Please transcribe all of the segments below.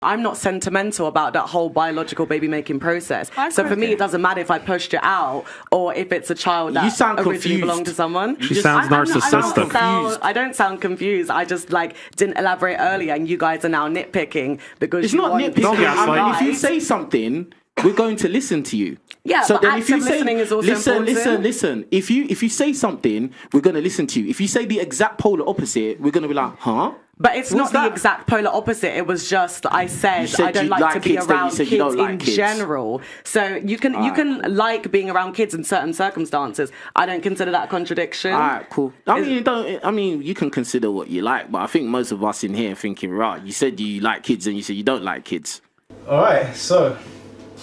I'm not sentimental about that whole biological baby making process. So for me, it doesn't matter if I pushed it out or if it's a child that originally belonged to someone. She sounds narcissistic. I don't sound confused. I just didn't elaborate earlier, and you guys are now nitpicking because it's not nitpicking. I mean, if you say something, we're going to listen to you. Yeah, so then if you say, listening is also listen. If you say something, we're going to listen to you. If you say the exact polar opposite, we're going to be like, huh? But it's not the exact polar opposite. It was just I said I don't like to be around kids in general. So you can like being around kids in certain circumstances. I don't consider that a contradiction. All right, cool. I mean, you can consider what you like, but I think most of us in here are thinking, right, you said you like kids and you said you don't like kids. All right, so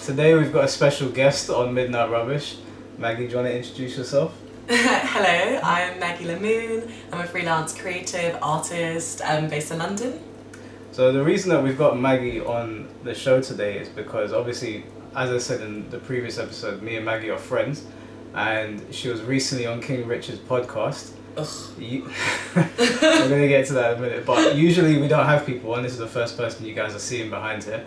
today we've got a special guest on Midnight Rubbish. Maggie, do you want to introduce yourself? Hello, I'm Maggie Lamoon. I'm a freelance creative artist based in London. So the reason that we've got Maggie on the show today is because obviously, as I said in the previous episode, me and Maggie are friends, and she was recently on King Richard's podcast. We're going to get to that in a minute, but usually we don't have people on. This is the first person you guys are seeing behind here.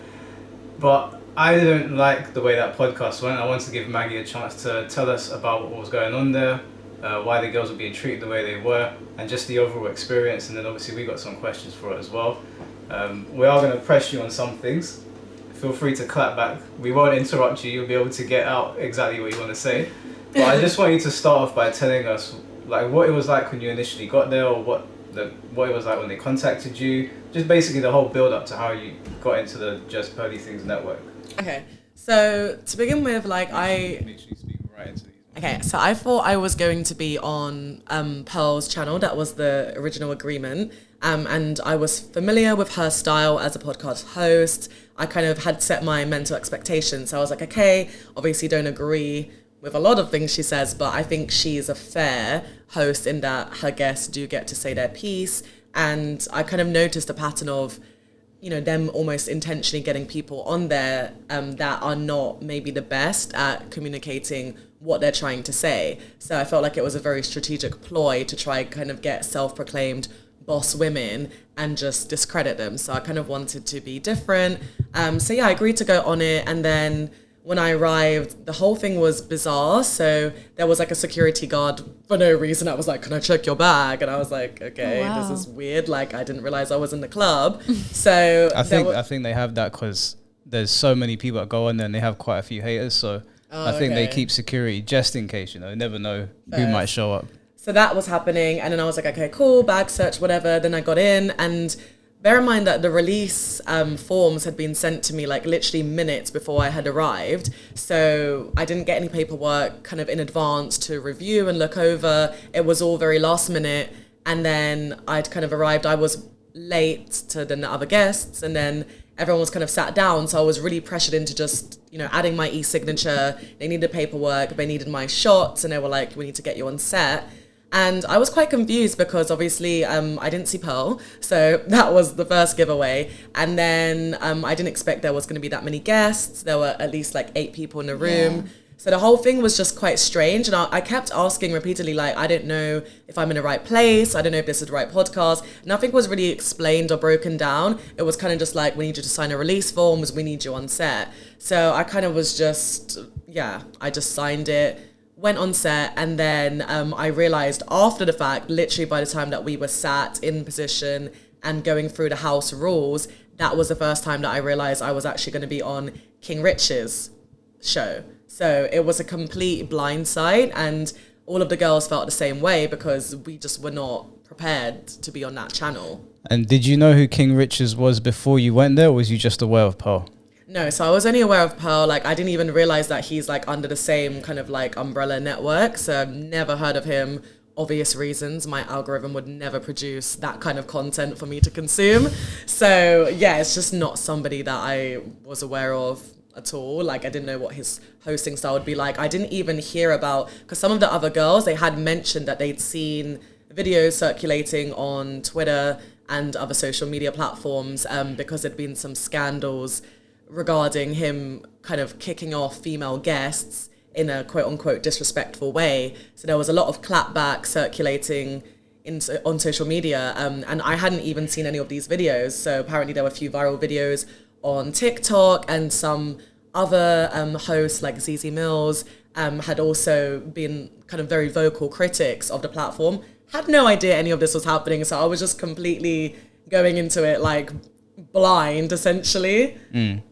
But I didn't like the way that podcast went. I wanted to give Maggie a chance to tell us about what was going on there, why the girls were being treated the way they were, and just the overall experience. And then obviously we got some questions for it as well. We are going to press you on some things. Feel free to clap back. We won't interrupt you. You'll be able to get out exactly what you want to say. But I just want you to start off by telling us what it was like when you initially got there, or what it was like when they contacted you. Just basically the whole build up to how you got into the Just Pearly Things network. Okay, so to begin with, Make sure you speak right into these. Okay, so I thought I was going to be on Pearl's channel. That was the original agreement. And I was familiar with her style as a podcast host. I kind of had set my mental expectations. So I was like, okay, obviously don't agree with a lot of things she says, but I think she's a fair host in that her guests do get to say their piece. And I kind of noticed a pattern of, them almost intentionally getting people on there that are not maybe the best at communicating what they're trying to say. So I felt like it was a very strategic ploy to try kind of get self-proclaimed boss women and just discredit them. So I kind of wanted to be different. So yeah, I agreed to go on it. And then when I arrived, the whole thing was bizarre. So there was like a security guard for no reason. I was like, can I check your bag? And I was like, okay, This is weird. Like, I didn't realize I was in the club. So I think they have that because there's so many people that go on there and they have quite a few haters. So I think they keep security just in case, you never know who might show up. So that was happening. And then I was like, okay, cool, bag search, whatever. Then I got in, and bear in mind that the release forms had been sent to me like literally minutes before I had arrived. So I didn't get any paperwork kind of in advance to review and look over. It was all very last minute. And then I'd kind of arrived. I was late to the other guests, and then everyone was kind of sat down. So I was really pressured into just, adding my e-signature. They needed paperwork. They needed my shots. And they were like, we need to get you on set. And I was quite confused because obviously I didn't see Pearl. So that was the first giveaway. And then I didn't expect there was going to be that many guests. There were at least like 8 people in the room. Yeah. So the whole thing was just quite strange. And I kept asking repeatedly, I don't know if I'm in the right place. I don't know if this is the right podcast. Nothing was really explained or broken down. It was kind of just like, we need you to sign a release forms. We need you on set. So I kind of was just, I just signed it. Went on set, and then I realized after the fact, literally by the time that we were sat in position and going through the house rules, that was the first time that I realized I was actually going to be on King Rich's show. So it was a complete blindside, and all of the girls felt the same way because we just were not prepared to be on that channel. And did you know who King Rich's was before you went there, or was you just aware of Pearl? No, so I was only aware of Pearl. I didn't even realize that he's under the same kind of umbrella network. So I've never heard of him. Obvious reasons. My algorithm would never produce that kind of content for me to consume. So yeah, it's just not somebody that I was aware of at all. I didn't know what his hosting style would be like. I didn't even hear about, because some of the other girls, they had mentioned that they'd seen videos circulating on Twitter and other social media platforms because there'd been some scandals regarding him kind of kicking off female guests in a quote-unquote disrespectful way. So there was a lot of clapback circulating on social media, and I hadn't even seen any of these videos. So apparently there were a few viral videos on TikTok, and some other hosts like ZZ Mills had also been kind of very vocal critics of the platform. Had no idea any of this was happening, so I was just completely going into it like blind, essentially.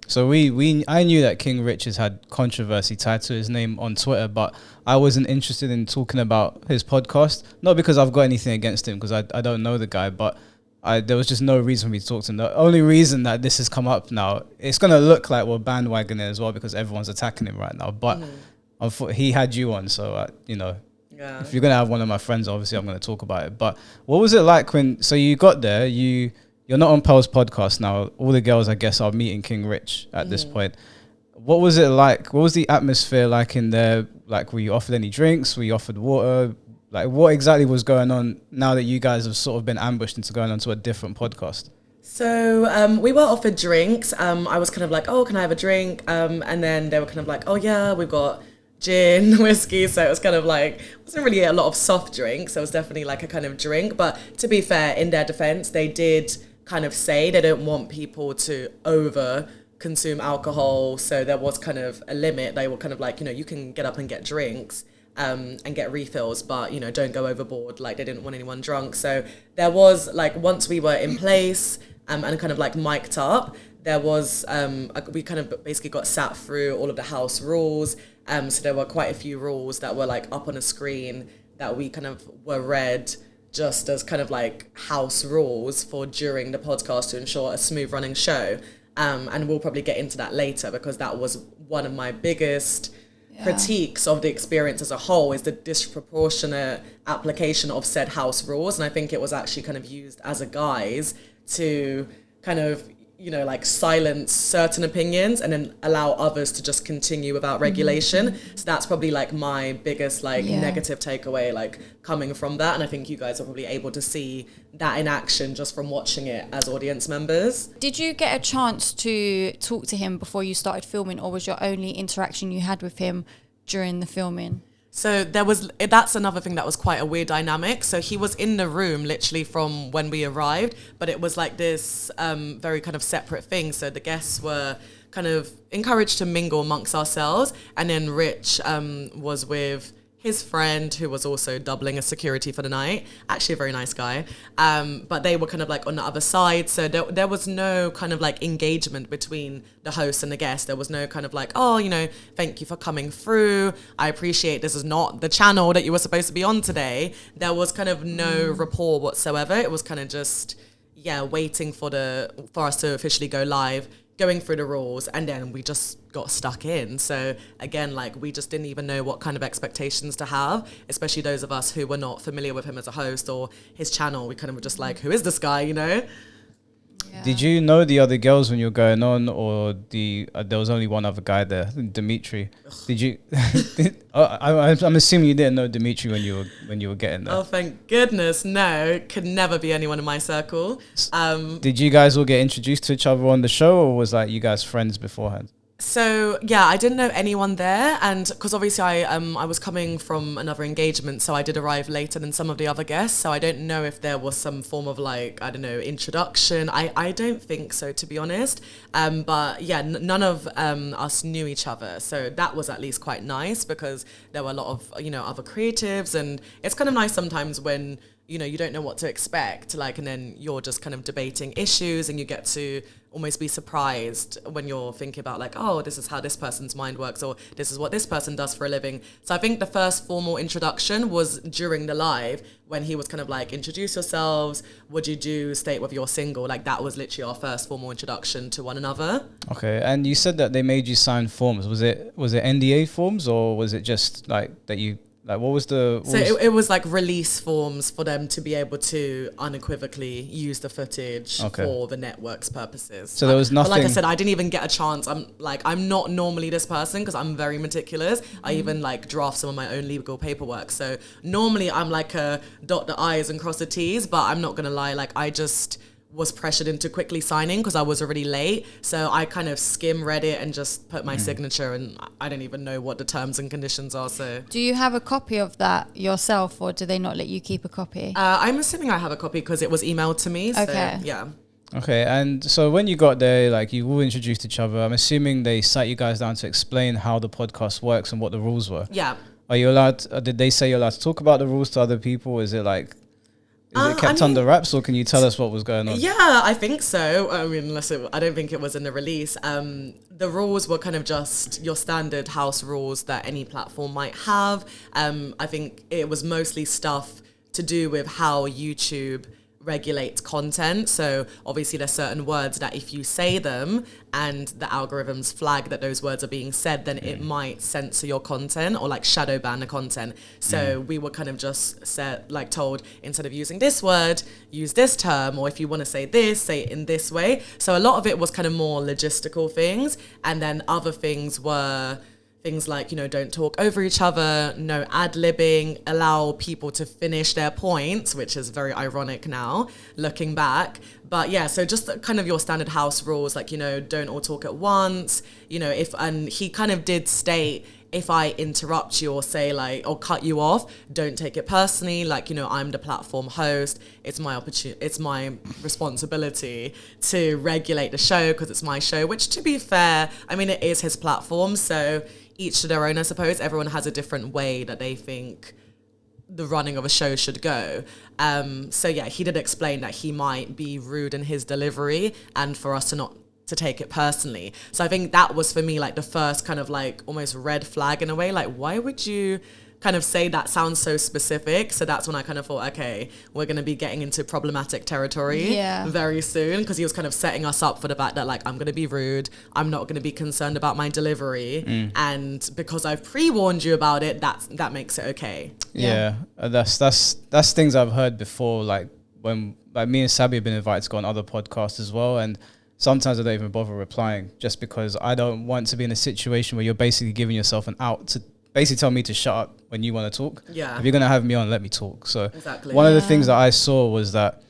So I knew that King Rich has had controversy tied to his name on Twitter, but I wasn't interested in talking about his podcast. Not because I've got anything against him, because I don't know the guy, but there was just no reason for me to talk to him. The only reason that this has come up now, it's going to look like we're bandwagoning as well because everyone's attacking him right now. But I thought he had you on, so you know. Yeah. If you're going to have one of my friends, obviously I'm going to talk about it. But what was it like so you got there, you're not on Pearl's podcast now. All the girls, I guess, are meeting King Rich at this point. What was it like? What was the atmosphere like in there? Like, were you offered any drinks? Were you offered water? Like, what exactly was going on now that you guys have sort of been ambushed into going onto a different podcast? So we were offered drinks. I was kind of like, oh, can I have a drink? And then they were kind of like, oh yeah, we've got gin, whiskey. So it was kind of like, it wasn't really a lot of soft drinks. It was definitely like a kind of drink. But to be fair, in their defense, they did kind of say they don't want people to over consume alcohol. So there was kind of a limit. They were kind of like, you can get up and get drinks and get refills, but, don't go overboard. Like, they didn't want anyone drunk. So there was like, once we were in place and kind of like mic'd up, there was, we kind of basically got sat through all of the house rules. So there were quite a few rules that were like up on a screen that we kind of were read just as kind of like house rules for during the podcast to ensure a smooth running show. And we'll probably get into that later because that was one of my biggest critiques of the experience as a whole, is the disproportionate application of said house rules. And I think it was actually kind of used as a guise to kind of, like silence certain opinions and then allow others to just continue without regulation. So that's probably like my biggest negative takeaway, like coming from that. And I think you guys are probably able to see that in action just from watching it as audience members. Did you get a chance to talk to him before you started filming, or was your only interaction you had with him during the filming? So that's another thing that was quite a weird dynamic. So he was in the room literally from when we arrived, but it was like this very kind of separate thing. So the guests were kind of encouraged to mingle amongst ourselves. And then Rich was with his friend, who was also doubling as security for the night, actually a very nice guy. But they were kind of like on the other side. So there was no kind of like engagement between the host and the guest. There was no kind of like, oh, thank you for coming through. I appreciate this is not the channel that you were supposed to be on today. There was kind of no rapport whatsoever. It was kind of just, waiting for us to officially go live, going through the rules, and then we just got stuck in. So again, like, we just didn't even know what kind of expectations to have, especially those of us who were not familiar with him as a host or his channel. We kind of were just like, who is this guy, Yeah. Did you know the other girls when you were going on, or there was only one other guy there, Dimitri? Did you? I'm assuming you didn't know Dimitri when you were getting there. Oh, thank goodness, no! Could never be anyone in my circle. Did you guys all get introduced to each other on the show, or was like you guys friends beforehand? So I didn't know anyone there, and because obviously I was coming from another engagement, so I did arrive later than some of the other guests. So I don't know if there was some form of like, I don't know, introduction. I don't think so, to be honest. But none of us knew each other, so that was at least quite nice because there were a lot of other creatives, and it's kind of nice sometimes when you don't know what to expect, like, and then you're just kind of debating issues, and you get to almost be surprised when you're thinking about like, oh, this is how this person's mind works, or this is what this person does for a living. So I think the first formal introduction was during the live, when he was kind of like, introduce yourselves, would you do state whether you're single? Like, that was literally our first formal introduction to one another. Okay, and you said that they made you sign forms. Was it NDA forms, or was it just like that you... Like, what was the... It was like release forms for them to be able to unequivocally use the footage for the network's purposes. So there was nothing... But like I said, I didn't even get a chance. I'm not normally this person because I'm very meticulous. I even like draft some of my own legal paperwork. So normally I'm like a dot the I's and cross the T's, but I'm not going to lie. Like, I just was pressured into quickly signing because I was already late. So I kind of read it and just put my signature, and I don't even know what the terms and conditions are. So do you have a copy of that yourself, or do they not let you keep a copy? I'm assuming I have a copy because it was emailed to me. Okay. So, yeah. Okay, and so when you got there, like you all introduced each other, I'm assuming they sat you guys down to explain how the podcast works and what the rules were. Yeah. Are you allowed, did they say you're allowed to talk about the rules to other people? Is it like, is it kept under wraps, or can you tell us what was going on? Yeah, I think so. I mean, I don't think it was in the release. The rules were kind of just your standard house rules that any platform might have. I think it was mostly stuff to do with how YouTube regulates content. So obviously there's certain words that if you say them and the algorithms flag that those words are being said, then it might censor your content or like shadow ban the content. So we were kind of just told, instead of using this word, use this term, or if you want to say this, say it in this way. So a lot of it was kind of more logistical things, and then other things were things like, don't talk over each other, no ad-libbing, allow people to finish their points, which is very ironic now, looking back. But yeah, so just kind of your standard house rules, like, don't all talk at once, and he kind of did state, if I interrupt you or say or cut you off, don't take it personally. Like, I'm the platform host. It's my responsibility to regulate the show because it's my show, which, to be fair, I mean, it is his platform. So each to their own, I suppose. Everyone has a different way that they think the running of a show should go. So yeah, he did explain that he might be rude in his delivery and for us to not to take it personally. So I think that was for me like the first kind of like almost red flag in a way, like why would you kind of say that sounds so specific? So that's when I kind of thought, okay, we're going to be getting into problematic territory very soon, because he was kind of setting us up for the fact that like, I'm going to be rude, I'm not going to be concerned about my delivery, and because I've pre-warned you about it, that makes it okay. That's things I've heard before, like when like me and Sabi have been invited to go on other podcasts as well, and sometimes I don't even bother replying just because I don't want to be in a situation where you're basically giving yourself an out to basically tell me to shut up when you want to talk. Yeah. If you're going to have me on, let me talk. So exactly. One of the things that I saw was that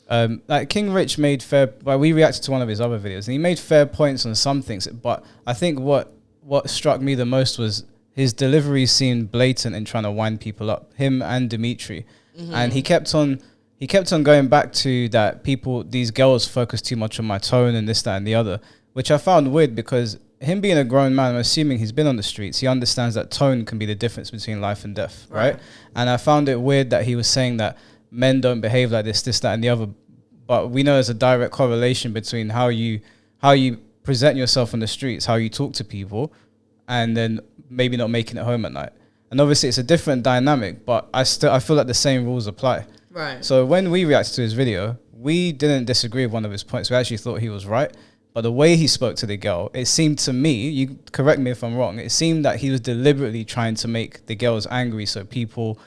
like King Rich made we reacted to one of his other videos and he made fair points on some things, but I think what struck me the most was his delivery seemed blatant in trying to wind people up, him and Dimitri. And he kept on going back to that these girls focus too much on my tone and this, that, and the other, which I found weird because him being a grown man, I'm assuming he's been on the streets, he understands that tone can be the difference between life and death, right? And I found it weird that he was saying that men don't behave like this, that, and the other. But we know there's a direct correlation between how you present yourself on the streets, how you talk to people, and then maybe not making it home at night. And obviously it's a different dynamic, but I feel like the same rules apply. Right. So when we reacted to his video, we didn't disagree with one of his points. We actually thought he was right. But the way he spoke to the girl, it seemed to me, you correct me if I'm wrong, it seemed that he was deliberately trying to make the girls angry so people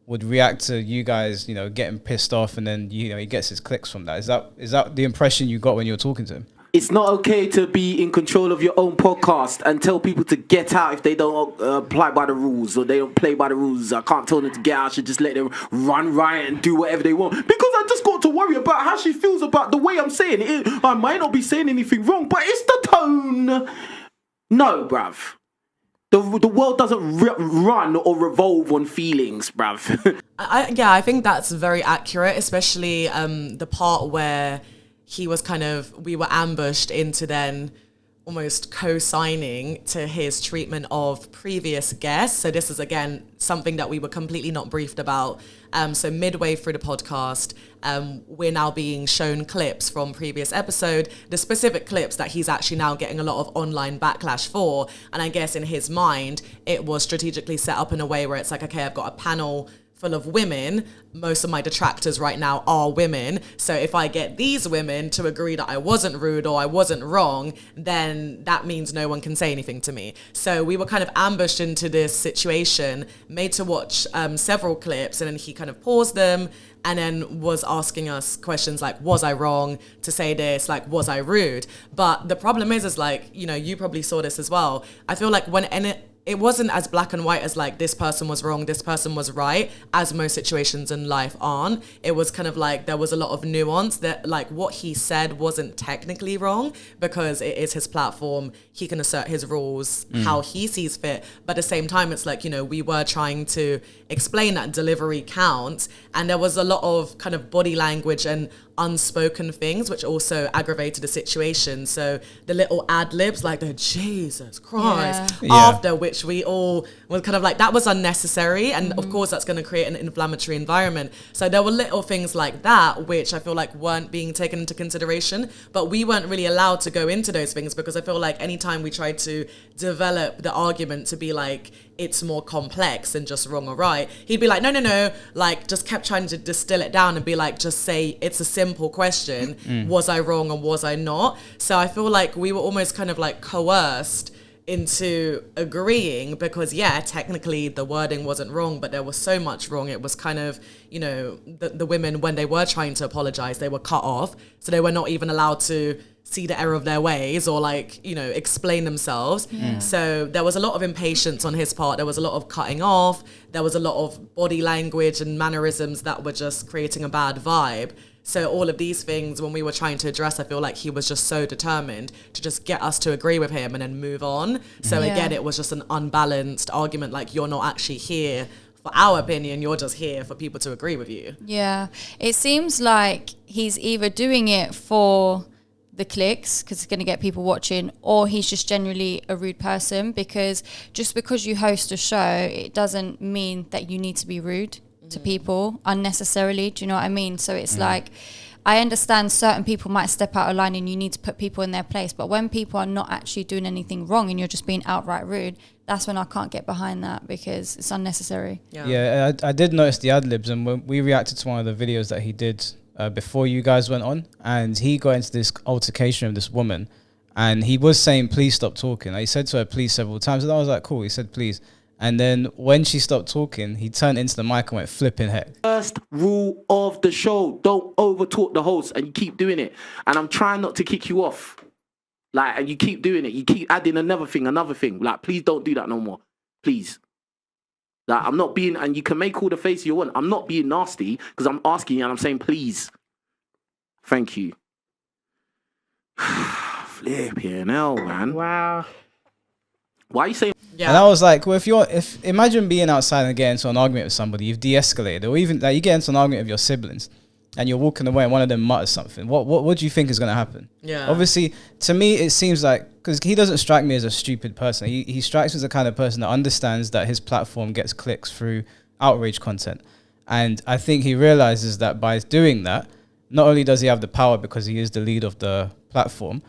would react to you guys, getting pissed off, and then, he gets his clicks from that. Is that the impression you got when you were talking to him? It's not okay to be in control of your own podcast and tell people to get out if they don't apply by the rules or they don't play by the rules. I can't tell them to get out. I should just let them run riot and do whatever they want. Because I just got to worry about how she feels about the way I'm saying it. I might not be saying anything wrong, but it's the tone. No, bruv. The world doesn't run or revolve on feelings, bruv. I think that's very accurate, especially the part where we were ambushed into then almost co-signing to his treatment of previous guests. So this is, again, something that we were completely not briefed about. So midway through the podcast, we're now being shown clips from previous episode, the specific clips that he's actually now getting a lot of online backlash for. And I guess in his mind, it was strategically set up in a way where it's like, okay, I've got a panel full of women. Most of my detractors right now are women. So if I get these women to agree that I wasn't rude or I wasn't wrong, then that means no one can say anything to me. So we were kind of ambushed into this situation, made to watch several clips, and then he kind of paused them and then was asking us questions like, was I wrong to say this? Like, was I rude? But the problem is like, you probably saw this as well. I feel like it wasn't as black and white as like this person was wrong, this person was right, as most situations in life aren't. It was kind of like there was a lot of nuance that like what he said wasn't technically wrong because it is his platform. He can assert his rules how he sees fit. But at the same time, it's like, we were trying to explain that delivery counts. And there was a lot of kind of body language and unspoken things, which also aggravated the situation. So the little ad-libs, like the Jesus Christ, after which we all were kind of like, that was unnecessary. And of course, that's going to create an inflammatory environment. So there were little things like that, which I feel like weren't being taken into consideration. But we weren't really allowed to go into those things, because I feel like anytime we tried to develop the argument to be like, it's more complex than just wrong or right, he'd be like, no, like just kept trying to distill it down and be like, just say it's a simple question. Was I wrong or was I not? So I feel like we were almost kind of like coerced into agreeing, because technically the wording wasn't wrong, but there was so much wrong. It was kind of, you know, the women, when they were trying to apologize, they were cut off, so they were not even allowed to see the error of their ways or like, you know, explain themselves. So there was a lot of impatience on his part. There was a lot of cutting off. There was a lot of body language and mannerisms that were just creating a bad vibe. So all of these things, when we were trying to address, I feel like he was just so determined to just get us to agree with him and then move on. So again, it was just an unbalanced argument. Like, you're not actually here for our opinion, you're just here for people to agree with you. Yeah. It seems like he's either doing it for the clicks because it's going to get people watching, or he's just generally a rude person, because just because you host a show, it doesn't mean that you need to be rude to people unnecessarily. Do you know what I mean? So it's like, I understand certain people might step out of line and you need to put people in their place, but when people are not actually doing anything wrong and you're just being outright rude, that's when I can't get behind that, because it's unnecessary. I did notice the ad-libs, and when we reacted to one of the videos that he did before you guys went on, and he got into this altercation with this woman, and he was saying, please stop talking. He said to her, please, several times, and I was like, cool. He said, please. And then when she stopped talking, he turned into the mic and went flipping heck. First rule of the show, don't over talk the host, and you keep doing it. And I'm trying not to kick you off. Like, and you keep doing it. You keep adding another thing. Like, please don't do that no more. Please. Like, I'm not being, and you can make all the face you want. I'm not being nasty, because I'm asking you and I'm saying, please. Thank you. Flipping hell, man. Wow. Why are you saying? Yeah. And I was like, well, if imagine being outside and getting into an argument with somebody, you've de-escalated, or even like you get into an argument with your siblings and you're walking away and one of them mutters something. What do you think is going to happen? Yeah. Obviously, to me, it seems like, because he doesn't strike me as a stupid person. He strikes me as the kind of person that understands that his platform gets clicks through outrage content. And I think he realizes that by doing that, not only does he have the power because he is the lead of the platform,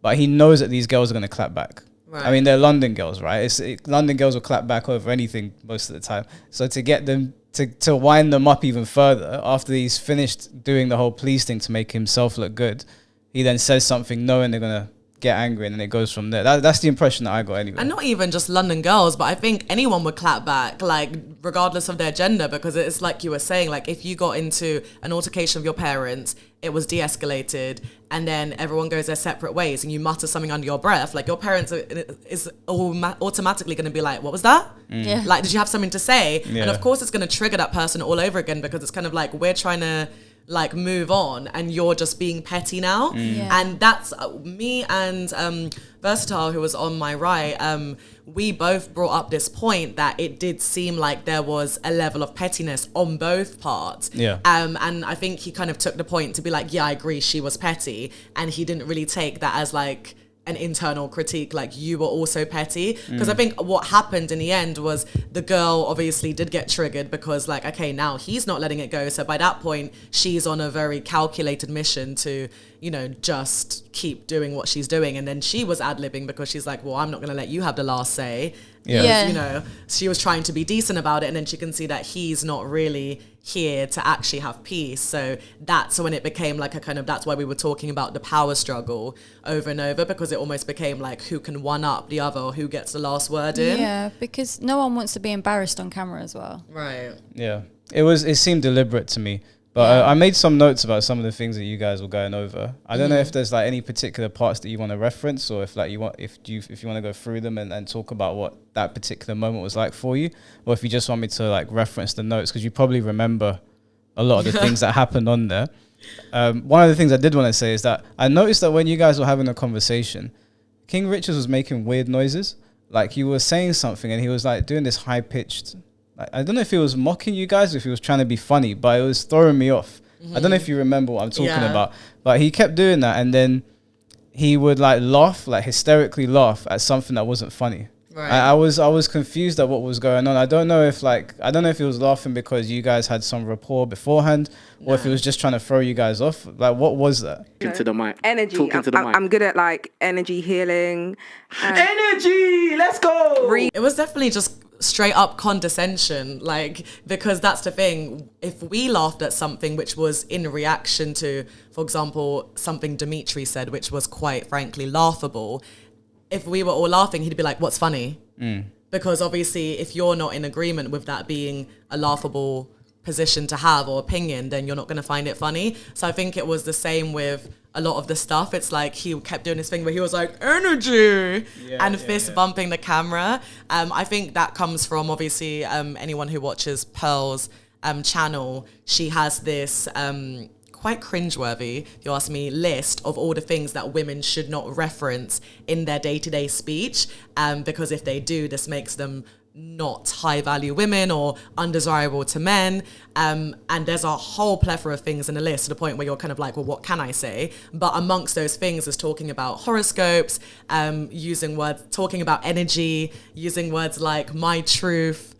but he knows that these girls are going to clap back. Right. I mean, they're London girls, right? London girls will clap back over anything most of the time. So to get them to wind them up even further after he's finished doing the whole please thing to make himself look good, he then says something knowing they're gonna get angry, and then it goes from there. That's the impression that I got anyway. And not even just London girls, but I think anyone would clap back, like regardless of their gender, because it's like you were saying, like if you got into an altercation with your parents, it was de-escalated, and then everyone goes their separate ways, and you mutter something under your breath, like your parents is automatically going to be like, what was that? Yeah. Like, did you have something to say? Yeah. And of course it's going to trigger that person all over again, because it's kind of like, we're trying to like move on and you're just being petty now. And that's me and Versatile, who was on my right, we both brought up this point that it did seem like there was a level of pettiness on both parts. And I think he kind of took the point to be like, yeah, I agree, she was petty, and he didn't really take that as like an internal critique, like you were also petty, because I think what happened in the end was the girl obviously did get triggered, because like, okay, now he's not letting it go, so by that point she's on a very calculated mission to, you know, just keep doing what she's doing, and then she was ad-libbing because she's like, well, I'm not going to let you have the last say. You know, she was trying to be decent about it, and then she can see that he's not really here to actually have peace. So that's when it became like a kind of, that's why we were talking about the power struggle over and over, because it almost became like who can one up the other, or who gets the last word in. Yeah, because no one wants to be embarrassed on camera as well. Right. Yeah, it seemed deliberate to me. But I made some notes about some of the things that you guys were going over. I don't know if there's like any particular parts that you want to reference, or if like you want, if you want to go through them and talk about what that particular moment was like for you, or if you just want me to like reference the notes, because you probably remember a lot of the things that happened on there. One of the things I did want to say is that I noticed that when you guys were having a conversation, King Richards was making weird noises. Like he was saying something and he was like doing this high pitched, I don't know if he was mocking you guys or if he was trying to be funny, but it was throwing me off. I don't know if you remember what I'm talking about, but he kept doing that, and then he would like laugh, like hysterically laugh at something that wasn't funny. Right. I was confused at what was going on. I don't know if he was laughing because you guys had some rapport beforehand, or if he was just trying to throw you guys off. Like, what was that? Into the mic. Energy. I'm good at like energy healing. Energy. Let's go. It was definitely just straight up condescension, like, because that's the thing. If we laughed at something which was in reaction to, for example, something Dimitri said, which was quite frankly laughable, if we were all laughing, he'd be like, what's funny? Because obviously if you're not in agreement with that being a laughable position to have or opinion, then you're not going to find it funny. So I think it was the same with a lot of the stuff. It's like he kept doing his thing where he was like, energy, and fist bumping the camera. I think that comes from obviously anyone who watches Pearl's channel. She has this quite cringeworthy, if you ask me, list of all the things that women should not reference in their day-to-day speech, because if they do, this makes them not high value women or undesirable to men, and there's a whole plethora of things in the list to the point where you're kind of like, well, what can I say? But amongst those things is talking about horoscopes, talking about energy, using words like my truth,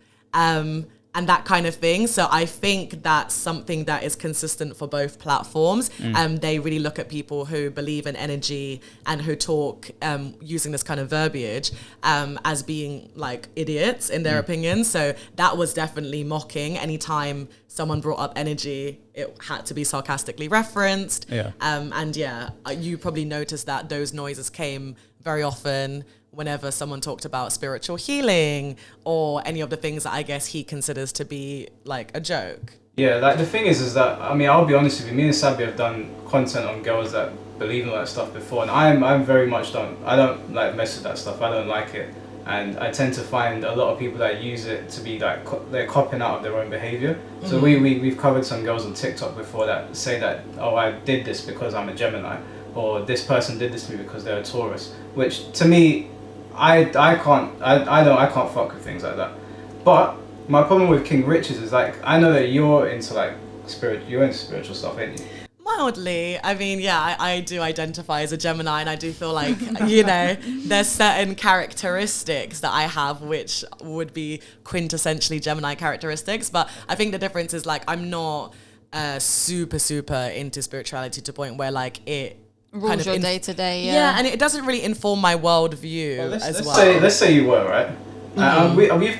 and that kind of thing. So I think that's something that is consistent for both platforms. They really look at people who believe in energy and who talk using this kind of verbiage as being like idiots in their opinions. So that was definitely mocking. Anytime someone brought up energy, it had to be sarcastically referenced. You probably noticed that those noises came very often whenever someone talked about spiritual healing or any of the things that I guess he considers to be like a joke. Yeah, like the thing is that, I mean, I'll be honest with you, me and Sabi have done content on girls that believe in all that stuff before, and I'm very much I don't like mess with that stuff. I don't like it, and I tend to find a lot of people that use it to be like they're copying out of their own behavior. So we've covered some girls on TikTok before that say that, oh, I did this because I'm a Gemini, or this person did this to me because they're a Taurus, which to me, I can't fuck with things like that. But my problem with King Richards is like, I know that you're into like spiritual stuff, ain't you? Mildly. I mean, yeah, I do identify as a Gemini, and I do feel like, you know, there's certain characteristics that I have which would be quintessentially Gemini characteristics. But I think the difference is like, I'm not super into spirituality to the point where like it rules kind of your day to day. Yeah, and it doesn't really inform my worldview Let's say you were, right?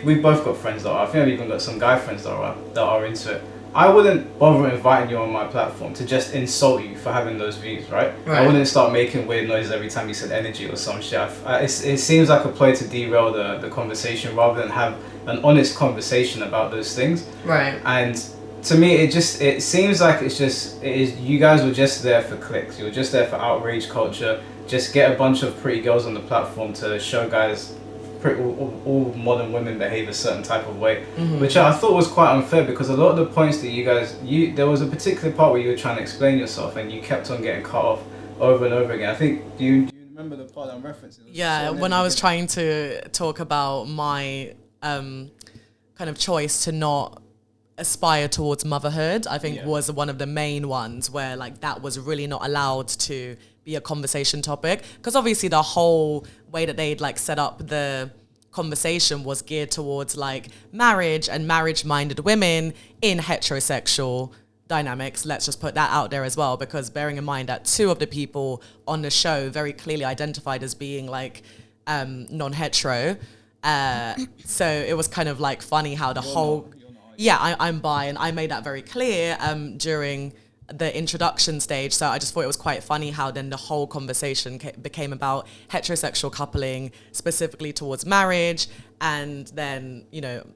We've both got friends that are. I think I've even got some guy friends that are into it. I wouldn't bother inviting you on my platform to just insult you for having those views, right? I wouldn't start making weird noises every time you said energy or some shit. It seems like a ploy to derail the conversation rather than have an honest conversation about those things. Right. And to me, it seems like you guys were just there for clicks. You were just there for outrage culture. Just get a bunch of pretty girls on the platform to show guys all modern women behave a certain type of way, which I thought was quite unfair, because a lot of the points that there was a particular part where you were trying to explain yourself and you kept on getting cut off over and over again. I think, do you remember the part I'm referencing? Yeah, when I was trying to talk about my kind of choice to not aspire towards motherhood, I think was one of the main ones where like that was really not allowed to be a conversation topic, because obviously the whole way that they'd like set up the conversation was geared towards like marriage and marriage-minded women in heterosexual dynamics. Let's just put that out there as well, because bearing in mind that two of the people on the show very clearly identified as being like non-hetero, so it was kind of like funny how the I'm bi, and I made that very clear during the introduction stage. So I just thought it was quite funny how then the whole conversation became about heterosexual coupling, specifically towards marriage, and then, you know,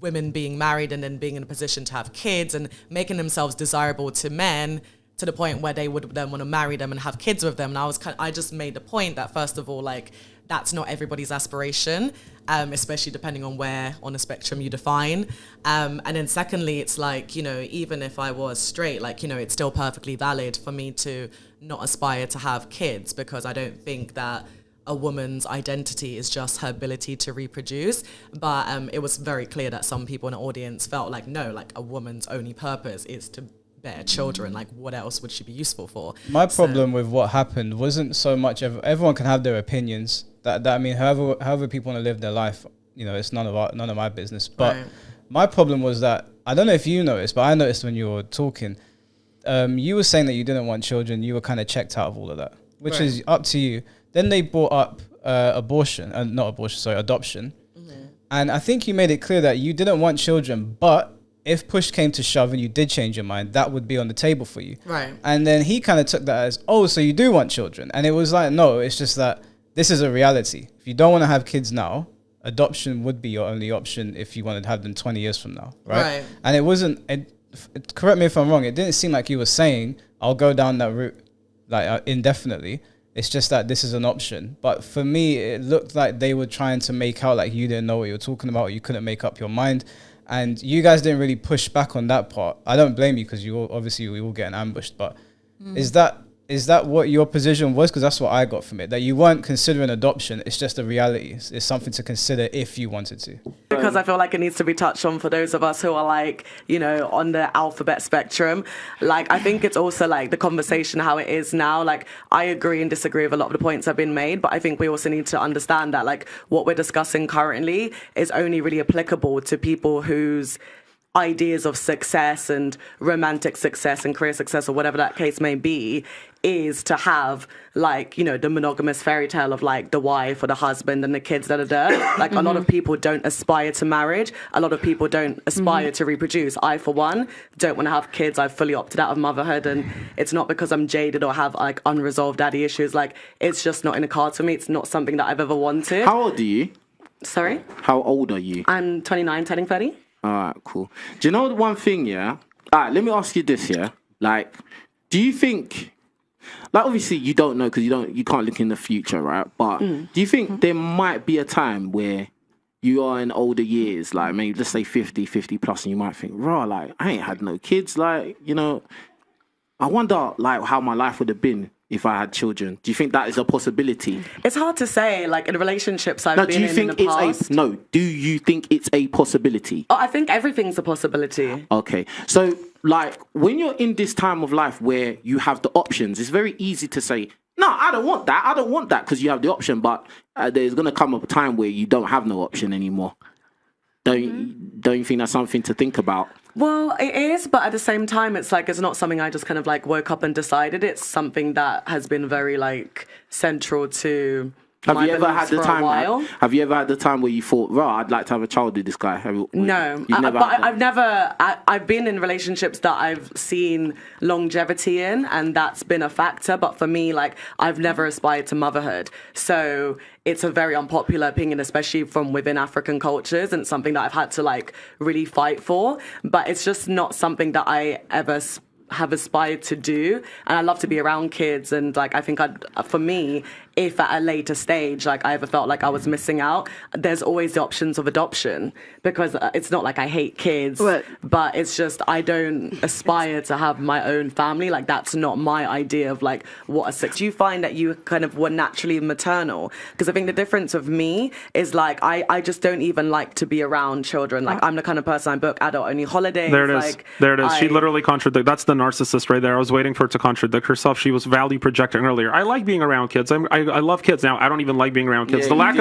women being married and then being in a position to have kids and making themselves desirable to men to the point where they would then want to marry them and have kids with them. And I just made the point that, first of all, like, that's not everybody's aspiration, especially depending on where on the spectrum you define. And then secondly, it's like, you know, even if I was straight, like, you know, it's still perfectly valid for me to not aspire to have kids, because I don't think that a woman's identity is just her ability to reproduce. But it was very clear that some people in the audience felt like, no, like a woman's only purpose is to bear children. Like, what else would she be useful for? My problem with what happened wasn't so much everyone can have their opinions. That I mean, however people want to live their life, you know, it's none of my business. But my problem was that, I don't know if you noticed, but I noticed when you were talking, you were saying that you didn't want children. You were kind of checked out of all of that, which is up to you. Then they brought up adoption. Mm-hmm. And I think you made it clear that you didn't want children, but if push came to shove and you did change your mind, that would be on the table for you. Right. And then he kind of took that as, oh, so you do want children. And it was like, no, it's just that this is a reality. If you don't want to have kids now, adoption would be your only option if you wanted to have them 20 years from now. Right. And it wasn't, correct me if I'm wrong, it didn't seem like you were saying, I'll go down that route like indefinitely. It's just that this is an option. But for me, it looked like they were trying to make out like you didn't know what you were talking about, or you couldn't make up your mind. And you guys didn't really push back on that part. I don't blame you, because we all getting ambushed. But is that what your position was? Because that's what I got from it, that you weren't considering adoption. It's just a reality. It's something to consider if you wanted to. Because I feel like it needs to be touched on for those of us who are like, you know, on the alphabet spectrum. Like, I think it's also like the conversation how it is now. Like, I agree and disagree with a lot of the points that have been made, but I think we also need to understand that like what we're discussing currently is only really applicable to people whose ideas of success and romantic success and career success, or whatever that case may be, is to have like, you know, the monogamous fairy tale of like the wife or the husband and the kids that are there. Like a lot of people don't aspire to marriage. A lot of people don't aspire to reproduce. I, for one, don't want to have kids. I've fully opted out of motherhood, and it's not because I'm jaded or have like unresolved daddy issues. Like, it's just not in the cards for me. It's not something that I've ever wanted. How old are you? Sorry? How old are you? I'm 29, turning 30. All right, cool. Do you know the one thing, yeah? All right, let me ask you this, yeah? Like, do you think, like, obviously you don't know because you can't look in the future, right? But do you think there might be a time where you are in older years, like maybe let's say 50 plus, and you might think, raw, like, I ain't had no kids, like, you know, I wonder, like, how my life would have been if I had children. Do you think that is a possibility? It's hard to say. Like, in relationships I've been in the past. Do you think it's a possibility? Oh, I think everything's a possibility. Okay. So, like, when you're in this time of life where you have the options, it's very easy to say, no, I don't want that, because you have the option. But there's going to come a time where you don't have no option anymore. Don't you think that's something to think about? Well, it is, but at the same time, it's like, it's not something I just kind of like woke up and decided. It's something that has been very like central to my beliefs for a while. Have you ever had the time where you thought, I'd like to have a child with this guy? No, I've been in relationships that I've seen longevity in, and that's been a factor. But for me, like, I've never aspired to motherhood. So it's a very unpopular opinion, especially from within African cultures, and it's something that I've had to like really fight for. But it's just not something that I ever have aspired to do. And I love to be around kids, and like, I think for me, if at a later stage, like, I ever felt like I was missing out, there's always the options of adoption, because it's not like I hate kids, but it's just, I don't aspire to have my own family. Like, that's not my idea of like what a sex. Do you find that you kind of were naturally maternal? Because I think the difference of me is like, I just don't even like to be around children. Like, I'm the kind of person, I book adult only holidays. There it is. Like, there it is. She literally contradicted. That's the narcissist right there. I was waiting for her to contradict herself. She was value projecting earlier. I like being around kids. I love kids. Now, I don't even like being around kids. The lack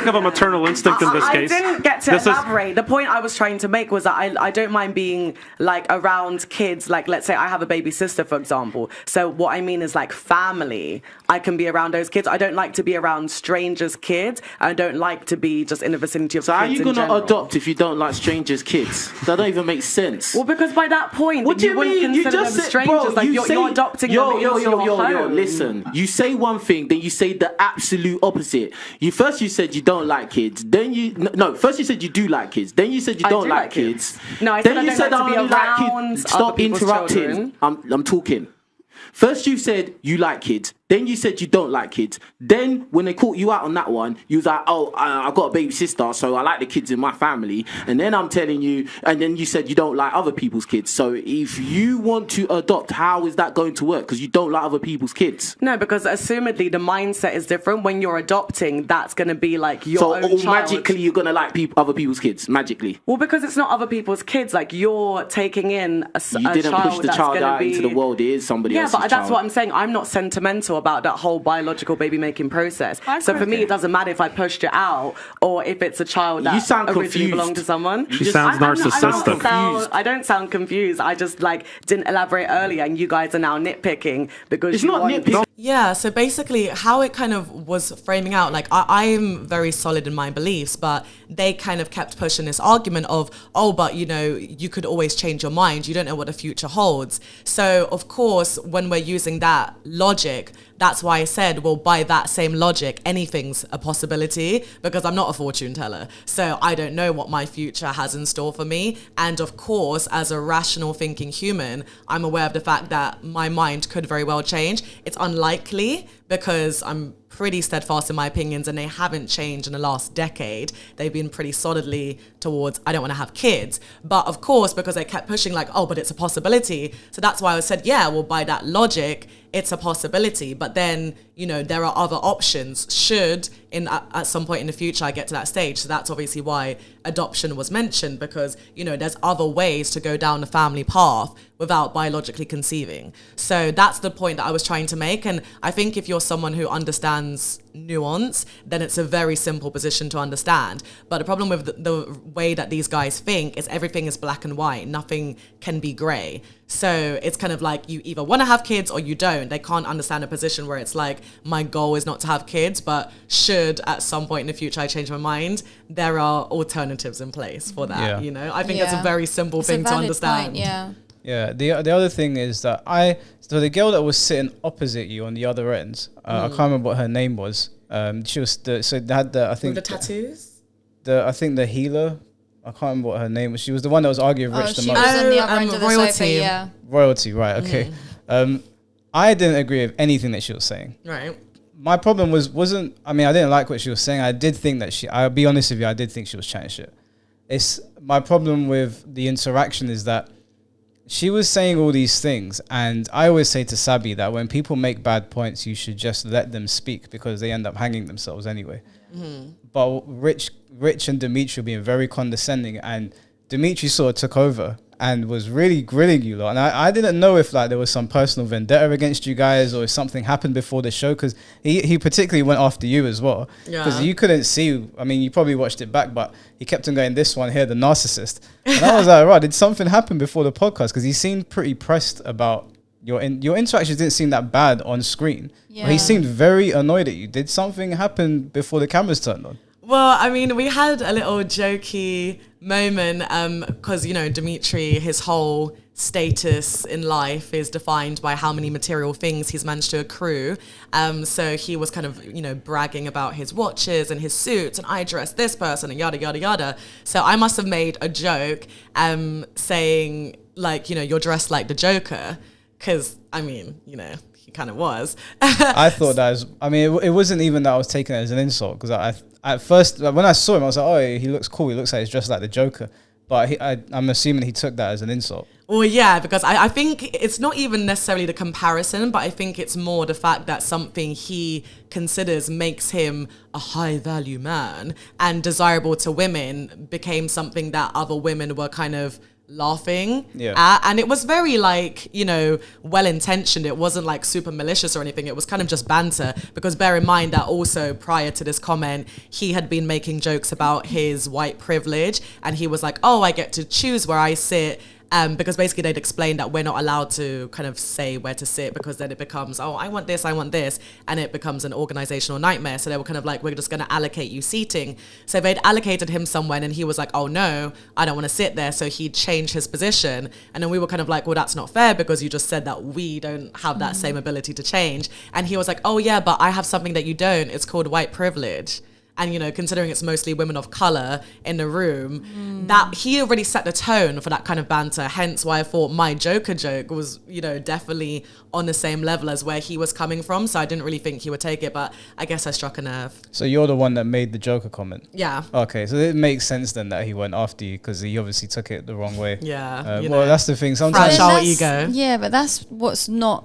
of a maternal instinct in this case. I didn't get to elaborate. The point I was trying to make was that I don't mind being like around kids. Like, let's say I have a baby sister, for example. So what I mean is like family. I can be around those kids. I don't like to be around strangers' kids. I don't like to be just in the vicinity of kids. So how are you going to adopt if you don't like strangers' kids? That don't even make sense. Well, because by that point, what do you mean? You just said, strangers. Bro, like, you're adopting them into your home. Listen, you say one thing, then you say the absolute opposite. First you said you don't like kids, then first you said you do like kids, then you said you don't like kids. No, I said I don't like to be around kids. Stop interrupting. Children. I'm talking. First you said you like kids, Then you said you don't like kids. Then when they caught you out on that one, you was like, oh, I got a baby sister, so I like the kids in my family. And then I'm telling you, and then you said you don't like other people's kids. So if you want to adopt, how is that going to work? Because you don't like other people's kids. No, because assumedly the mindset is different. When you're adopting, that's going to be like your own child. So magically you're going to like other people's kids, magically. Well, because it's not other people's kids. Like, you're taking in a child. You didn't push the child out into the world. It is somebody else's child. Yeah, but that's what I'm saying. I'm not sentimental about that whole biological baby making process. So for me, it doesn't matter if I pushed it out or if it's a child that originally belonged to someone. She sounds narcissistic. I don't sound confused. I just didn't elaborate earlier, and you guys are now nitpicking because it's not nitpicking. Yeah, so basically how it kind of was framing out, like I'm very solid in my beliefs, but they kind of kept pushing this argument of, oh, but you could always change your mind. You don't know what the future holds. So of course, when we're using that logic, that's why I said, well, by that same logic, anything's a possibility, because I'm not a fortune teller. So I don't know what my future has in store for me. And of course, as a rational thinking human, I'm aware of the fact that my mind could very well change. It's unlikely because I'm pretty steadfast in my opinions and they haven't changed in the last decade. They've been pretty solidly towards, I don't want to have kids. But of course, because they kept pushing like, oh, but it's a possibility. So that's why I said, yeah, well, by that logic, it's a possibility. But then, there are other options should at some point in the future I get to that stage. So that's obviously why adoption was mentioned, because, there's other ways to go down the family path without biologically conceiving. So that's the point that I was trying to make. And I think if you're someone who understands nuance, then it's a very simple position to understand. But the problem with the way that these guys think is everything is black and white. Nothing can be gray. So it's kind of like you either want to have kids or you don't. They can't understand a position where it's like, my goal is not to have kids, but should at some point in the future I change my mind, there are alternatives in place for that. I think it's a very simple thing to understand. Point, Yeah, the other thing is that so the girl that was sitting opposite you on the other end, I can't remember what her name was. She was they had I think with the tattoos. I think the healer. I can't remember what her name was. She was the one that was arguing Rich the most. She was on the other end of the Royalty. sofa, yeah. Royalty, right? Okay. I didn't agree with anything that she was saying. Right. My problem wasn't. I mean, I didn't like what she was saying. I did think that I'll be honest with you. I did think she was chatting shit. It's my problem with the interaction is that she was saying all these things, and I always say to Sabi that when people make bad points, you should just let them speak because they end up hanging themselves anyway. Mm-hmm. But Rich and Dimitri were being very condescending, and Dimitri sort of took over and was really grilling you lot. And I didn't know if there was some personal vendetta against you guys or if something happened before the show, because he particularly went after you as well. Because you couldn't see, I mean, you probably watched it back, but he kept on going, this one here, the narcissist. And I was like, right, did something happen before the podcast? Because he seemed pretty pressed about your interactions didn't seem that bad on screen. Yeah. He seemed very annoyed at you. Did something happen before the cameras turned on? Well, I mean, we had a little jokey moment because, Dimitri, his whole status in life is defined by how many material things he's managed to accrue. So he was kind of, bragging about his watches and his suits, and I dress this person and yada, yada, yada. So I must have made a joke saying, you're dressed like the Joker, because, I mean, he kind of was. I thought that was, it wasn't even that I was taking it as an insult, because at first, when I saw him, I was like, oh, he looks cool. He looks like he's dressed like the Joker. But I'm assuming he took that as an insult. Well, yeah, because I think it's not even necessarily the comparison, but I think it's more the fact that something he considers makes him a high-value man and desirable to women became something that other women were kind of laughing at, and it was very well-intentioned. It wasn't super malicious or anything. It was kind of just banter, because bear in mind that also prior to this comment he had been making jokes about his white privilege, and he was like, oh, I get to choose where I sit, because basically they'd explained that we're not allowed to kind of say where to sit, because then it becomes, oh, I want this, and it becomes an organizational nightmare. So they were kind of like, we're just going to allocate you seating. So they'd allocated him somewhere, and he was like, oh no, I don't want to sit there. So he'd change his position, and then we were kind of like, well, that's not fair, because you just said that we don't have that same ability to change. And he was like, oh yeah, but I have something that you don't. It's called white privilege. and, you know, considering it's mostly women of color in the room, that he already set the tone for that kind of banter. Hence why I thought my Joker joke was, you know, definitely on the same level as where he was coming from. So I didn't really think he would take it, but I guess I struck a nerve. So you're the one that made the Joker comment? Yeah. Okay, so it makes sense then that he went after you, because he obviously took it the wrong way. Yeah. Well, that's the thing. Sometimes fragile ego. Yeah, but that's what's not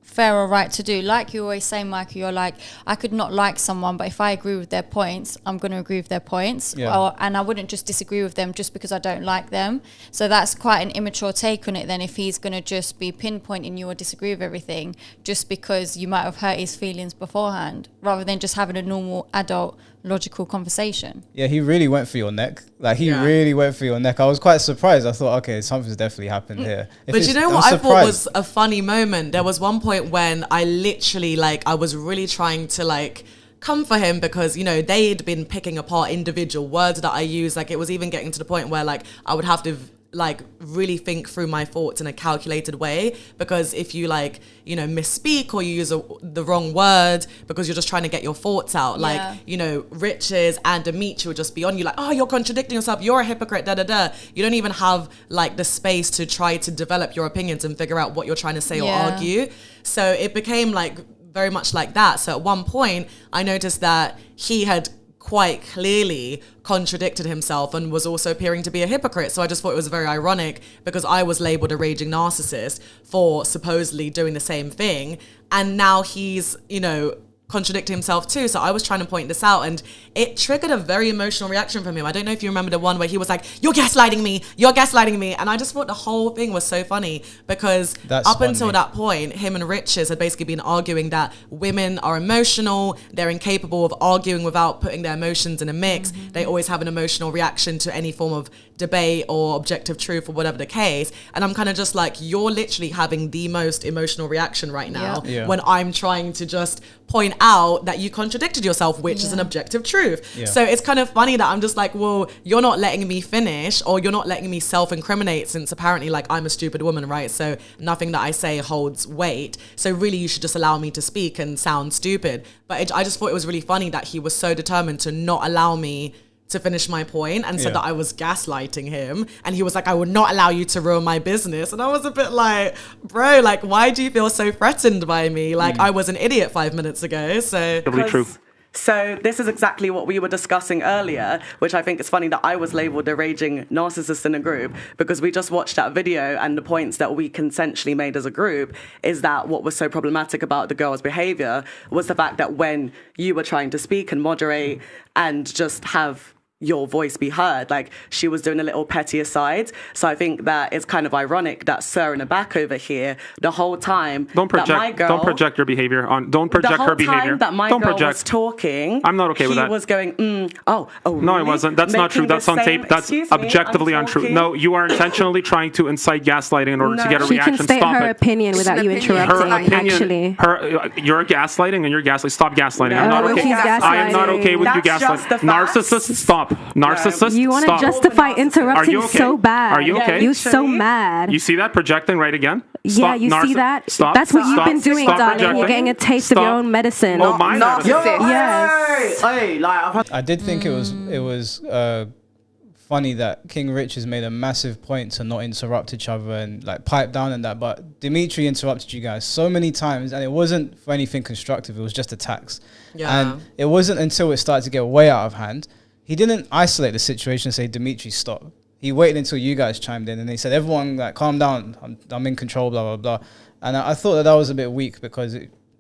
fair or right to do. Like you always say, Michael, you're like, I could not like someone, but if I agree with their points, I'm going to agree with their points. And I wouldn't just disagree with them just because I don't like them. So that's quite an immature take on it then, if he's going to just be pinpointing you or disagree with everything just because you might have hurt his feelings beforehand, rather than just having a normal adult logical conversation. Yeah, he really went for your neck. Like, he really went for your neck. I was quite surprised. I thought, okay, something's definitely happened here. But you know what I thought was a funny moment? There was one point when I literally, like, I was really trying to, like, come for him because, you know, they'd been picking apart individual words that I used. Like, it was even getting to the point where, like, I would have to like really think through my thoughts in a calculated way, because if you, like, you know, misspeak or you use the wrong word because you're just trying to get your thoughts out, like, you know, Riches and Dimitri would just be on you like, oh, you're contradicting yourself, you're a hypocrite, da da da. You don't even have like the space to try to develop your opinions and figure out what you're trying to say or argue. So it became like very much like that. So at one point I noticed that he had quite clearly contradicted himself and was also appearing to be a hypocrite. So I just thought it was very ironic because I was labeled a raging narcissist for supposedly doing the same thing. And now he's, you know, contradicting himself too. So I was trying to point this out and it triggered a very emotional reaction from him. I don't know if you remember the one where he was like, you're gaslighting me. And I just thought the whole thing was so funny because until that point, him and Riches had basically been arguing that women are emotional, they're incapable of arguing without putting their emotions in a mix. They always have an emotional reaction to any form of debate or objective truth or whatever the case. And I'm kind of just like, you're literally having the most emotional reaction right now when I'm trying to just point out that you contradicted yourself, which is an objective truth. So it's kind of funny that I'm just like, well, you're not letting me finish, or you're not letting me self-incriminate, since apparently like I'm a stupid woman, right? So nothing that I say holds weight. So really you should just allow me to speak and sound stupid. But I just thought it was really funny that he was so determined to not allow me to finish my point and said that I was gaslighting him. And he was like, I would not allow you to ruin my business. And I was a bit like, bro, like, why do you feel so threatened by me? Like, I was an idiot 5 minutes ago. So true. So this is exactly what we were discussing earlier, which I think is funny that I was labelled a raging narcissist in a group, because we just watched that video and the points that we consensually made as a group is that what was so problematic about the girl's behaviour was the fact that when you were trying to speak and moderate and just have your voice be heard, like, she was doing a little petty aside. So I think that it's kind of ironic that Sir in the back over here the whole time don't project your behavior on don't project her behavior. The whole time that my girl was talking, I'm not okay with that. He was going, oh really? No, I wasn't. That's not true. That's on tape. That's objectively untrue. No, you are intentionally trying to incite gaslighting in order to get a reaction. She can state her opinion without you interrupting. You're gaslighting and you're gaslighting. Stop gaslighting. I'm not okay. I am not okay with you gaslighting. Narcissist, stop. Narcissist, you want to justify interrupting so bad. Are you okay? You're so mad. You see that projecting right again? Yeah, you see that? Stop. That's what you've been doing, darling. You're getting a taste of your own medicine. Oh, my medicine. Yes. I did think it was funny that King Riches made a massive point to not interrupt each other and like pipe down and that, but Dimitri interrupted you guys so many times and it wasn't for anything constructive. It was just attacks. And it wasn't until it started to get way out of hand. He didn't isolate the situation and say, Dimitri, stop. He waited until you guys chimed in and they said, everyone, like, calm down. I'm in control, blah, blah, blah. And I thought that was a bit weak because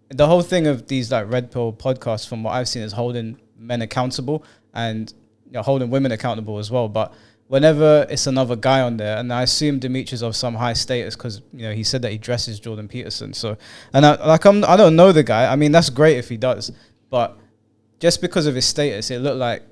the whole thing of these, like, Red Pill podcasts, from what I've seen, is holding men accountable and, you know, holding women accountable as well. But whenever it's another guy on there, and I assume Dimitri's of some high status because, you know, he said that he dresses Jordan Peterson. So, and I don't know the guy. I mean, that's great if he does. But just because of his status, it looked like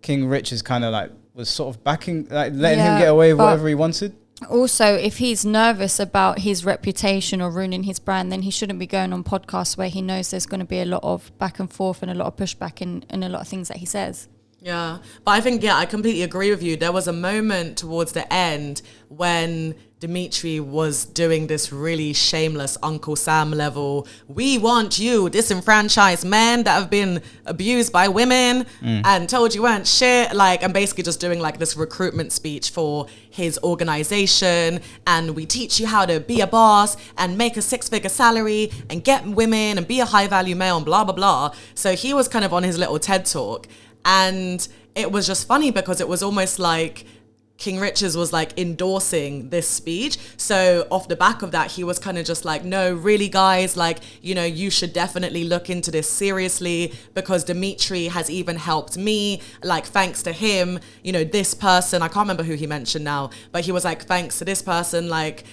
King Rich is kind of like was sort of backing, like letting him get away with whatever he wanted. Also, if he's nervous about his reputation or ruining his brand, then he shouldn't be going on podcasts where he knows there's going to be a lot of back and forth and a lot of pushback in a lot of things that he says. Yeah, but I think, I completely agree with you. There was a moment towards the end when Dimitri was doing this really shameless Uncle Sam level, we want you, disenfranchised men that have been abused by women and told you weren't shit, like, and basically just doing like this recruitment speech for his organization, and we teach you how to be a boss and make a 6-figure salary and get women and be a high value male and blah, blah, blah. So he was kind of on his little TED talk, and it was just funny because it was almost like King Richards was like endorsing this speech. So off the back of that, he was kind of just like, no, really guys, like, you know, you should definitely look into this seriously because Dimitri has even helped me, like, thanks to him, you know, this person, I can't remember who he mentioned now, but he was like, thanks to this person, like,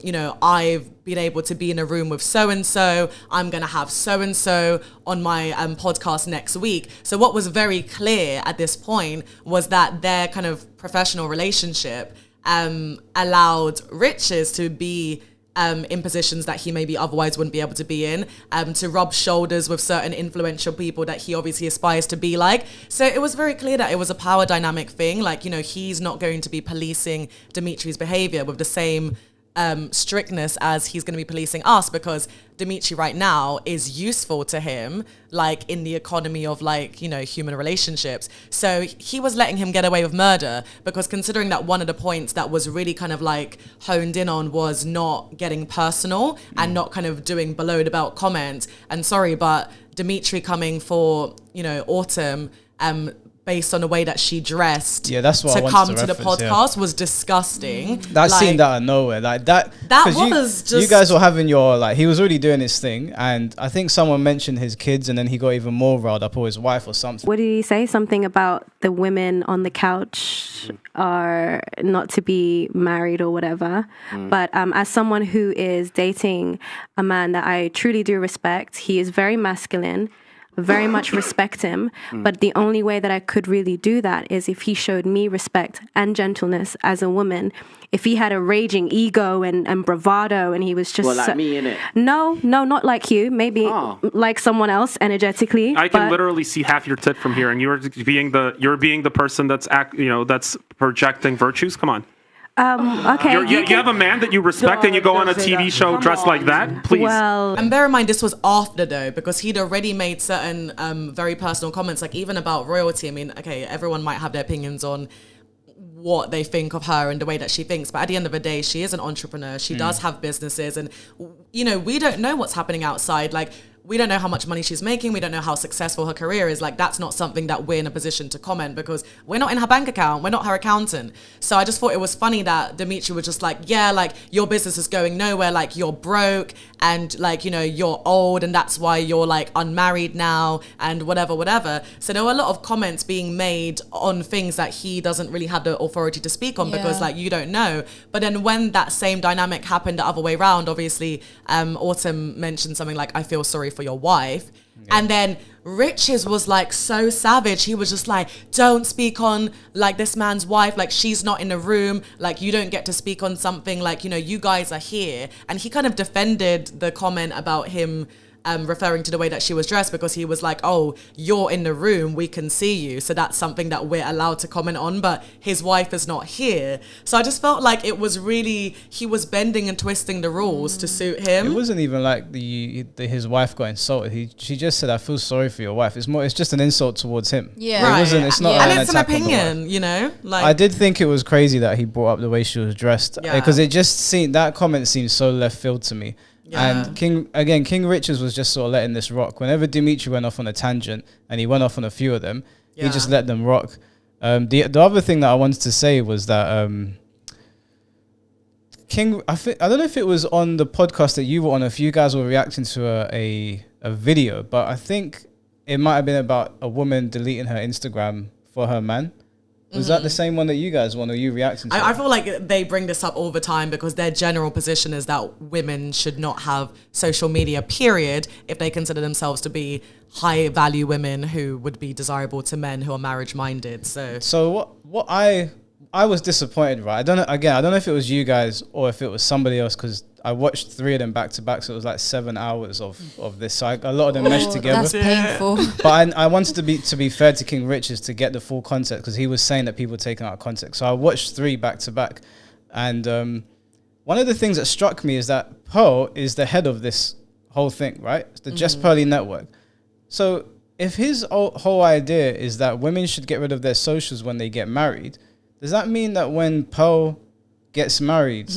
you know, I've been able to be in a room with so-and-so, I'm going to have so-and-so on my podcast next week. So what was very clear at this point was that their kind of professional relationship allowed Riches to be in positions that he maybe otherwise wouldn't be able to be in, to rub shoulders with certain influential people that he obviously aspires to be like. So it was very clear that it was a power dynamic thing. Like, you know, he's not going to be policing Dimitri's behavior with the same strictness as he's going to be policing us, because Dimitri right now is useful to him, like in the economy of, like, you know, human relationships. So he was letting him get away with murder because, considering that one of the points that was really kind of like honed in on was not getting personal and not kind of doing below the belt comments. And sorry, but Dimitri coming for, you know, Autumn, based on the way that she dressed, that's what to come to the podcast was disgusting. That scene out of nowhere, like that was just, you guys were having your, like, he was already doing his thing, and I think someone mentioned his kids, and then he got even more riled up, or his wife or something. What did he say? Something about the women on the couch are not to be married or whatever. But as someone who is dating a man that I truly do respect, he is very masculine, very much respect him, but the only way that I could really do that is if he showed me respect and gentleness as a woman. If he had a raging ego and bravado and he was just... Well, like me, innit? No, not like you. Maybe like someone else energetically. I can literally see half your tit from here, and you're being the person that's that's projecting virtues. Come on. Okay. You have a man that you respect and you go on a TV show dressed like that? Please. Well, and bear in mind, this was after, though, because he'd already made certain very personal comments, like even about royalty. I mean, okay, everyone might have their opinions on what they think of her and the way that she thinks, but at the end of the day, she is an entrepreneur. She does have businesses, and, you know, we don't know what's happening outside. Like, we don't know how much money she's making. We don't know how successful her career is. Like, that's not something that we're in a position to comment because we're not in her bank account. We're not her accountant. So I just thought it was funny that Dimitri was just like, yeah, like, your business is going nowhere. Like, you're broke and, like, you know, you're old and that's why you're, like, unmarried now and whatever. So there were a lot of comments being made on things that he doesn't really have the authority to speak on because, like, you don't know. But then when that same dynamic happened the other way around, obviously, Autumn mentioned something like, I feel sorry for your wife. And then Riches was like so savage. He was just like, don't speak on like this man's wife, like she's not in the room, like you don't get to speak on something, like, you know, you guys are here. And he kind of defended the comment about him referring to the way that she was dressed, because he was like, oh, you're in the room, we can see you, so that's something that we're allowed to comment on, but his wife is not here. So I just felt like it was really, he was bending and twisting the rules to suit him. It wasn't even like his wife got insulted. She just said, I feel sorry for your wife. It's just an insult towards him. Yeah. It wasn't, it's not and it's an opinion, you know, like, I did think it was crazy that he brought up the way she was dressed, because it just seemed, that comment seemed so left field to me. And King Richards was just sort of letting this rock. Whenever Dimitri went off on a tangent, and he went off on a few of them, he just let them rock. The other thing that I wanted to say was that I don't know if it was on the podcast that you were on, if you guys were reacting to a video, but I think it might have been about a woman deleting her Instagram for her man. Was that the same one that you guys want, or you reacting to? I feel like they bring this up all the time because their general position is that women should not have social media, period, if they consider themselves to be high value women who would be desirable to men who are marriage minded. So what I was disappointed, right? I don't know if it was you guys or if it was somebody else, because I watched 3 of them back to back, so it was like 7 hours of this. So a lot of them meshed together. That's painful. But I wanted to be fair to King Richards to get the full context, because he was saying that people were taking out context. So I watched 3 back to back, and one of the things that struck me is that Pearl is the head of this whole thing, right? It's the Just Pearly network. So if his whole idea is that women should get rid of their socials when they get married, does that mean that when Pearl gets married...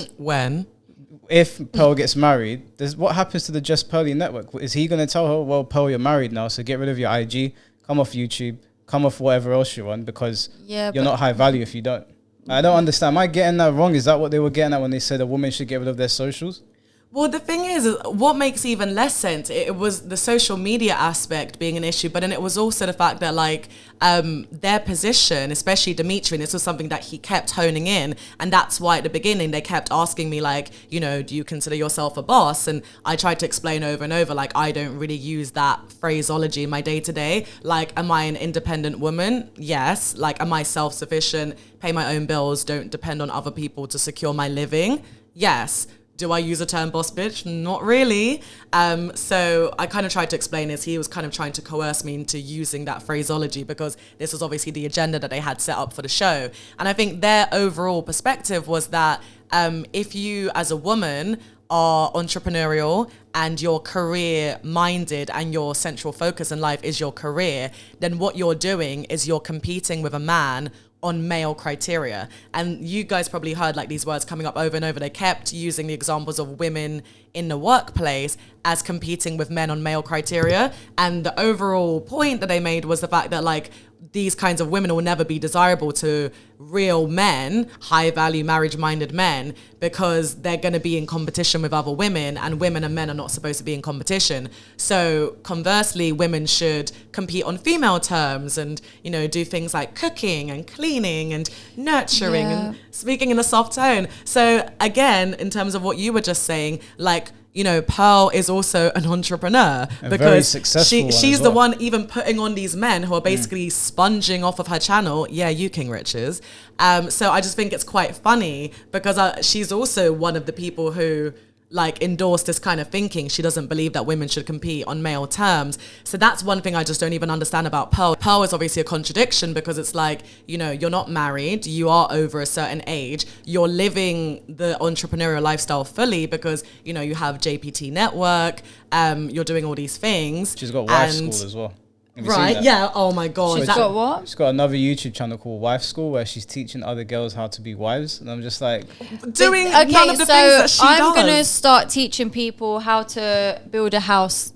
If Pearl gets married, what happens to the Just Pearly network? Is he going to tell her, well, Pearl, you're married now, so get rid of your IG, come off YouTube, come off whatever else you're on, because you're not high value if you don't? I don't understand. Am I getting that wrong? Is that what they were getting at when they said a woman should get rid of their socials? Well, the thing is, what makes even less sense, it was the social media aspect being an issue, but then it was also the fact that, like, their position, especially Dimitri, and this was something that he kept honing in, and that's why at the beginning they kept asking me, like, you know, do you consider yourself a boss? And I tried to explain over and over, like, I don't really use that phraseology in my day-to-day. Like, am I an independent woman? Yes. Like, am I self-sufficient, pay my own bills, don't depend on other people to secure my living? Yes. Do I use the term boss bitch? Not really. So I kind of tried to explain this. He was kind of trying to coerce me into using that phraseology because this was obviously the agenda that they had set up for the show. And I think their overall perspective was that if you as a woman are entrepreneurial and you're career minded and your central focus in life is your career, then what you're doing is you're competing with a man on male criteria. And you guys probably heard like these words coming up over and over. They kept using the examples of women in the workplace as competing with men on male criteria. And the overall point that they made was the fact that like these kinds of women will never be desirable to real men, high value marriage minded men, because they're going to be in competition with other women, and women and men are not supposed to be in competition. So conversely, women should compete on female terms and, you know, do things like cooking and cleaning and nurturing and speaking in a soft tone. So again, in terms of what you were just saying, like, you know, Pearl is also an entrepreneur because she's the one even putting on these men who are basically sponging off of her channel. Yeah, you King Riches. So I just think it's quite funny because she's also one of the people who like endorse this kind of thinking. She doesn't believe that women should compete on male terms. So that's one thing I just don't even understand about Pearl. Pearl is obviously a contradiction because it's like, you know, you're not married, you are over a certain age, you're living the entrepreneurial lifestyle fully because, you know, you have JPT network, you're doing all these things. She's got wife school as well. Right, yeah, oh my God. She's got what? She's got another YouTube channel called Wife School where she's teaching other girls how to be wives. And I'm just like... doing none of the things that she does. I'm going to start teaching people how to build a house,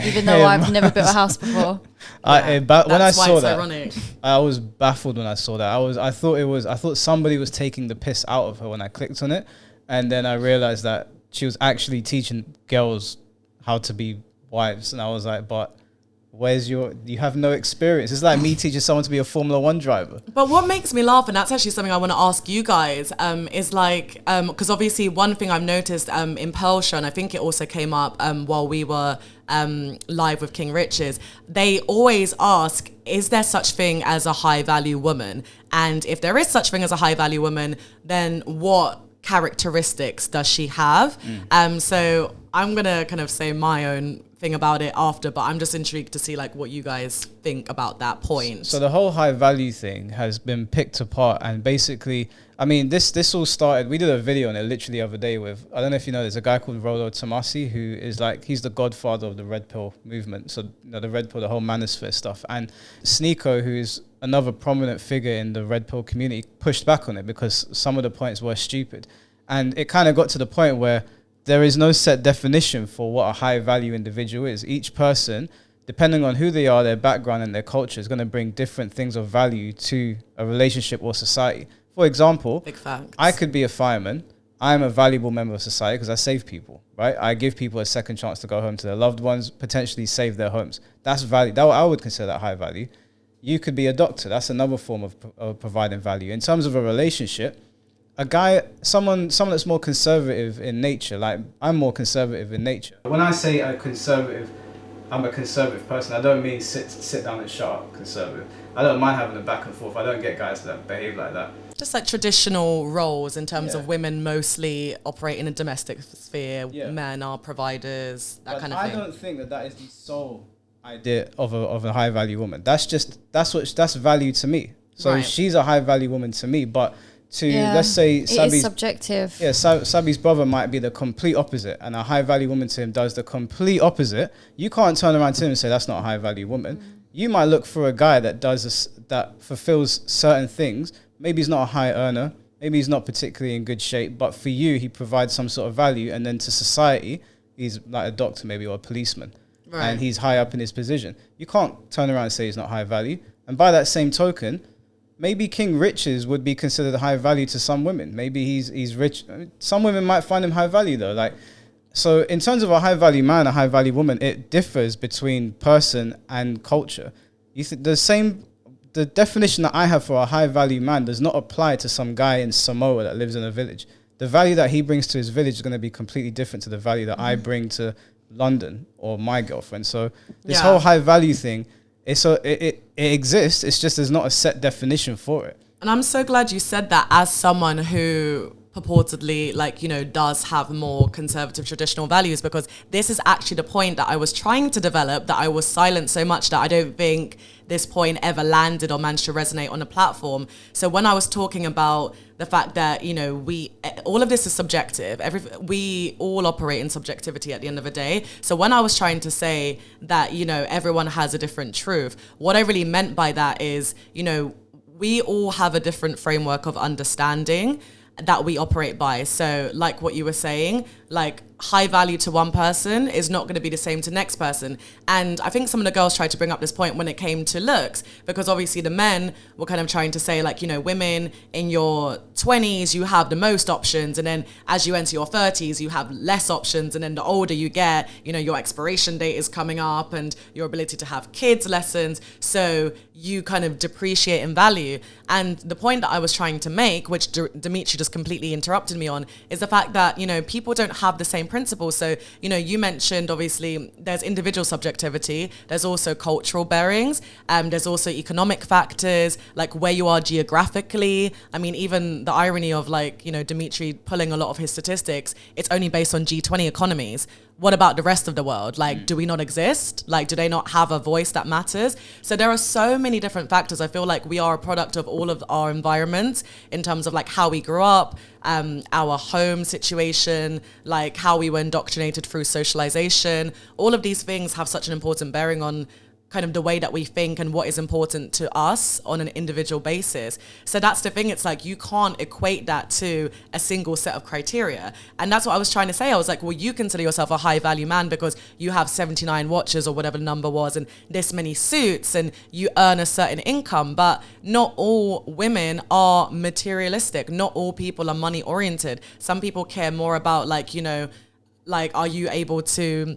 even though I've never built a house before. When I saw that, ironic. I was baffled when I saw that. I thought somebody was taking the piss out of her when I clicked on it. And then I realized that she was actually teaching girls how to be wives. And I was like, but... you have no experience. It's like me teaching someone to be a Formula 1 driver. But what makes me laugh, and that's actually something I want to ask you guys, is like, because obviously one thing I've noticed in Pearl's show, and I think it also came up while we were live with King Riches, they always ask, is there such thing as a high value woman? And if there is such thing as a high value woman, then what characteristics does she have? So I'm going to kind of say my own thing about it after, but I'm just intrigued to see like what you guys think about that point. So the whole high value thing has been picked apart, and basically, I mean, this all started, we did a video on it literally the other day with, I don't know if you know, there's a guy called Rollo Tomasi who is like, he's the godfather of the Red Pill movement. So, you know, the Red Pill, the whole manosphere stuff. And Sneeko, who's another prominent figure in the Red Pill community, pushed back on it because some of the points were stupid. And it kind of got to the point where there is no set definition for what a high value individual is. Each person, depending on who they are, their background and their culture, is going to bring different things of value to a relationship or society. For example, big facts. I could be a fireman. I'm a valuable member of society because I save people, right? I give people a second chance to go home to their loved ones, potentially save their homes. That's value. I would consider that high value. You could be a doctor. That's another form of providing value. In terms of a relationship, a guy, someone that's more conservative in nature, like I'm more conservative in nature. When I say I'm a conservative person, I don't mean sit down and shut up conservative. I don't mind having a back and forth. I don't get guys that behave like that. Just like traditional roles in terms of women mostly operate in a domestic sphere, men are providers, that kind of thing. I don't think that is the sole idea of a high value woman. That's value to me. So she's a high value woman to me, but to, let's say, it is subjective. Yeah, Sabi's brother might be the complete opposite, and a high value woman to him does the complete opposite. You can't turn around to him and say that's not a high value woman. You might look for a guy that that fulfills certain things. Maybe he's not a high earner. Maybe he's not particularly in good shape, but for you, he provides some sort of value, and then to society, he's like a doctor maybe, or a policeman, and he's high up in his position. You can't turn around and say he's not high value. And by that same token, maybe King Rich's would be considered high value to some women. Maybe he's rich. Some women might find him high value though. Like, so in terms of a high value man, a high value woman, it differs between person and culture. The definition that I have for a high value man does not apply to some guy in Samoa that lives in a village. The value that he brings to his village is going to be completely different to the value that I bring to London or my girlfriend. So this whole high value thing, it exists. It's just there's not a set definition for it. And I'm so glad you said that as someone who purportedly, like, you know, does have more conservative traditional values, because this is actually the point that I was trying to develop, that I was silent so much that I don't think this point ever landed or managed to resonate on a platform. So when I was talking about the fact that, you know, all of this is subjective. We all operate in subjectivity at the end of the day. So when I was trying to say that, you know, everyone has a different truth, what I really meant by that is, you know, we all have a different framework of understanding that we operate by. So like what you were saying, like high value to one person is not going to be the same to next person. And I think some of the girls tried to bring up this point when it came to looks, because obviously the men were kind of trying to say, like, you know, women in your 20s, you have the most options. And then as you enter your 30s, you have less options. And then the older you get, you know, your expiration date is coming up and your ability to have kids lessens. So you kind of depreciate in value. And the point that I was trying to make, which Dimitri just completely interrupted me on, is the fact that, you know, people don't have the same principles. So, you know, you mentioned obviously there's individual subjectivity, there's also cultural bearings, there's also economic factors, like where you are geographically. I mean, even the irony of, like, you know, Dimitri pulling a lot of his statistics, it's only based on G20 economies. What about the rest of the world? Like, do we not exist? Like, do they not have a voice that matters? So there are so many different factors. I feel like we are a product of all of our environments in terms of like how we grew up, our home situation, like how we were indoctrinated through socialization. All of these things have such an important bearing on kind of the way that we think and what is important to us on an individual basis. So that's the thing. It's like you can't equate that to a single set of criteria. And that's what I was trying to say. I was like, well, you consider yourself a high value man because you have 79 watches or whatever the number was and this many suits and you earn a certain income. But not all women are materialistic. Not all people are money oriented. Some people care more about, like, you know, like, are you able to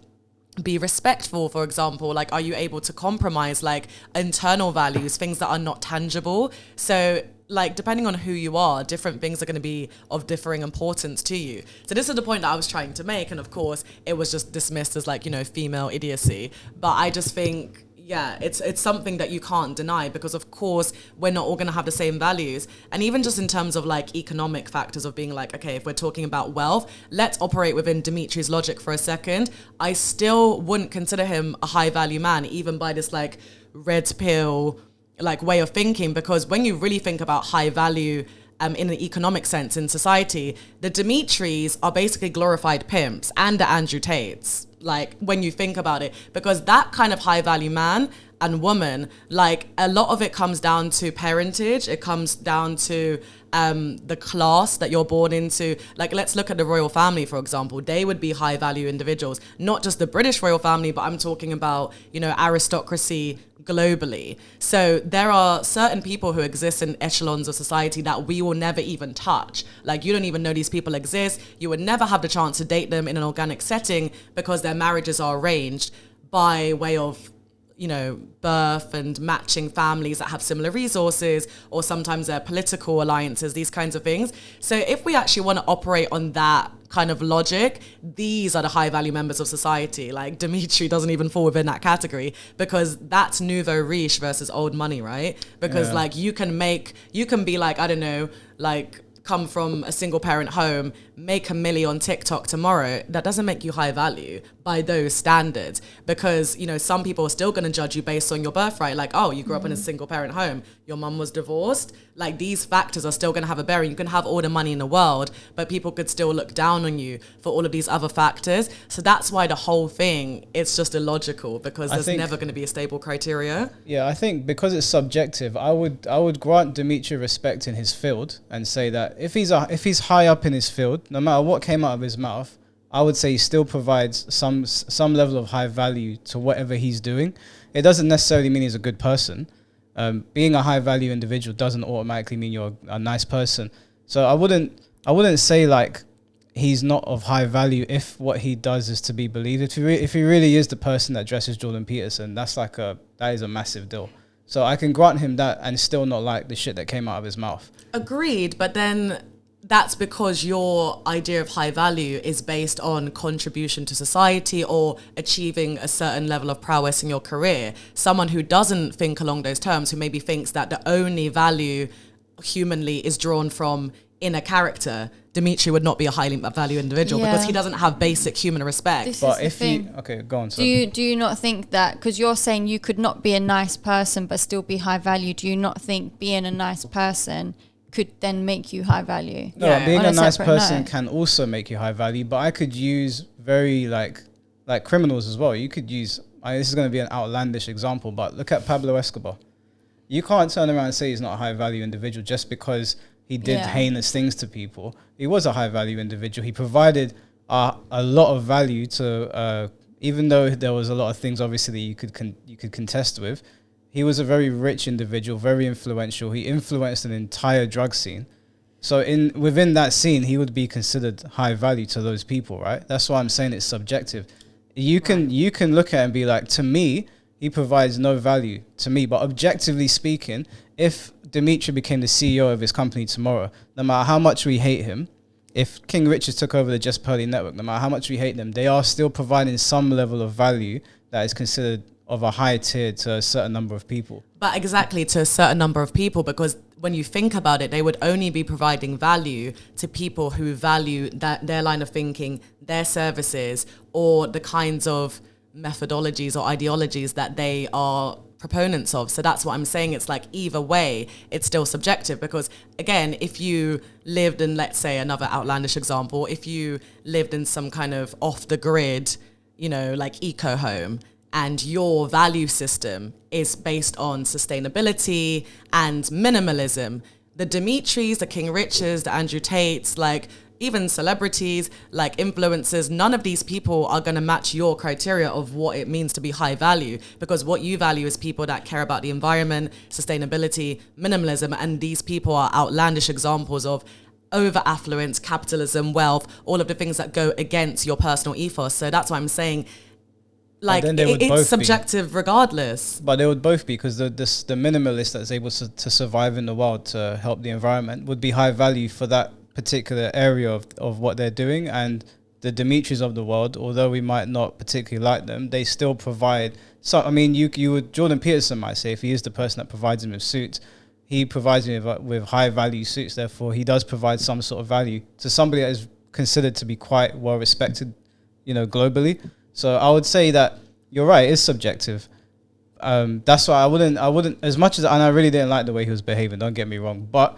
be respectful, for example? Like, are you able to compromise like internal values, things that are not tangible? So like, depending on who you are, different things are going to be of differing importance to you. So this is the point that I was trying to make. And of course it was just dismissed as, like, you know, female idiocy. But I just think, yeah, it's something that you can't deny, because of course we're not all going to have the same values. And even just in terms of like economic factors of being like, okay, if we're talking about wealth, let's operate within Dimitri's logic for a second. I still wouldn't consider him a high value man, even by this like red pill like way of thinking, because when you really think about high value in an economic sense in society, the Dimitris are basically glorified pimps and the Andrew Tates, like when you think about it, because that kind of high value man and woman, like a lot of it comes down to parentage. It comes down to the class that you're born into. Like, let's look at the royal family, for example. They would be high value individuals, not just the British royal family, but I'm talking about, you know, aristocracy globally. So there are certain people who exist in echelons of society that we will never even touch. Like, you don't even know these people exist. You would never have the chance to date them in an organic setting because their marriages are arranged by way of, you know, birth and matching families that have similar resources, or sometimes they're political alliances, these kinds of things. So if we actually want to operate on that kind of logic, these are the high value members of society. Like, Dimitri doesn't even fall within that category, because that's nouveau riche versus old money, right? Because like you can be like, I don't know, like come from a single parent home, make $1 million on TikTok tomorrow, that doesn't make you high value by those standards, because, you know, some people are still going to judge you based on your birthright. Like, oh, you grew up in a single parent home, your mum was divorced. Like, these factors are still going to have a bearing. You can have all the money in the world, but people could still look down on you for all of these other factors. So that's why the whole thing, it's just illogical, because there's never going to be a stable criteria. Yeah, I think because it's subjective, I would grant Dimitri respect in his field and say that if he's high up in his field, no matter what came out of his mouth, I would say he still provides some level of high value to whatever he's doing. It doesn't necessarily mean he's a good person. Being a high value individual doesn't automatically mean you're a nice person. So I wouldn't say like he's not of high value if what he does is to be believed. If he really is the person that dresses Jordan Peterson, that is a massive deal. So I can grant him that and still not like the shit that came out of his mouth. Agreed, but then that's because your idea of high value is based on contribution to society or achieving a certain level of prowess in your career. Someone who doesn't think along those terms, who maybe thinks that the only value humanly is drawn from inner character, Dimitri would not be a highly value individual because he doesn't have basic human respect. But if you go on. Do you not think that, because you're saying you could not be a nice person but still be high value, do you not think being a nice person could then make you high value? No, being a nice person can also make you high value, but I could use very like criminals as well. You could use, this is going to be an outlandish example, but look at Pablo Escobar. You can't turn around and say he's not a high value individual just because he did heinous things to people. He was a high value individual. He provided a lot of value to, even though there was a lot of things obviously that you could contest with. He was a very rich individual, very influential. He influenced an entire drug scene. So within that scene, he would be considered high value to those people, right? That's why I'm saying it's subjective. You can look at it and be like, to me, he provides no value to me. But objectively speaking, if Dimitri became the CEO of his company tomorrow, no matter how much we hate him, if King Richard took over the Just Pearly network, no matter how much we hate them, they are still providing some level of value that is considered of a high tier to a certain number of people. But exactly, to a certain number of people, because when you think about it, they would only be providing value to people who value their line of thinking, their services, or the kinds of methodologies or ideologies that they are proponents of. So that's what I'm saying. It's like either way, it's still subjective, because again, if you lived in, let's say, another outlandish example, if you lived in some kind of off the grid, like eco home, and your value system is based on sustainability and minimalism, the Dimitris, the King Richards, the Andrew Tates, like even celebrities, like influencers, none of these people are going to match your criteria of what it means to be high value, because what you value is people that care about the environment, sustainability, minimalism, and these people are outlandish examples of over affluence, capitalism, wealth, all of the things that go against your personal ethos. So that's why I'm saying, like, it's subjective regardless. But they would both be, because the minimalist that's able to survive in the world to help the environment would be high value for that particular area of what they're doing. And the Dimitris of the world, although we might not particularly like them, they still provide. So I mean, you would, Jordan Peterson might say, if he is the person that provides him with suits, he provides me with high value suits, therefore he does provide some sort of value to somebody that is considered to be quite well respected, globally. So I would say that you're right, it's subjective. That's why I wouldn't, as much as, and I really didn't like the way he was behaving, don't get me wrong, but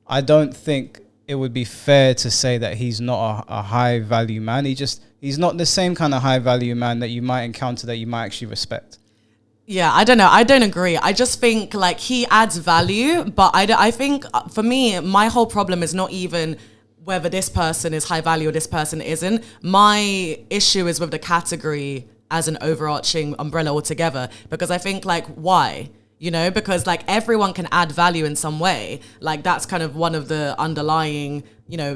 I don't think it would be fair to say that he's not a high value man. He's not the same kind of high value man that you might encounter that you might actually respect. Yeah, I don't know. I don't agree. I just think like he adds value, but I think for me, my whole problem is not even whether this person is high value or this person isn't. My issue is with the category as an overarching umbrella altogether, because I think like, why? Because like everyone can add value in some way. Like that's kind of one of the underlying,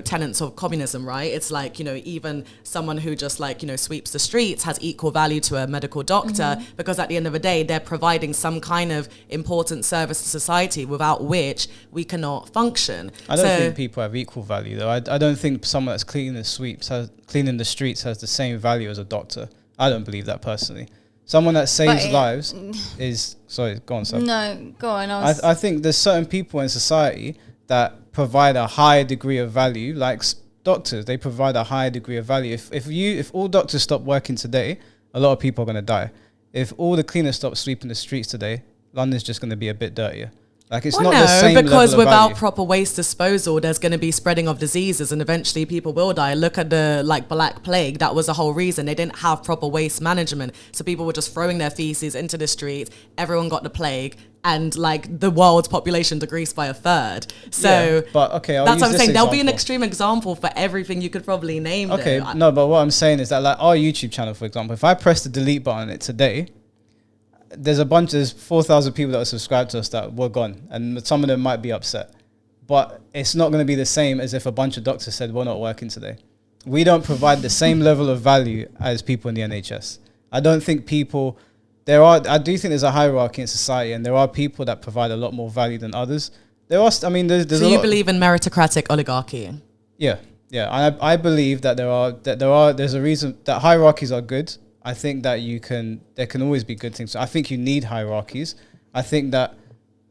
tenets of communism, right? It's like, even someone who just like, sweeps the streets has equal value to a medical doctor, because at the end of the day, they're providing some kind of important service to society without which we cannot function. I don't think people have equal value though. I don't think someone that's cleaning the streets has the same value as a doctor. I don't believe that personally. Someone that saves lives is... Sorry, go on, Sam. No, go on. I think there's certain people in society that provide a high degree of value, like doctors, they provide a high degree of value. If all doctors stop working today, a lot of people are going to die. If all the cleaners stop sweeping the streets today, London's just going to be a bit dirtier. Like, it's not the same because level of without value. proper waste disposal, there's going to be spreading of diseases, and eventually people will die. Look at the Black Plague. That was the whole reason. They didn't have proper waste management, so people were just throwing their feces into the streets. Everyone got the plague, and the world's population decreased by a third. So but okay, that's what I'm saying. There'll be an extreme example for everything you could probably name. Okay, no, but what I'm saying is that, like, our YouTube channel, for example, if I press the delete button on it today, there's 4,000 people that are subscribed to us that were gone, and some of them might be upset. But it's not going to be the same as if a bunch of doctors said, we're not working today. We don't provide the same level of value as people in the NHS. I don't think I do think there's a hierarchy in society, and there are people that provide a lot more value than others. There's so you believe in meritocratic oligarchy? Yeah. I believe that there's a reason that hierarchies are good. I think that there can always be good things. So I think you need hierarchies. I think that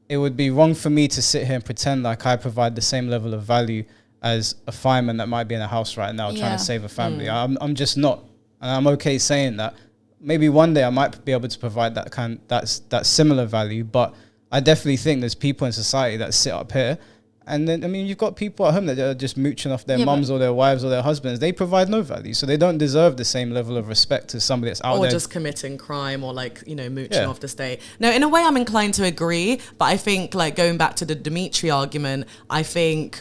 it would be wrong for me to sit here and pretend like I provide the same level of value as a fireman that might be in a house right now trying to save a family. I'm just not, and I'm okay saying that. Maybe one day I might be able to provide that similar value, but I definitely think there's people in society that sit up here. And then, I mean, you've got people at home that are just mooching off their mums or their wives or their husbands. They provide no value. So they don't deserve the same level of respect as somebody that's out there. Or just committing crime or mooching off the state. No, in a way I'm inclined to agree. But I think going back to the Dimitri argument, I think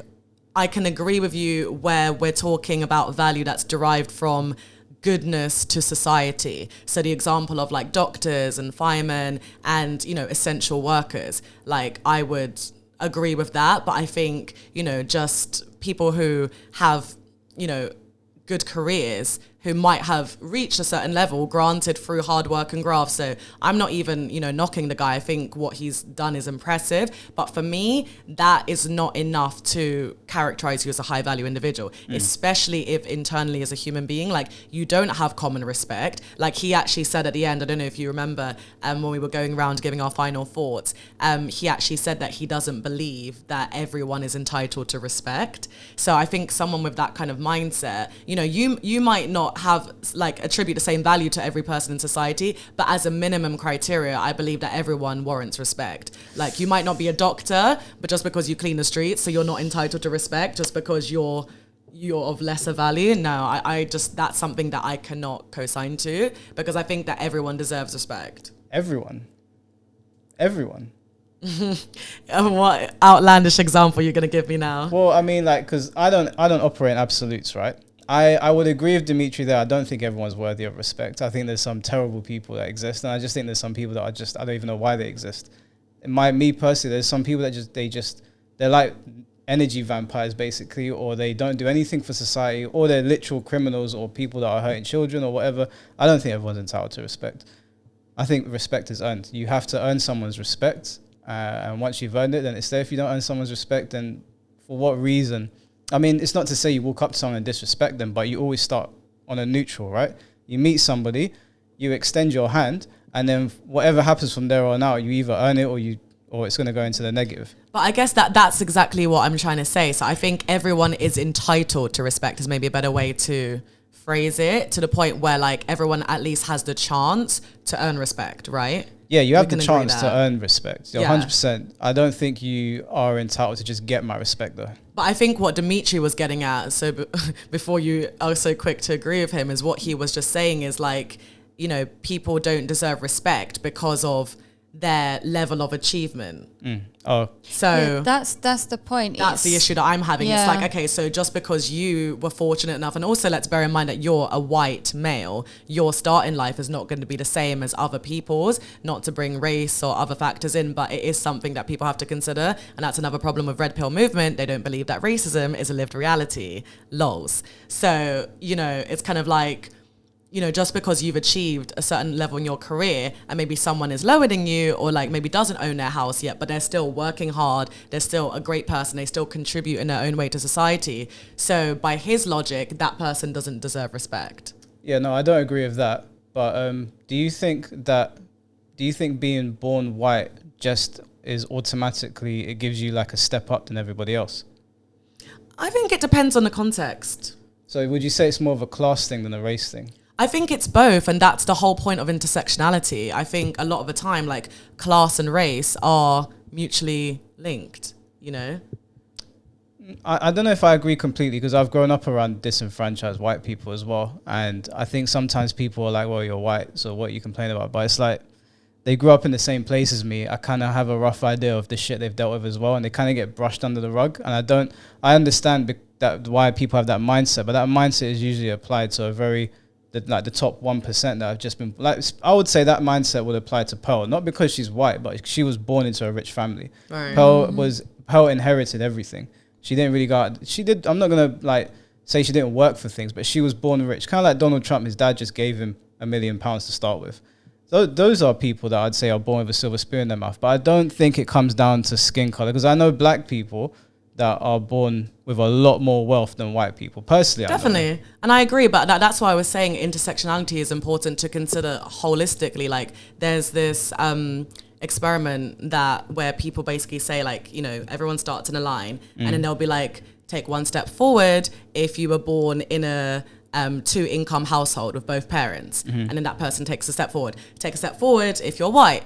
I can agree with you where we're talking about value that's derived from goodness to society. So the example of doctors and firemen and, essential workers, I would agree with that, but I think just people who have good careers who might have reached a certain level, granted through hard work and graft. So I'm not even, knocking the guy. I think what he's done is impressive. But for me, that is not enough to characterize you as a high value individual, especially if internally as a human being, you don't have common respect. He actually said at the end, I don't know if you remember, when we were going around giving our final thoughts, he actually said that he doesn't believe that everyone is entitled to respect. So I think someone with that kind of mindset, you might not have attribute the same value to every person in society, but as a minimum criteria, I believe that everyone warrants respect. You might not be a doctor, but just because you clean the streets, so you're not entitled to respect just because you're of lesser value. No, I just, that's something that I cannot co-sign to, because I think that everyone deserves respect. Everyone. What outlandish example you're gonna give me now? Well, I mean, because I don't operate in absolutes, right? I would agree with Dimitri there. I don't think everyone's worthy of respect. I think there's some terrible people that exist, and I just think there's some people that I don't even know why they exist. Me personally, there's some people that they're like energy vampires basically, or they don't do anything for society, or they're literal criminals or people that are hurting children or whatever. I don't think everyone's entitled to respect. I think respect is earned. You have to earn someone's respect, and once you've earned it, then it's there. If you don't earn someone's respect, then for what reason? I mean, it's not to say you walk up to someone and disrespect them, but you always start on a neutral, right? You meet somebody, you extend your hand, and then whatever happens from there on out, you either earn it or it's going to go into the negative. But I guess that's exactly what I'm trying to say. So I think everyone is entitled to respect is maybe a better way to phrase it, to the point where everyone at least has the chance to earn respect, right? Yeah, you have the chance to earn respect. 100%. I don't think you are entitled to just get my respect though. But I think what Dimitri was getting at, so before you are so quick to agree with him, is what he was just saying is people don't deserve respect because of their level of achievement. So that's the point. That's the issue that I'm having. It's okay, so just because you were fortunate enough, and also let's bear in mind that you're a white male, your start in life is not going to be the same as other people's, not to bring race or other factors in, but it is something that people have to consider. And that's another problem with Red Pill movement. They don't believe that racism is a lived reality. Lols. So, it's kind of just because you've achieved a certain level in your career and maybe someone is lower than you, or maybe doesn't own their house yet, but they're still working hard, they're still a great person, they still contribute in their own way to society. So by his logic, that person doesn't deserve respect. Yeah, no, I don't agree with that. But do you think being born white just is automatically, it gives you a step up than everybody else? I think it depends on the context. So would you say it's more of a class thing than a race thing? I think it's both, and that's the whole point of intersectionality. I think a lot of the time, like, class and race are mutually linked, you know? I don't know if I agree completely, because I've grown up around disenfranchised white people as well. And I think sometimes people are like, well, you're white, so what you complain about? But it's like, they grew up in the same place as me. I kind of have a rough idea of the shit they've dealt with as well, and they kind of get brushed under the rug. And I understand that why people have that mindset, but that mindset is usually applied to the top 1% that have just been, like, I would say that mindset would apply to Pearl, not because she's white, but she was born into a rich family. Right. Pearl inherited everything. She didn't really go out. I'm not going to like say she didn't work for things, but she was born rich. Kind of like Donald Trump, his dad just gave him £1 million to start with. So those are people that I'd say are born with a silver spoon in their mouth. But I don't think it comes down to skin color, because I know black people that are born with a lot more wealth than white people. Personally, definitely. And I agree, but that's why I was saying intersectionality is important to consider holistically. Like, there's this experiment where people basically say, like, you know, everyone starts in a line, and then they'll be like, take one step forward if you were born in a 2-income household with both parents, and then that person takes a step forward. Take a step forward if you're white.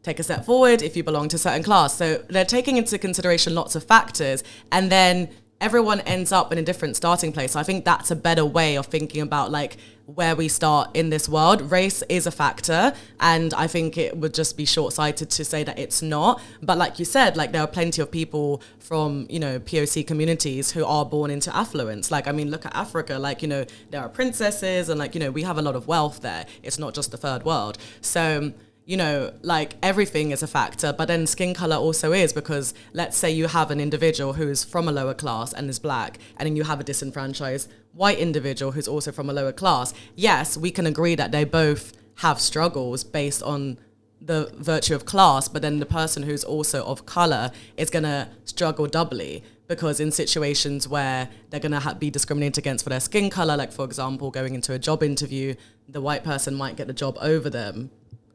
Take a step forward if you belong to a certain class. So they're taking into consideration lots of factors, and then everyone ends up in a different starting place. So I think that's a better way of thinking about, like, where we start in this world. Race is a factor, and I think it would just be short-sighted to say that it's not. But like you said, like, there are plenty of people from, you know, POC communities who are born into affluence. Like, I mean, look at Africa. Like, you know, there are princesses, and, like, you know, we have a lot of wealth there. It's not just the third world. So, you know, like, everything is a factor, but then skin color also is, because let's say you have an individual who's from a lower class and is black, and then you have a disenfranchised white individual who's also from a lower class. Yes, we can agree that they both have struggles based on the virtue of class, but then the person who's also of color is going to struggle doubly, because in situations where they're going to be discriminated against for their skin color, like, for example, going into a job interview, the white person might get the job over them.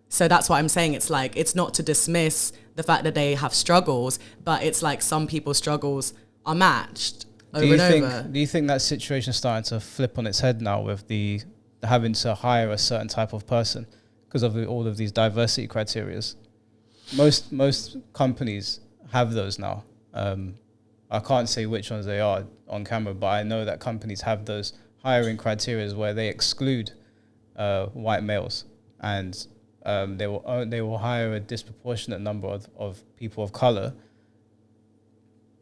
So that's what I'm saying. It's like, it's not to dismiss the fact that they have struggles, but it's like some people's struggles are matched over and over. Do you think that situation is starting to flip on its head now with the having to hire a certain type of person because of all of these diversity criteria? Most companies have those now. I can't say which ones they are on camera, but I know that companies have those hiring criteria where they exclude white males, and they will hire a disproportionate number of people of color.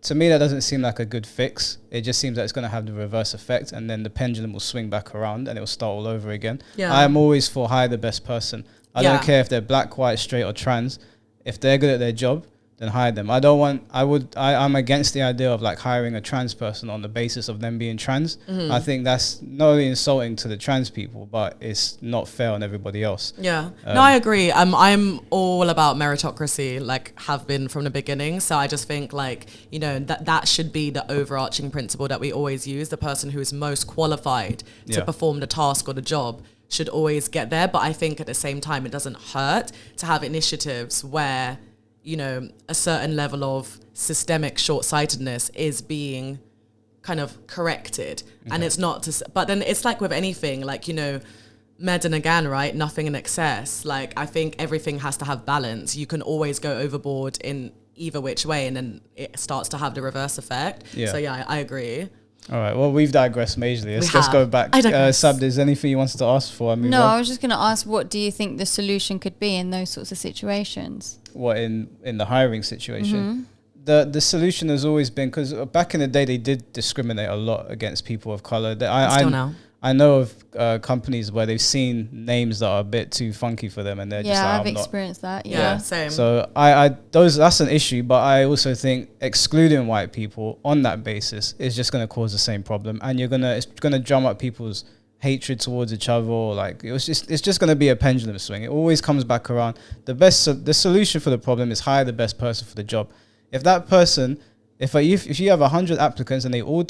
To me, that doesn't seem like a good fix. It just seems that it's going to have the reverse effect, and then the pendulum will swing back around and it will start all over again. Yeah. I am always for hire the best person. I don't care if they're black, white, straight, or trans. If they're good at their job, then hire them. I'm against the idea of, like, hiring a trans person on the basis of them being trans. I think that's not only insulting to the trans people, but it's not fair on everybody else. Yeah. No, I agree. I'm all about meritocracy, like, have been from the beginning. So I just think, like, you know, that should be the overarching principle that we always use. The person who is most qualified to perform the task or the job should always get there. But I think at the same time, it doesn't hurt to have initiatives where, you know, a certain level of systemic short-sightedness is being kind of corrected. Okay. And it's not but then it's like with anything, like, you know, med and again, right? Nothing in excess. Like, I think everything has to have balance. You can always go overboard in either which way, and then it starts to have the reverse effect. Yeah. So yeah, I agree. All right. Well, we've digressed majorly. Let's go back. Sab, is there anything you wanted to ask for? I was just going to ask, what do you think the solution could be in those sorts of situations? What, in the hiring situation? The solution has always been, because back in the day they did discriminate a lot against people of color. Still now. I know of companies where they've seen names that are a bit too funky for them, and they're just like, I've experienced that. Yeah, same. So that's an issue, but I also think excluding white people on that basis is just going to cause the same problem, and it's going to drum up people's hatred towards each other. Or, like, it's just going to be a pendulum swing. It always comes back around. The solution for the problem is hire the best person for the job. If that person, if you have 100 applicants and they all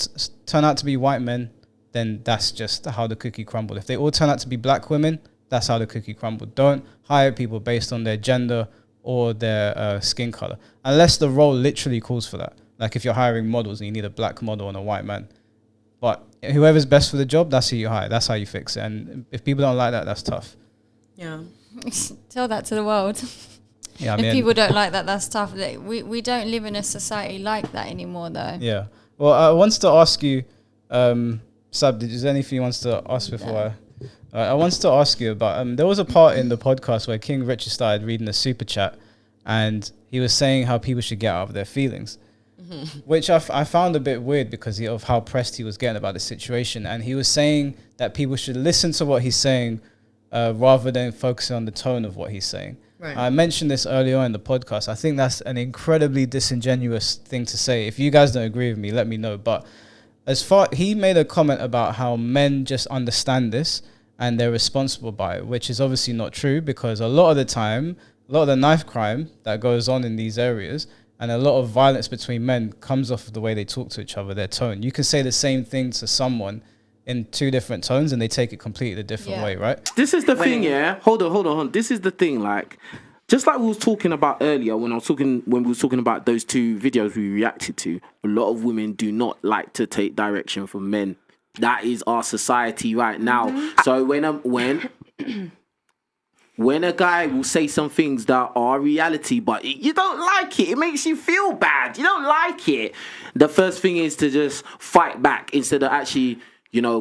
turn out to be white men, then that's just how the cookie crumbled. If they all turn out to be black women, that's how the cookie crumbled. Don't hire people based on their gender or their skin color, unless the role literally calls for that. Like if you're hiring models and you need a black model and a white man, but whoever's best for the job, that's who you hire. That's how you fix it. And if people don't like that, that's tough. Yeah. Tell that to the world. Yeah, if people don't like that, that's tough. We don't live in a society like that anymore, though. Yeah. Well, I wanted to ask you, Sab, is there anything you want to ask before I wanted to ask you about, there was a part in the podcast where King Richard started reading the super chat, and he was saying how people should get out of their feelings, which I found a bit weird because of how pressed he was getting about the situation. And he was saying that people should listen to what he's saying rather than focusing on the tone of what he's saying. Right. I mentioned this earlier on in the podcast. I think that's an incredibly disingenuous thing to say. If you guys don't agree with me, let me know. But he made a comment about how men just understand this and they're responsible by it, which is obviously not true, because a lot of the time, a lot of the knife crime that goes on in these areas and a lot of violence between men comes off of the way they talk to each other, their tone. You can say the same thing to someone in two different tones and they take it completely a different way, right? This is the thing, yeah. Hold on. This is the thing, like, just like we was talking about earlier when we were talking about those two videos we reacted to, a lot of women do not like to take direction from men. That is our society right now. So when a guy will say some things that are reality, but you don't like it, it makes you feel bad, you don't like it, the first thing is to just fight back instead of actually,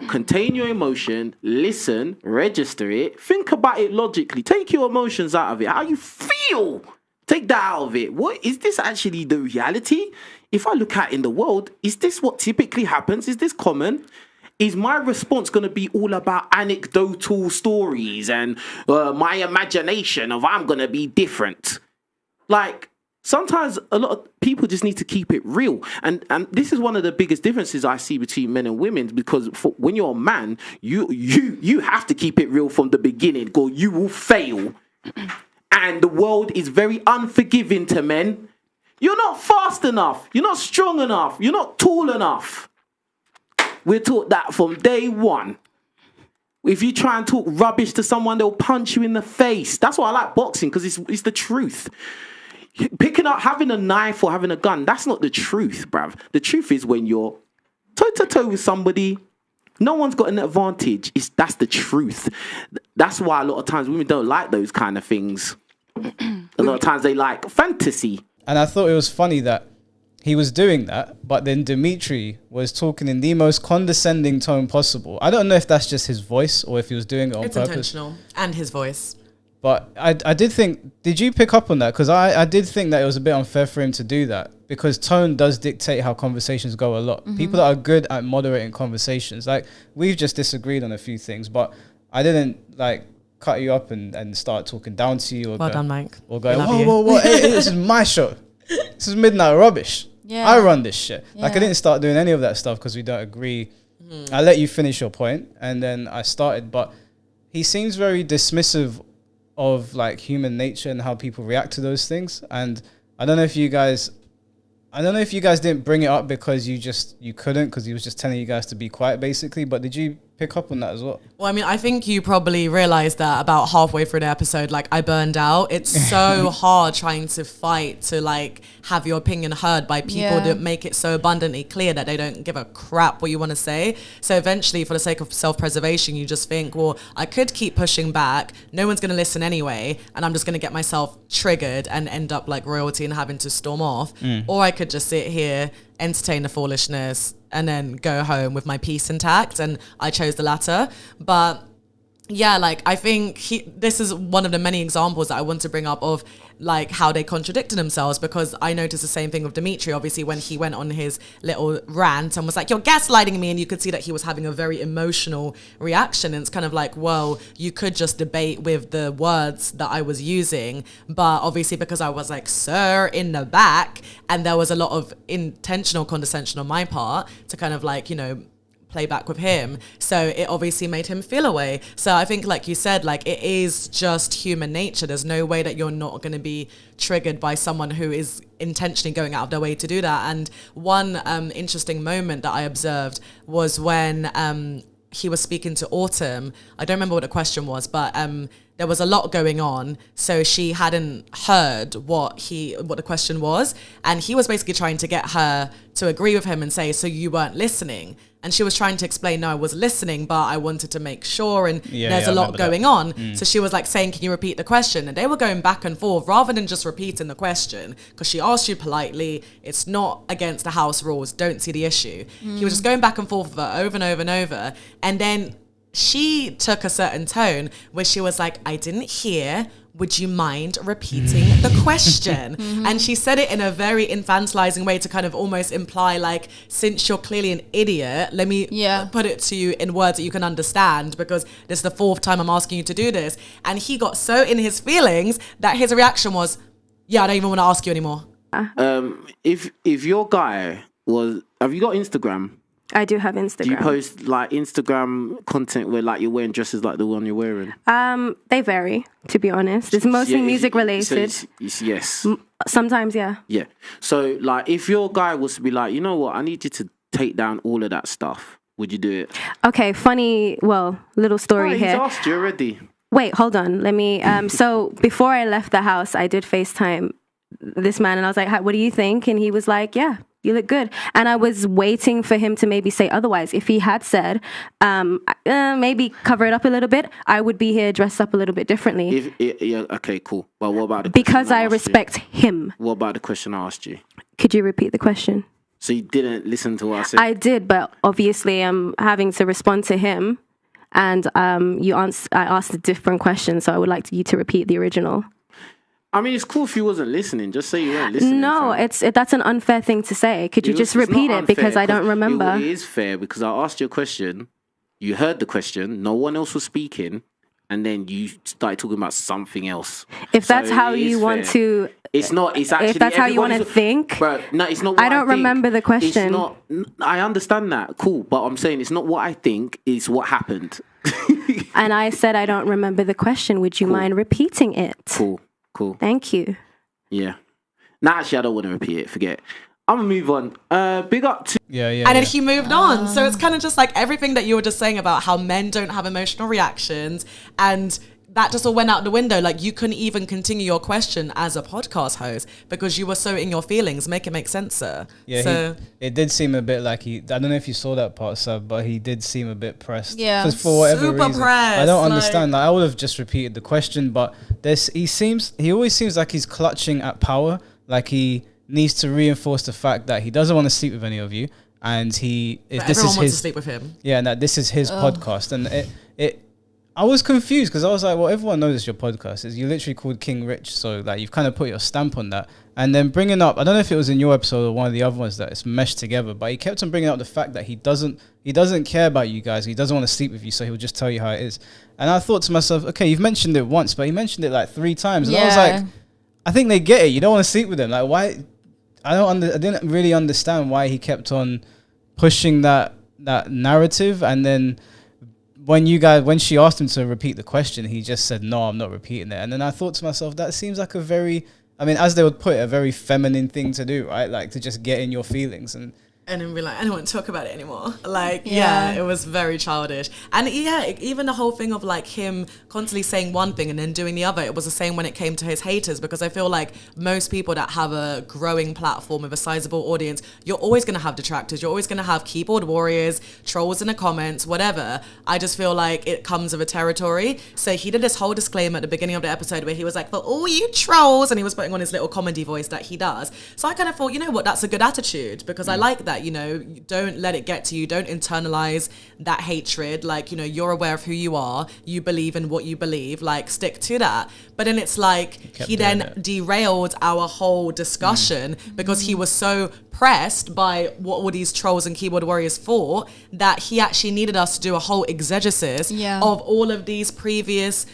contain your emotion, listen, register it, think about it logically, take your emotions out of it, how you feel, take that out of it. What is this actually the reality? If I look at in the world, is this what typically happens? Is this common? Is my response going to be all about anecdotal stories and my imagination of I'm going to be different? Like, sometimes a lot of people just need to keep it real. And this is one of the biggest differences I see between men and women, because when you're a man, you have to keep it real from the beginning, or you will fail. And the world is very unforgiving to men. You're not fast enough. You're not strong enough. You're not tall enough. We're taught that from day one. If you try and talk rubbish to someone, they'll punch you in the face. That's why I like boxing, because it's the truth. Having a knife or having a gun, that's not the truth, bruv. The truth is when you're toe-to-toe with somebody, no one's got an advantage. That's the truth. That's why a lot of times women don't like those kind of things. A lot of times they like fantasy. And I thought it was funny that he was doing that, but then Dimitri was talking in the most condescending tone possible. I don't know if that's just his voice or if he was doing it on purpose. It's intentional. And his voice. But I did think, did you pick up on that? Because I did think that it was a bit unfair for him to do that, because tone does dictate how conversations go a lot. People that are good at moderating conversations, like we've just disagreed on a few things, but I didn't like cut you up and start talking down to you. Or well done, Mike. Or go, whoa, hey, this is my show. This is Midnight Rubbish. Yeah. I run this shit. Yeah. Like I didn't start doing any of that stuff because we don't agree. I let you finish your point and then I started, but he seems very dismissive of like human nature and how people react to those things. And I don't know if you guys didn't bring it up because you couldn't, because he was just telling you guys to be quiet basically, but did you pick up on that as well? Well, I mean, I think you probably realized that about halfway through the episode, like I burned out. It's so hard trying to fight to like have your opinion heard by people that make it so abundantly clear that they don't give a crap what you want to say. So eventually, for the sake of self-preservation, you just think, well, I could keep pushing back. No one's going to listen anyway. And I'm just going to get myself triggered and end up like royalty and having to storm off. Or I could just sit here, entertain the foolishness, and then go home with my peace intact. And I chose the latter. But yeah, like I think this is one of the many examples that I want to bring up of like how they contradicted themselves, because I noticed the same thing with Dimitri, obviously, when he went on his little rant and was like, you're gaslighting me. And you could see that he was having a very emotional reaction. And it's kind of like, well, you could just debate with the words that I was using. But obviously, because I was like, sir, in the back, and there was a lot of intentional condescension on my part to kind of like, play back with him. So it obviously made him feel away. So I think, like you said, like it is just human nature. There's no way that you're not going to be triggered by someone who is intentionally going out of their way to do that. And one interesting moment that I observed was when he was speaking to Autumn. I don't remember what the question was, but there was a lot going on, so she hadn't heard what the question was, and he was basically trying to get her to agree with him and say, so you weren't listening. And she was trying to explain, no, I was listening, but I wanted to make sure, and there's a lot going on. So she was like saying, can you repeat the question? And they were going back and forth rather than just repeating the question, because she asked you politely, it's not against the house rules, don't see the issue. He was just going back and forth with her over and over and over. And then she took a certain tone where she was like, I didn't hear, would you mind repeating the question? And she said it in a very infantilizing way to kind of almost imply like, since you're clearly an idiot, let me put it to you in words that you can understand, because this is the 4th time I'm asking you to do this. And he got so in his feelings that his reaction was, I don't even want to ask you anymore. If your guy was, have you got Instagram? I do have Instagram. Do you post like Instagram content where like you're wearing dresses like the one you're wearing? They vary, to be honest. It's mostly music related. So yes. Sometimes, yeah. Yeah. So like if your guy was to be like, you know what, I need you to take down all of that stuff, would you do it? Okay, funny, little story here. He's asked you already. Wait, hold on. Let me, so before I left the house, I did FaceTime this man and I was like, what do you think? And he was like, yeah, you look good. And I was waiting for him to maybe say otherwise. If he had said, maybe cover it up a little bit, I would be here dressed up a little bit differently. Okay, cool. Well, what about the because I respect him. What about the question I asked you? Could you repeat the question? So you didn't listen to what I said? I did, but obviously I'm having to respond to him. And I asked a different question, so I would like you to repeat the original. I mean, it's cool if you wasn't listening. Just say you weren't listening. No, that's an unfair thing to say. Could you just repeat it because I don't remember? It is fair because I asked you a question. You heard the question. No one else was speaking. And then you started talking about something else. If that's how you want to... It's not. It's actually... If that's how you want to think... Bro, no, it's not what I don't remember the question. It's not... I understand that. Cool. But I'm saying it's not what I think. It's what happened. And I said I don't remember the question. Would you mind repeating it? Cool. Thank you. Yeah. Nah, actually, I don't want to repeat it. Forget. I'm going to move on. Big up to... Yeah. And then he moved on. So it's kind of just like everything that you were just saying about how men don't have emotional reactions, and that just all went out the window. Like, you couldn't even continue your question as a podcast host because you were so in your feelings. Make it make sense, sir. Yeah, so it did seem a bit like I don't know if you saw that part, sir, but he did seem a bit pressed. Yeah. For whatever super reason. pressed. I don't understand. Like, I would have just repeated the question, but he always seems like he's clutching at power. Like he needs to reinforce the fact that he doesn't want to sleep with any of you, and everyone wants to sleep with him. Yeah, and that this is his podcast, and I was confused because I was like, well, everyone knows it's your podcast. You literally called King Rich, so like you've kind of put your stamp on that. And then bringing up, I don't know if it was in your episode or one of the other ones that it's meshed together, but he kept on bringing up the fact that he doesn't care about you guys. He doesn't want to sleep with you, so he'll just tell you how it is. And I thought to myself, okay, you've mentioned it once, but he mentioned it like 3 times, and I was like, I think they get it. You don't want to sleep with them. Like, why? I didn't really understand why he kept on pushing that narrative, and then when she asked him to repeat the question, he just said, no, I'm not repeating it. And then I thought to myself, that seems like a very, as they would put it, a very feminine thing to do, right? Like to just get in your feelings and then be like, I don't want to talk about it anymore. Like, it was very childish. And even the whole thing of like him constantly saying one thing and then doing the other, it was the same when it came to his haters, because I feel like most people that have a growing platform with a sizable audience, you're always going to have detractors. You're always going to have keyboard warriors, trolls in the comments, whatever. I just feel like it comes with a territory. So he did this whole disclaimer at the beginning of the episode where he was like, for all you trolls, and he was putting on his little comedy voice that he does. So I kind of thought, you know what, that's a good attitude, because I like that. You know, don't let it get to you. Don't internalize that hatred. Like, you know, you're aware of who you are. You believe in what you believe. Like, stick to that. But then it's like he then derailed our whole discussion because he was so pressed by what all these trolls and keyboard warriors thought that he actually needed us to do a whole exegesis of all of these previous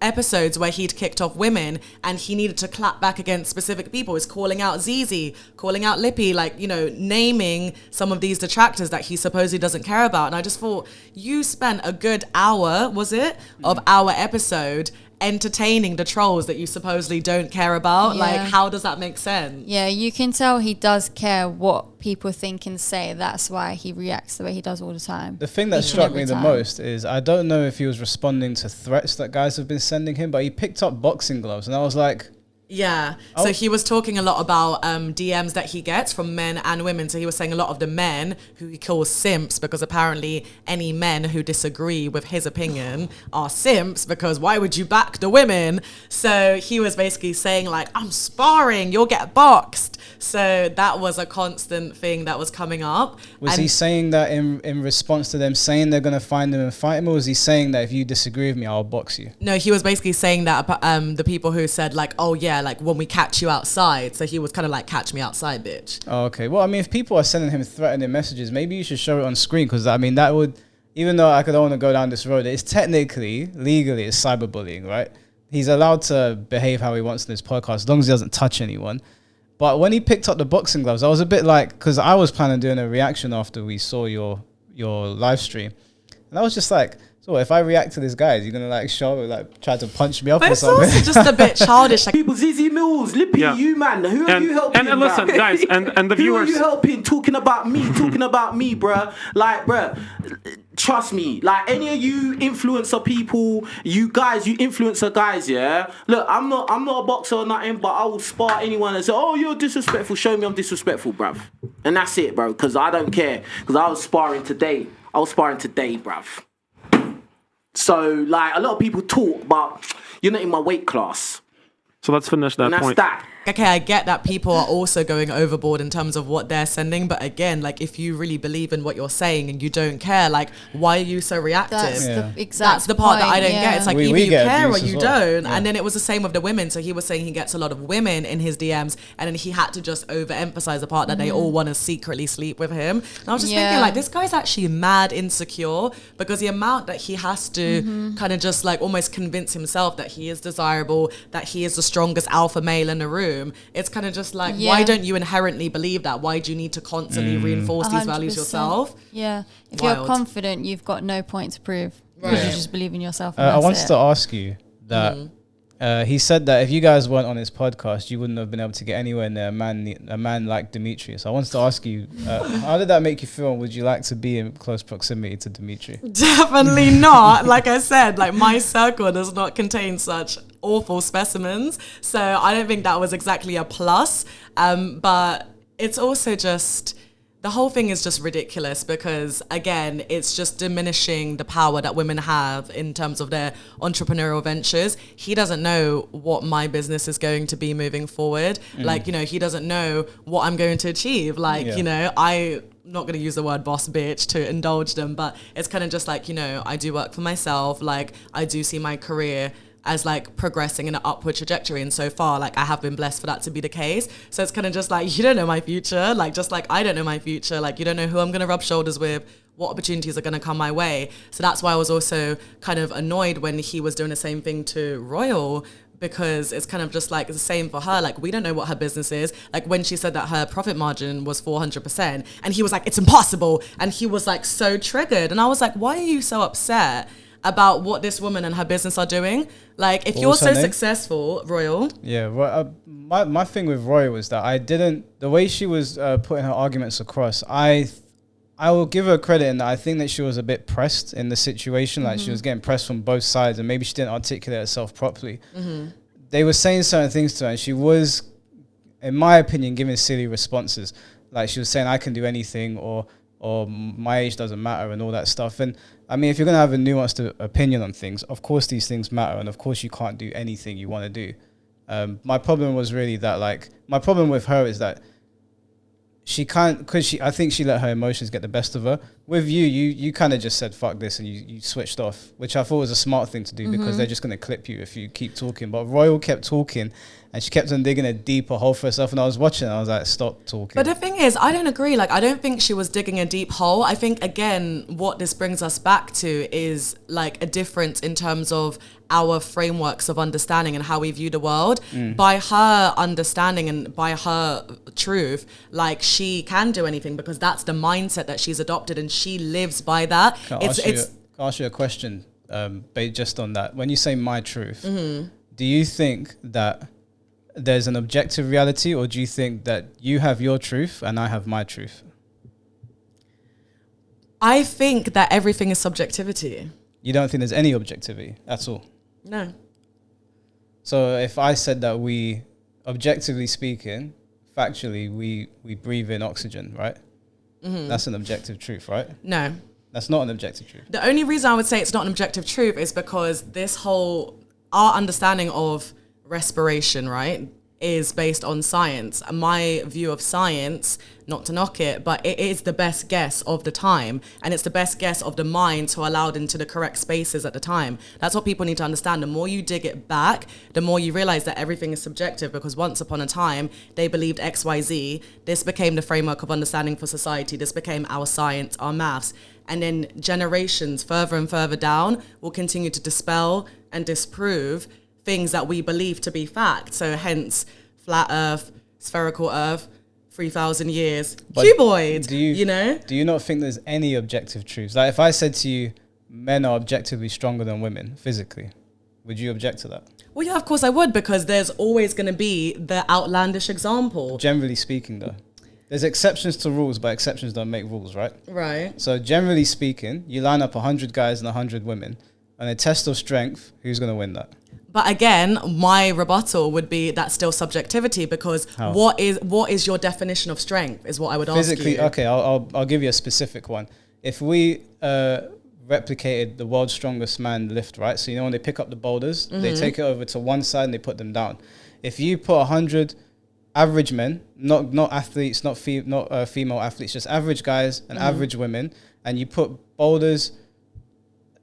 episodes where he'd kicked off women, and he needed to clap back against specific people. He's calling out Zizi, calling out Lippy, like, you know, naming some of these detractors that he supposedly doesn't care about. And I just thought, you spent a good hour, was it, of our episode entertaining the trolls that you supposedly don't care about. Like, how does that make sense? Yeah, you can tell he does care what people think and say. That's why he reacts the way he does all the time. The thing that struck me the most is I don't know if he was responding to threats that guys have been sending him, but he picked up boxing gloves, and I was like... Yeah. So he was talking a lot about DMs that he gets from men and women. So he was saying a lot of the men who he calls simps, because apparently any men who disagree with his opinion are simps, because why would you back the women? So he was basically saying like, I'm sparring, you'll get boxed. So that was a constant thing that was coming up. Was he saying that in response to them saying they're going to find him and fight him, or was he saying that if you disagree with me, I'll box you? No, he was basically saying that the people who said like, oh yeah, like when we catch you outside. So he was kind of like, catch me outside, bitch. Oh, okay. Well, I mean, if people are sending him threatening messages, maybe you should show it on screen, because I mean, that would, even though I don't want to go down this road, it's technically, legally, it's cyberbullying, right? He's allowed to behave how he wants in this podcast, as long as he doesn't touch anyone. But when he picked up the boxing gloves, I was a bit like, because I was planning on doing a reaction after we saw your live stream. And I was just like, so if I react to this guy, is he going to like try to punch me up or something? But it's also just a bit childish. Like, people, Zizzy Mills, Lippy, you man, who are you helping? And listen, guys, and the viewers. Who are you helping? Talking about me, bruh. Like, bruh, trust me. Like, any of you influencer people, you influencer guys, yeah? Look, I'm not a boxer or nothing, but I will spar anyone and say, oh, you're disrespectful. Show me I'm disrespectful, bruv. And that's it, bro, because I don't care. Because I was sparring today, bruv. So, like, a lot of people talk, but you're not in my weight class. So let's finish that point. That. Okay, I get that people are also going overboard in terms of what they're sending, but again, like, if you really believe in what you're saying and you don't care, like, why are you so reactive? That's the part that I don't get. It's like, either you care or you don't. Yeah. And then it was the same with the women. So he was saying he gets a lot of women in his DMs, and then he had to just overemphasize the part that they all want to secretly sleep with him. And I was just thinking, like, this guy's actually mad insecure, because the amount that he has to kind of just like almost convince himself that he is desirable, that he is the strongest alpha male in the room. It's kind of just like, why don't you inherently believe that? Why do you need to constantly reinforce these values yourself? Yeah. If you're confident, you've got no point to prove. Because you just believe in yourself. I wanted to ask you that he said that if you guys weren't on his podcast, you wouldn't have been able to get anywhere near a man like Dimitri. So I wanted to ask you, how did that make you feel? Would you like to be in close proximity to Dimitri? Definitely not. Like I said, like, my circle does not contain such awful specimens. So I don't think that was exactly a plus. But it's also just... the whole thing is just ridiculous, because, again, it's just diminishing the power that women have in terms of their entrepreneurial ventures. He doesn't know what my business is going to be moving forward. Like, you know, he doesn't know what I'm going to achieve. Like, you know, I'm not going to use the word boss bitch to indulge them, but it's kind of just like, you know, I do work for myself. Like, I do see my career as like progressing in an upward trajectory, and so far, like, I have been blessed for that to be the case. So it's kind of just like, you don't know my future, like, just like I don't know my future, like, you don't know who I'm going to rub shoulders with, what opportunities are going to come my way. So that's why I was also kind of annoyed when he was doing the same thing to Royal, because it's kind of just like the same for her. Like, we don't know what her business is. Like, when she said that her profit margin was 400%, and he was like, it's impossible, and he was like so triggered, and I was like, why are you so upset about what this woman and her business are doing? Like, if you're so successful, Royal. Yeah, well, my thing with Roy was that the way she was putting her arguments across, I will give her credit in that I think that she was a bit pressed in the situation. Like, she was getting pressed from both sides, and maybe she didn't articulate herself properly. They were saying certain things to her, and she was, in my opinion, giving silly responses. Like, she was saying, I can do anything, or my age doesn't matter, and all that stuff. And I mean, if you're going to have a nuanced opinion on things, of course these things matter, and of course you can't do anything you want to do. My problem was really that, like, my problem with her is that she can't, because I think she let her emotions get the best of her. With you kind of just said, fuck this, and you switched off, which I thought was a smart thing to do, because they're just going to clip you if you keep talking. But Royal kept talking, and she kept on digging a deeper hole for herself. And I was watching it, I was like, stop talking. But the thing is, I don't agree. Like, I don't think she was digging a deep hole. I think, again, what this brings us back to is like a difference in terms of our frameworks of understanding and how we view the world. By her understanding and by her truth, like, she can do anything, because that's the mindset that she's adopted, and she lives by that. Can I ask you a question? just on that. When you say my truth, do you think that there's an objective reality, or do you think that you have your truth and I have my truth? I think that everything is subjectivity. You don't think there's any objectivity at all? No. So if I said that we, objectively speaking, factually, we breathe in oxygen, right? That's an objective truth, right? No. That's not an objective truth. The only reason I would say it's not an objective truth is because our understanding of respiration, right, is based on science. My view of science, not to knock it, but it is the best guess of the time, and it's the best guess of the mind to allow it into the correct spaces at the time. That's what people need to understand. The more you dig it back, the more you realize that everything is subjective, because once upon a time they believed XYZ. This became the framework of understanding for society. This became our science, our maths. And then generations further and further down will continue to dispel and disprove things that we believe to be fact. So hence, flat Earth, spherical Earth, 3,000 years, but cuboid, you know? Do you not think there's any objective truths? Like if I said to you, men are objectively stronger than women physically, would you object to that? Well, yeah, of course I would, because there's always going to be the outlandish example. Generally speaking, though. There's exceptions to rules, but exceptions don't make rules, right? Right. So generally speaking, you line up 100 guys and 100 women, and a test of strength, who's going to win that? But again, my rebuttal would be that's still subjectivity, because what is your definition of strength is what I would physically, ask you. Okay, I'll give you a specific one. If we replicated the world's strongest man lift, right? So you know when they pick up the boulders, they take it over to one side and they put them down. If you put 100 average men, not athletes, not female athletes, just average guys and average women, and you put boulders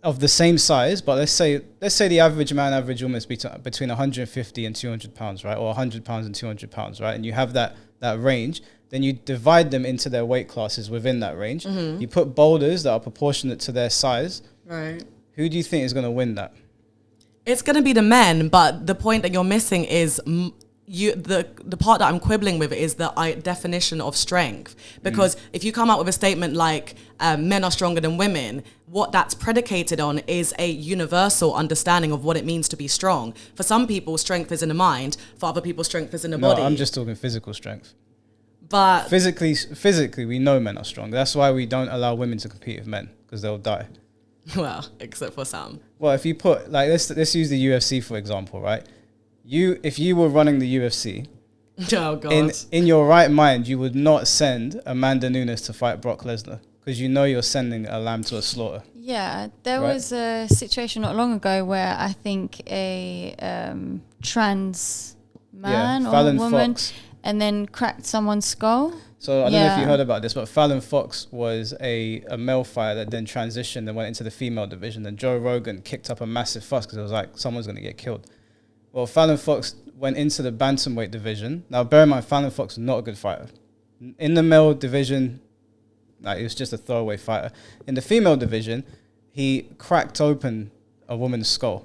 of the same size, but let's say the average man, average woman is between 150 and 200 pounds, right? Or 100 pounds and 200 pounds, right? And you have that range, then you divide them into their weight classes within that range. You put boulders that are proportionate to their size. Right. Who do you think is going to win that? It's going to be the men, but the point that you're missing is the part that I'm quibbling with is the definition of strength. Because if you come out with a statement like men are stronger than women, what that's predicated on is a universal understanding of what it means to be strong. For some people, strength is in the mind. For other people, strength is in the body. No, I'm just talking physical strength. But physically, we know men are strong. That's why we don't allow women to compete with men, because they'll die. Well, except for some. Well, if you put, like, let's use the UFC, for example, right? If you were running the UFC, oh God, in your right mind, you would not send Amanda Nunes to fight Brock Lesnar, because you know you're sending a lamb to a slaughter. Yeah, there was a situation not long ago where I think a trans man or woman Fox. And then cracked someone's skull. So I don't know if you heard about this, but Fallon Fox was a male fighter that then transitioned and went into the female division. And Joe Rogan kicked up a massive fuss because it was like someone's going to get killed. Well, Fallon Fox went into the bantamweight division. Now, bear in mind, Fallon Fox is not a good fighter. In the male division, like, he was just a throwaway fighter. In the female division, he cracked open a woman's skull.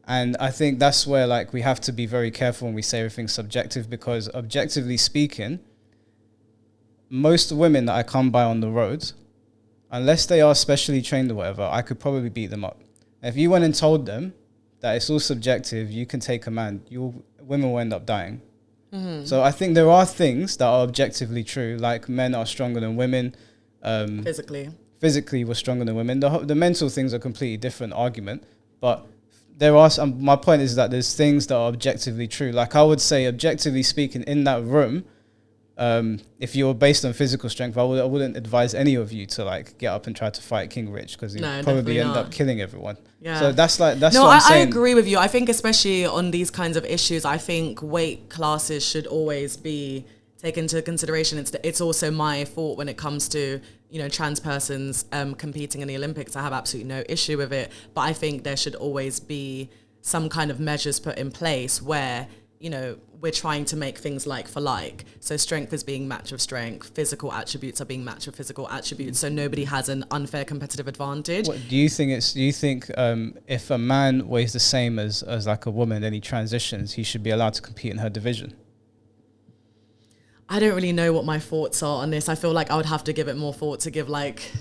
And I think that's where, like, we have to be very careful when we say everything's subjective, because objectively speaking, most women that I come by on the road, unless they are specially trained or whatever, I could probably beat them up. If you went and told them that it's all subjective, you can take command, women will end up dying. Mm-hmm. So I think there are things that are objectively true, like men are stronger than women. Physically, we're stronger than women. The mental things are a completely different argument, but there are some, my point is that there's things that are objectively true. Like I would say, objectively speaking, in that room, if you're based on physical strength, I wouldn't advise any of you to like get up and try to fight King Rich, because you'd probably end up killing everyone. Yeah. So that's what I'm saying. I agree with you. I think especially on these kinds of issues, I think weight classes should always be taken into consideration. It's also my fault when it comes to, you know, trans persons competing in the Olympics. I have absolutely no issue with it, but I think there should always be some kind of measures put in place where, you know, we're trying to make things like for like. So strength is being matched with strength, physical attributes are being matched with physical attributes, so nobody has an unfair competitive advantage. What, do you think if a man weighs the same as like a woman, then he transitions, he should be allowed to compete in her division? I don't really know what my thoughts are on this. I feel like I would have to give it more thought to give like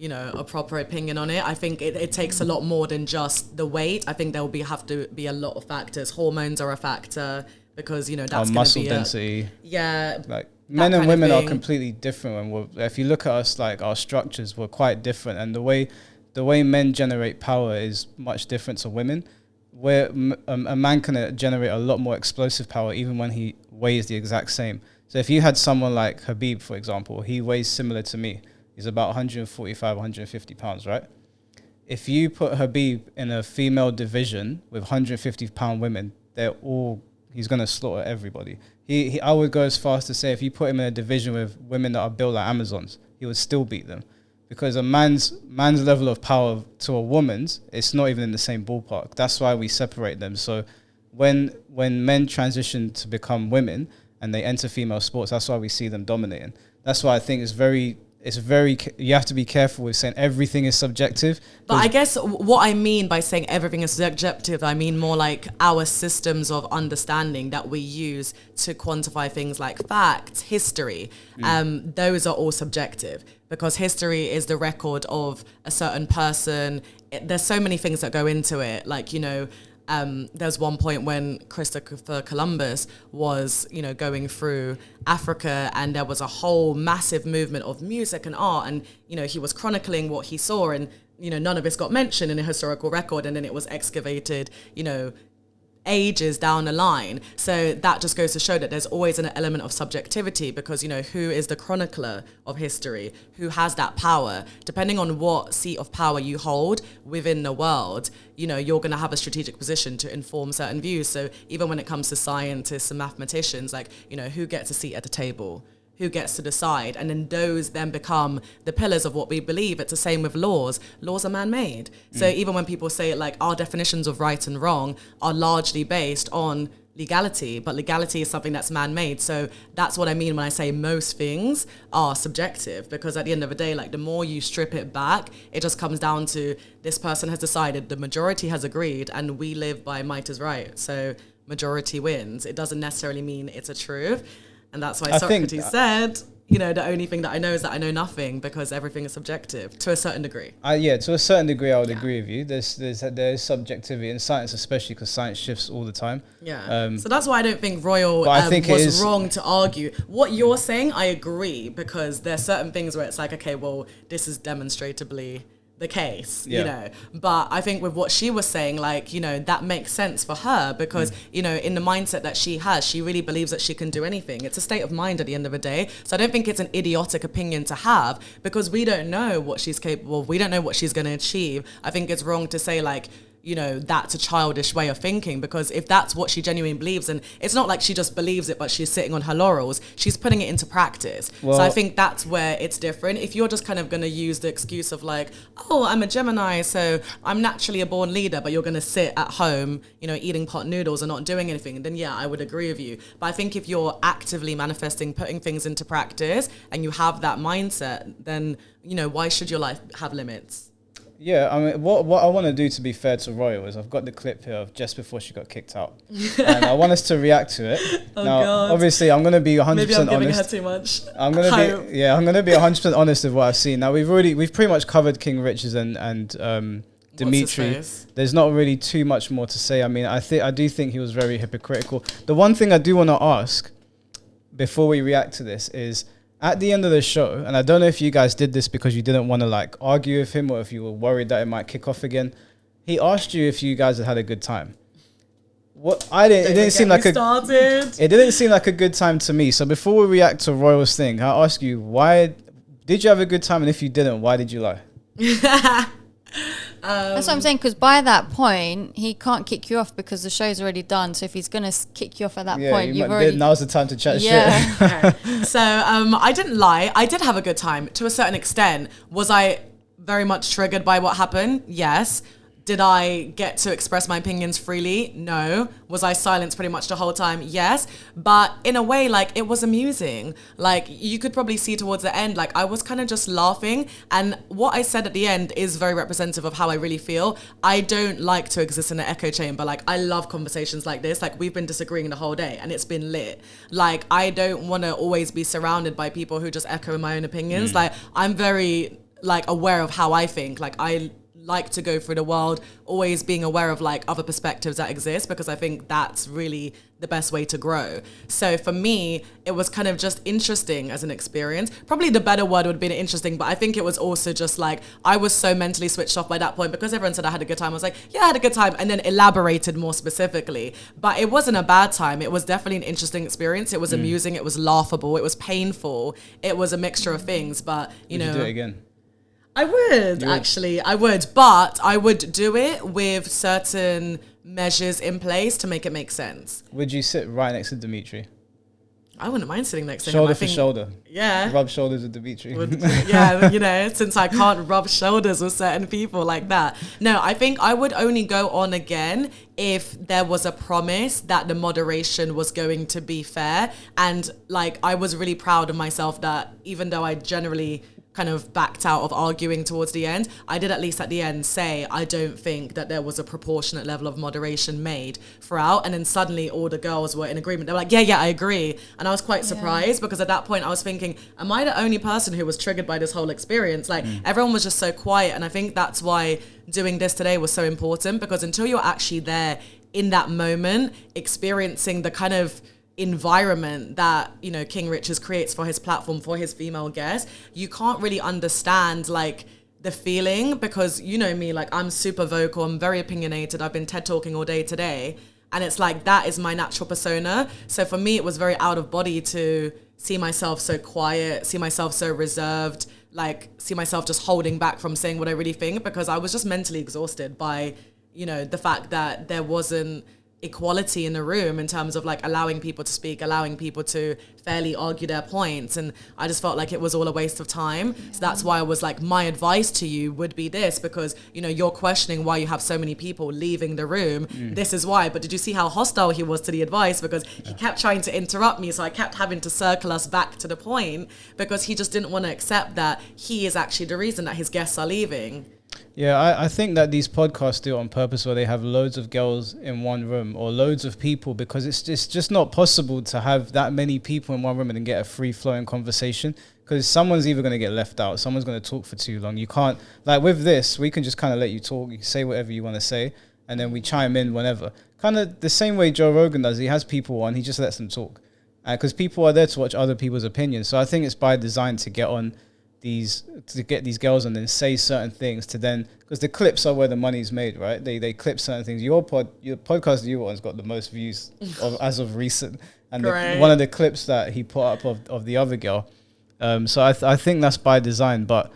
a proper opinion on it. I think it takes a lot more than just the weight. I think there will have to be a lot of factors. Hormones are a factor because that's going to be muscle density. Like men and women are completely different. And if you look at us, like our structures, we're quite different, and the way men generate power is much different to women. Where a man can generate a lot more explosive power even when he weighs the exact same. So if you had someone like Habib, for example, he weighs similar to me. He's about 145, 150 pounds, right? If you put Habib in a female division with 150-pound women, he's going to slaughter everybody. I would go as far as to say if you put him in a division with women that are built like Amazons, he would still beat them. Because a man's level of power to a woman's, it's not even in the same ballpark. That's why we separate them. So when men transition to become women and they enter female sports, that's why we see them dominating. That's why I think it's very, you have to be careful with saying everything is subjective. But I guess what I mean by saying everything is subjective, I mean more like our systems of understanding that we use to quantify things like facts, history. Those are all subjective because history is the record of a certain person. There's so many things that go into it. Like, there's one point when Christopher Columbus was, going through Africa and there was a whole massive movement of music and art and, he was chronicling what he saw and, none of this got mentioned in a historical record and then it was excavated, ages down the line. So that just goes to show that there's always an element of subjectivity because, who is the chronicler of history? Who has that power? Depending on what seat of power you hold within the world, you're going to have a strategic position to inform certain views. So even when it comes to scientists and mathematicians, like, who gets a seat at the table? Who gets to decide? And then those then become the pillars of what we believe. It's the same with laws. Laws are man-made. So even when people say like our definitions of right and wrong are largely based on legality, but legality is something that's man-made. So that's what I mean when I say most things are subjective, because at the end of the day, like the more you strip it back, it just comes down to this person has decided, the majority has agreed, and we live by might is right. So majority wins. It doesn't necessarily mean it's a truth. And that's why Socrates said, the only thing that I know is that I know nothing because everything is subjective to a certain degree. To a certain degree, I would agree with you. There's subjectivity in science, especially because science shifts all the time. Yeah. So that's why I don't think Royal was wrong to argue. What you're saying, I agree, because there's certain things where it's like, okay, well, this is demonstrably the case, but I think with what she was saying, like, that makes sense for her because, in the mindset that she has, she really believes that she can do anything. It's a state of mind at the end of the day. So I don't think it's an idiotic opinion to have because we don't know what she's capable of. We don't know what she's going to achieve. I think it's wrong to say like, that's a childish way of thinking because if that's what she genuinely believes, and it's not like she just believes it but she's sitting on her laurels, she's putting it into practice. So I think that's where it's different. If you're just kind of going to use the excuse of like, oh, I'm a Gemini, so I'm naturally a born leader, but you're going to sit at home, eating pot noodles and not doing anything, then yeah, I would agree with you. But I think if you're actively manifesting, putting things into practice and you have that mindset, then, why should your life have limits? Yeah, I mean, what I want to do, to be fair to Royal, is I've got the clip here of just before she got kicked out, and I want us to react to it. God. Obviously, I'm going to be 100% honest. Maybe I'm giving her too much. I'm going to be 100% honest with what I've seen. Now we've pretty much covered King Richards and Dimitri. There's not really too much more to say. I mean, I do think he was very hypocritical. The one thing I do want to ask before we react to this is, at the end of the show, and I don't know if you guys did this because you didn't want to like argue with him or if you were worried that it might kick off again, he asked you if you guys had a good time. It didn't seem like a good time to me. So before we react to Royal's thing, I'll ask you, why did you have a good time, and if you didn't, why did you lie? That's what I'm saying, because by that point he can't kick you off because the show's already done. So if he's gonna kick you off at that point, now's the time to chat shit. Okay. So I didn't lie. I did have a good time to a certain extent. Was I very much triggered by what happened? Yes. Did I get to express my opinions freely? No. Was I silenced pretty much the whole time? Yes. But in a way, like, it was amusing. Like, you could probably see towards the end, like, I was kind of just laughing. And what I said at the end is very representative of how I really feel. I don't like to exist in an echo chamber. Like, I love conversations like this. Like, we've been disagreeing the whole day and it's been lit. Like, I don't want to always be surrounded by people who just echo my own opinions. Like, I'm very like aware of how I think. Like I like to go through the world always being aware of like other perspectives that exist, because I think that's really the best way to grow. So for me, it was kind of just interesting as an experience. Probably the better word would have been interesting, but I think it was also just like, I was so mentally switched off by that point, because everyone said I had a good time. I was like, yeah, I had a good time, and then elaborated more specifically. But it wasn't a bad time. It was definitely an interesting experience. It was amusing. It was laughable. It was painful. It was a mixture of things, but you know. Would you do it again? I would, actually. I would. But I would do it with certain measures in place to make it make sense. Would you sit right next to Dimitri? I wouldn't mind sitting next to him. Shoulder for shoulder. Yeah. Rub shoulders with Dimitri. Yeah, you know, since I can't rub shoulders with certain people like that. No, I think I would only go on again if there was a promise that the moderation was going to be fair. And like, I was really proud of myself that even though I generally kind of backed out of arguing towards the end, I did at least at the end say I don't think that there was a proportionate level of moderation made throughout. And then suddenly all the girls were in agreement. They were like, yeah, I agree. And I was quite surprised, because at that point I was thinking, am I the only person who was triggered by this whole experience? Like everyone was just so quiet. And I think that's why doing this today was so important, because until you're actually there in that moment, experiencing the kind of environment that, you know, King Richards creates for his platform, for his female guests, you can't really understand like the feeling, because you know me, like I'm super vocal, I'm very opinionated, I've been TED talking all day today, and it's like that is my natural persona. So for me it was very out of body to see myself so quiet, see myself so reserved, like see myself just holding back from saying what I really think, because I was just mentally exhausted by, you know, the fact that there wasn't equality in the room in terms of like allowing people to speak, allowing people to fairly argue their points. And I just felt like it was all a waste of time. So that's why I was like, my advice to you would be this, because, you know, you're questioning why you have so many people leaving the room. This is why. But did you see how hostile he was to the advice? Because he kept trying to interrupt me. So I kept having to circle us back to the point, because he just didn't want to accept that he is actually the reason that his guests are leaving. Yeah, I think that these podcasts do it on purpose, where they have loads of girls in one room or loads of people, because it's just not possible to have that many people in one room and then get a free-flowing conversation, because someone's either going to get left out, someone's going to talk for too long. You can't, like with this, we can just kind of let you talk, you can say whatever you want to say, and then we chime in whenever. Kind of the same way Joe Rogan does. He has people on, he just lets them talk. Because people are there to watch other people's opinions. So I think it's by design to get these girls and then say certain things to then, because the clips are where the money's made, right? They clip certain things. Your podcast you one's got the most views as of recent, and one of the clips that he put up of the other girl. So I think that's by design. But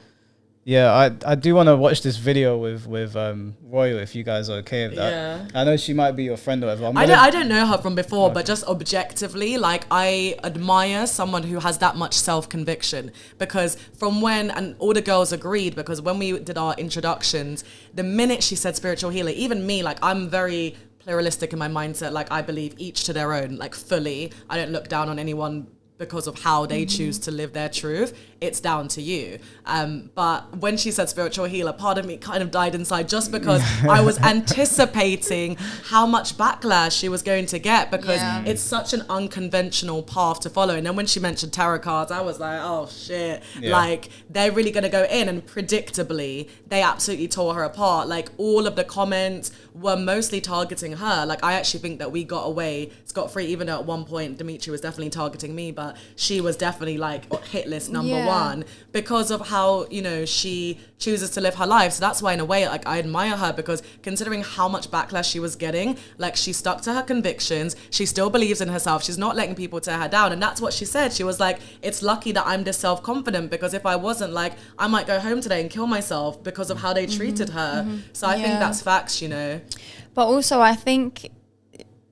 yeah, I do want to watch this video with Royal, if you guys are okay with that. Yeah. I know she might be your friend or whatever. I don't know her from before, but just objectively, like I admire someone who has that much self-conviction, because from when, and all the girls agreed, because when we did our introductions, the minute she said spiritual healer, even me, like I'm very pluralistic in my mindset, like I believe each to their own, like fully. I don't look down on anyone because of how they choose to live their truth. It's down to you. But when she said spiritual healer, part of me kind of died inside, just because I was anticipating how much backlash she was going to get, because it's such an unconventional path to follow. And then when she mentioned tarot cards, I was like, oh shit, like they're really going to go in. And predictably, they absolutely tore her apart. Like all of the comments were mostly targeting her. Like I actually think that we got away scot-free, even though at one point Dimitri was definitely targeting me, but she was definitely like hit list number one, because of how, you know, she chooses to live her life. So that's why in a way, like I admire her, because considering how much backlash she was getting, like she stuck to her convictions, she still believes in herself, she's not letting people tear her down. And that's what she said. She was like, it's lucky that I'm this self-confident, because if I wasn't, like I might go home today and kill myself because of how they treated her. So I think that's facts, you know. But also I think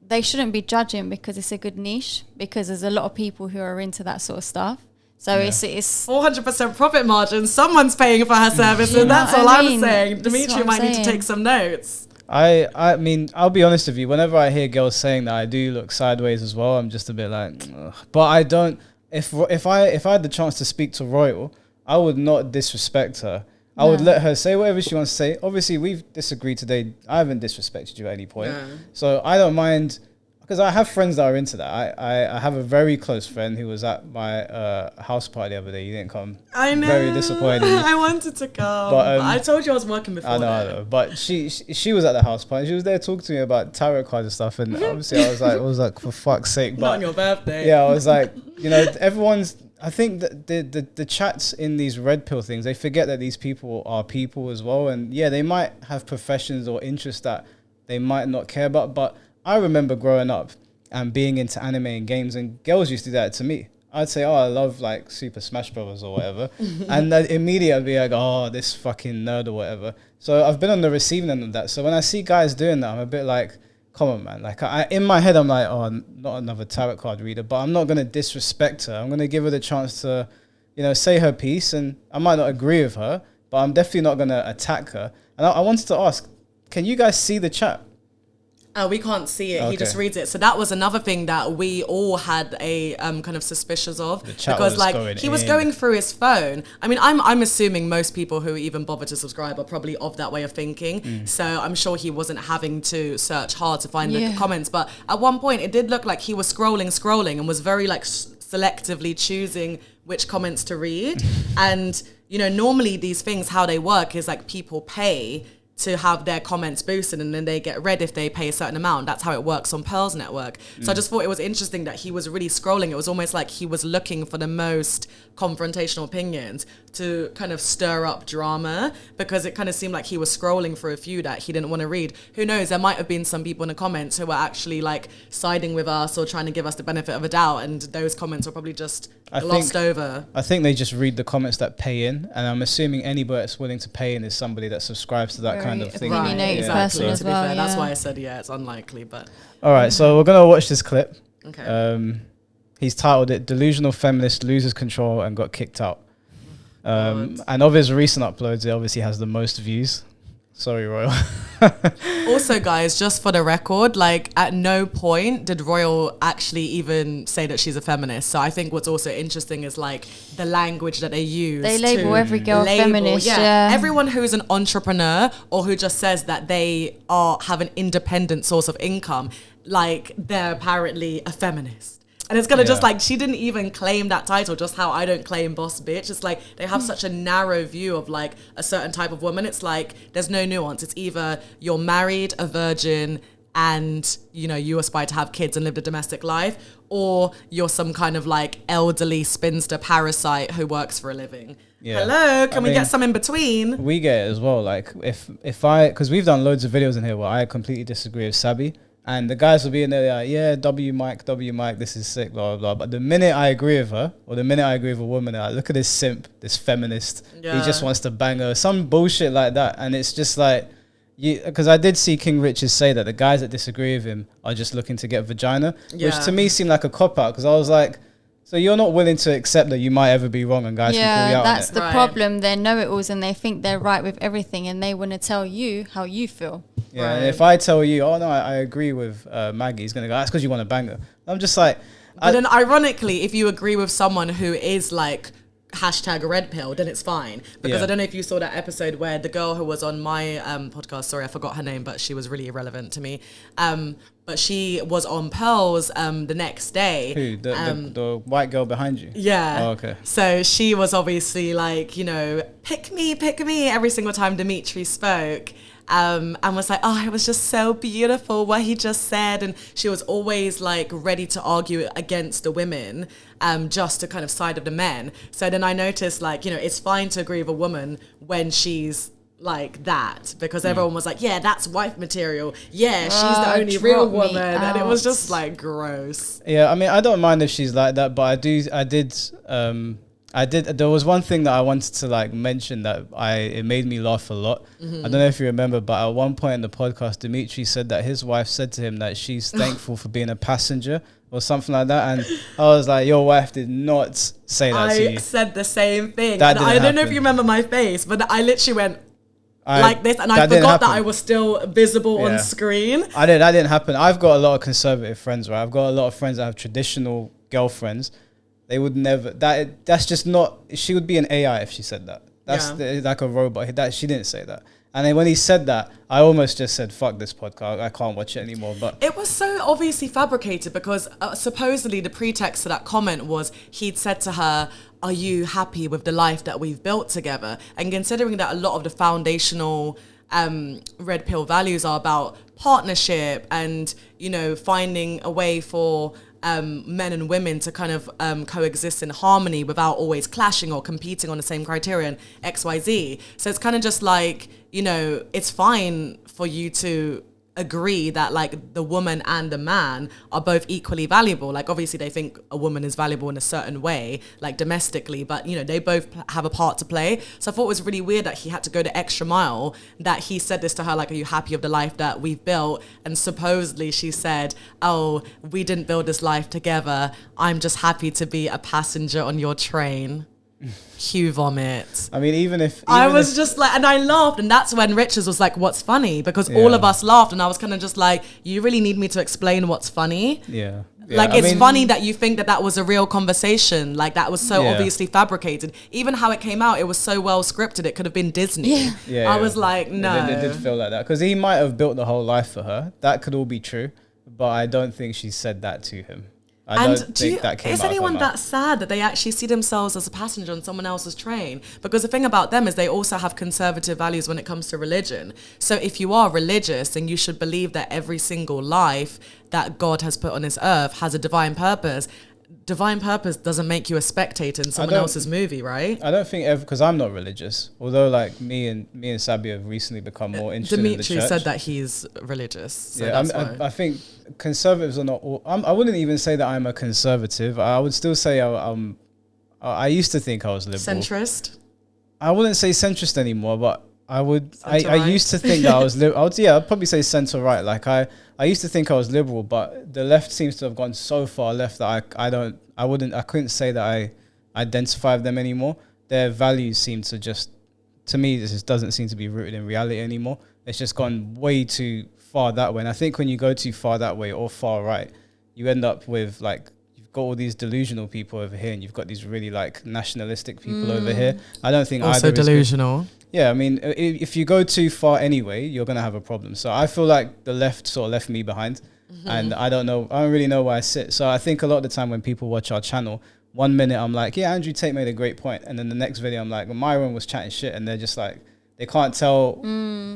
they shouldn't be judging, because it's a good niche, because there's a lot of people who are into that sort of stuff. So it's 400% profit margin. Someone's paying for her service, and that's all I'm saying. Dimitri might need to take some notes. I mean, I'll be honest with you. Whenever I hear girls saying that, I do look sideways as well. I'm just a bit like, ugh. But I don't. If I had the chance to speak to Royal, I would not disrespect her. I would let her say whatever she wants to say. Obviously, we've disagreed today. I haven't disrespected you at any point. So I don't mind. because I have friends that are into that. I have a very close friend who was at my house party the other day. You didn't come. I know. Very disappointed. I wanted to come, but I told you I was working before. I know. But she was at the house party. She was there talking to me about tarot cards and stuff. And obviously, I was like, for fuck's sake. But not on your birthday. Yeah, I was like, everyone's. I think that the chats in these red pill things, they forget that these people are people as well. And yeah, they might have professions or interests that they might not care about. But I remember growing up and being into anime and games, and girls used to do that to me. I'd say, oh, I love like Super Smash Brothers or whatever. And then immediately I'd be like, oh, this fucking nerd or whatever. So I've been on the receiving end of that. So when I see guys doing that, I'm a bit like, come on, man. Like, in my head, I'm like, oh, not another tarot card reader, but I'm not going to disrespect her. I'm going to give her the chance to, say her piece, and I might not agree with her, but I'm definitely not going to attack her. And I wanted to ask, can you guys see the chat? We can't see it. Okay. He just reads it. So that was another thing that we all had a kind of suspicious of, because like he was going through his phone. I mean, I'm assuming most people who even bother to subscribe are probably of that way of thinking. So I'm sure he wasn't having to search hard to find the comments. But at one point, it did look like he was scrolling and was very like selectively choosing which comments to read. And normally these things, how they work is like people pay to have their comments boosted, and then they get read if they pay a certain amount. That's how it works on Pearl's network. So I just thought it was interesting that he was really scrolling. It was almost like he was looking for the most confrontational opinions to kind of stir up drama, because it kind of seemed like he was scrolling for a few that he didn't want to read. Who knows, there might have been some people in the comments who were actually like siding with us or trying to give us the benefit of a doubt, and those comments were probably just glossed over. I think they just read the comments that pay in, and I'm assuming anybody that's willing to pay in is somebody that subscribes to that kind of thing. Opinionated person as well. Fair, that's why I said it's unlikely. But all right, so we're gonna watch this clip. Okay. He's titled it "Delusional Feminist Loses Control and Got Kicked Out." And of his recent uploads, it obviously has the most views. Sorry, Royal. Also, guys, just for the record, like at no point did Royal actually even say that she's a feminist. So I think what's also interesting is like the language that they use. They label every girl feminist. Yeah. Everyone who's an entrepreneur or who just says that they have an independent source of income, like they're apparently a feminist. And it's gonna just like, she didn't even claim that title, just how I don't claim boss bitch. It's like they have such a narrow view of like a certain type of woman. It's like there's no nuance. It's either you're married, a virgin, and you aspire to have kids and live a domestic life, or you're some kind of like elderly spinster parasite who works for a living. Hello, can we get some in between? We get it as well. Like if I, because we've done loads of videos in here where I completely disagree with Sabi. And the guys will be in there like, yeah, W Mike, this is sick, blah, blah, blah. But the minute I agree with her, or the minute I agree with a woman, they're like, look at this simp, this feminist. He just wants to bang her. Some bullshit like that. And it's just like, because I did see King Richard say that the guys that disagree with him are just looking to get vagina, which to me seemed like a cop-out, because I was like, so you're not willing to accept that you might ever be wrong and guys can call you out on it. That's the problem. They're know-it-alls and they think they're right with everything, and they want to tell you how you feel. Yeah, and if I tell you, oh no, I agree with Maggie, he's going to go, that's because you want to bang her. I'm just like... But then ironically, if you agree with someone who is like hashtag red pill, then it's fine. Because I don't know if you saw that episode where the girl who was on my podcast, sorry, I forgot her name, but she was really irrelevant to me. But she was on Pearl's the next day. Who? The white girl behind you? Yeah. Oh, okay. So she was obviously like, pick me every single time Dimitri spoke. And was like, oh, it was just so beautiful what he just said. And she was always like ready to argue against the women, just to kind of side of the men. So then I noticed like, it's fine to agree with a woman when she's like that, because everyone was like, yeah, that's wife material. Yeah, she's the only real woman. And it was just like gross. Yeah, I mean, I don't mind if she's like that, but I did. There was one thing that I wanted to like mention that it made me laugh a lot. I don't know if you remember, but at one point in the podcast, Dimitri said that his wife said to him that she's thankful for being a passenger or something like that. And I was like, your wife did not say that to you. I said the same thing. And I don't know if you remember my face, but I literally went like this, and I forgot that I was still visible on screen. That didn't happen. I've got a lot of conservative friends, right? I've got a lot of friends that have traditional girlfriends. They would never. That's just not. She would be an AI if she said that. That's like a robot. That she didn't say that. And then when he said that, I almost just said, fuck this podcast. I can't watch it anymore. But it was so obviously fabricated because supposedly the pretext to that comment was he'd said to her, are you happy with the life that we've built together? And considering that a lot of the foundational red pill values are about partnership and, you know, finding a way for men and women to kind of coexist in harmony without always clashing or competing on the same criterion, XYZ. So it's kind of just like, you know, it's fine for you to agree that like the woman and the man are both equally valuable. Like obviously they think a woman is valuable in a certain way, like domestically, but you know, they both have a part to play. So I thought it was really weird that he had to go the extra mile, that he said this to her, like, are you happy with the life that we've built? And supposedly she said, oh, we didn't build this life together. I'm just happy to be a passenger on your train. Cue vomit. I mean, even if just like, and I laughed, and that's when Richards was like, what's funny? Because all of us laughed, and I was kind of just like, you really need me to explain what's funny? Yeah. Like, it's funny that you think that that was a real conversation. Like, that was so obviously fabricated. Even how it came out, it was so well scripted. It could have been Disney. I was like, no. It did feel like that. Because he might have built the whole life for her. That could all be true. But I don't think she said that to him. Is anyone that sad that they actually see themselves as a passenger on someone else's train? Because the thing about them is they also have conservative values when it comes to religion. So if you are religious, then you should believe that every single life that God has put on this earth has a divine purpose. Divine purpose doesn't make you a spectator in someone else's movie, right? I don't think ever, because I'm not religious. Although, like me and Sabi have recently become more interested in the church. Dimitri said that he's religious. So I think conservatives are not all. I wouldn't even say that I'm a conservative. I would still say I used to think I was liberal. Centrist. I wouldn't say centrist anymore, but I used to think that I was liberal. I'd probably say centre right. Like I used to think I was liberal, but the left seems to have gone so far left that I couldn't say that I identify with them anymore. Their values seem to to me, this just doesn't seem to be rooted in reality anymore. It's just gone way too far that way. And I think when you go too far that way or far right, you end up with like, you've got all these delusional people over here and you've got these really like nationalistic people over here. I don't think also either delusional. Yeah, I mean, if you go too far anyway, you're going to have a problem. So I feel like the left sort of left me behind and I don't really know where I sit. So I think a lot of the time when people watch our channel, 1 minute I'm like, yeah, Andrew Tate made a great point. And then the next video I'm like, well, Myron was chatting shit, and they're just like, they can't tell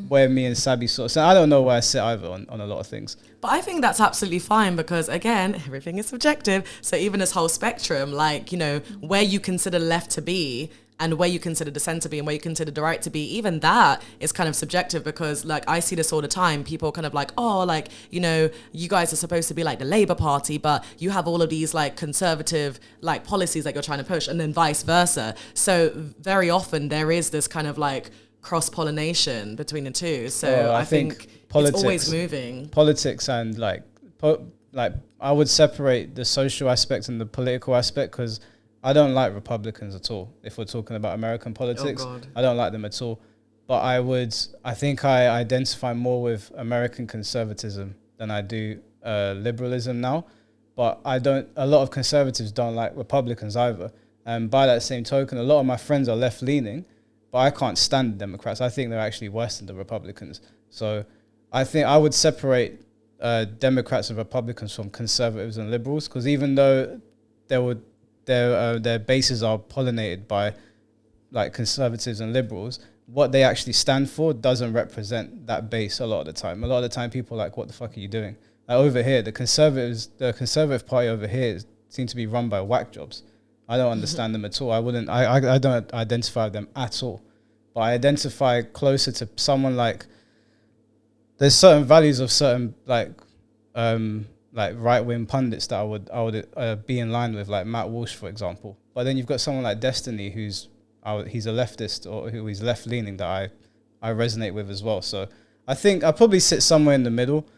where me and Sabi sort of, so I don't know where I sit either on a lot of things. But I think that's absolutely fine because, again, everything is subjective. So even this whole spectrum, like, you know, where you consider left to be and where you consider the centre to be and where you consider the right to be, even that is kind of subjective because, like, I see this all the time. People are kind of like, oh, like, you know, you guys are supposed to be like the Labour Party, but you have all of these, like, conservative, like, policies that you're trying to push, and then vice versa. So very often there is this kind of, like, cross-pollination between the two. So I think politics, it's always moving. Politics and, like I would separate the social aspect and the political aspect because I don't like Republicans at all. If we're talking about American politics, I don't like them at all. But I think I identify more with American conservatism than I do liberalism now. But a lot of conservatives don't like Republicans either. And by that same token, a lot of my friends are left-leaning, but I can't stand the Democrats. I think they're actually worse than the Republicans. So I think I would separate Democrats and Republicans from conservatives and liberals, because even though their bases are pollinated by like conservatives and liberals, what they actually stand for doesn't represent that base a lot of the time. A lot of the time people are like, what the fuck are you doing? Like over here, the Conservative Party over here seem to be run by whack jobs. I don't understand them at all. I don't identify with them at all. But I identify closer to someone like, there's certain values of certain like right-wing pundits that I would be in line with, like Matt Walsh, for example. But then you've got someone like Destiny, he's a leftist or who is left-leaning that I resonate with as well. So I think I probably sit somewhere in the middle.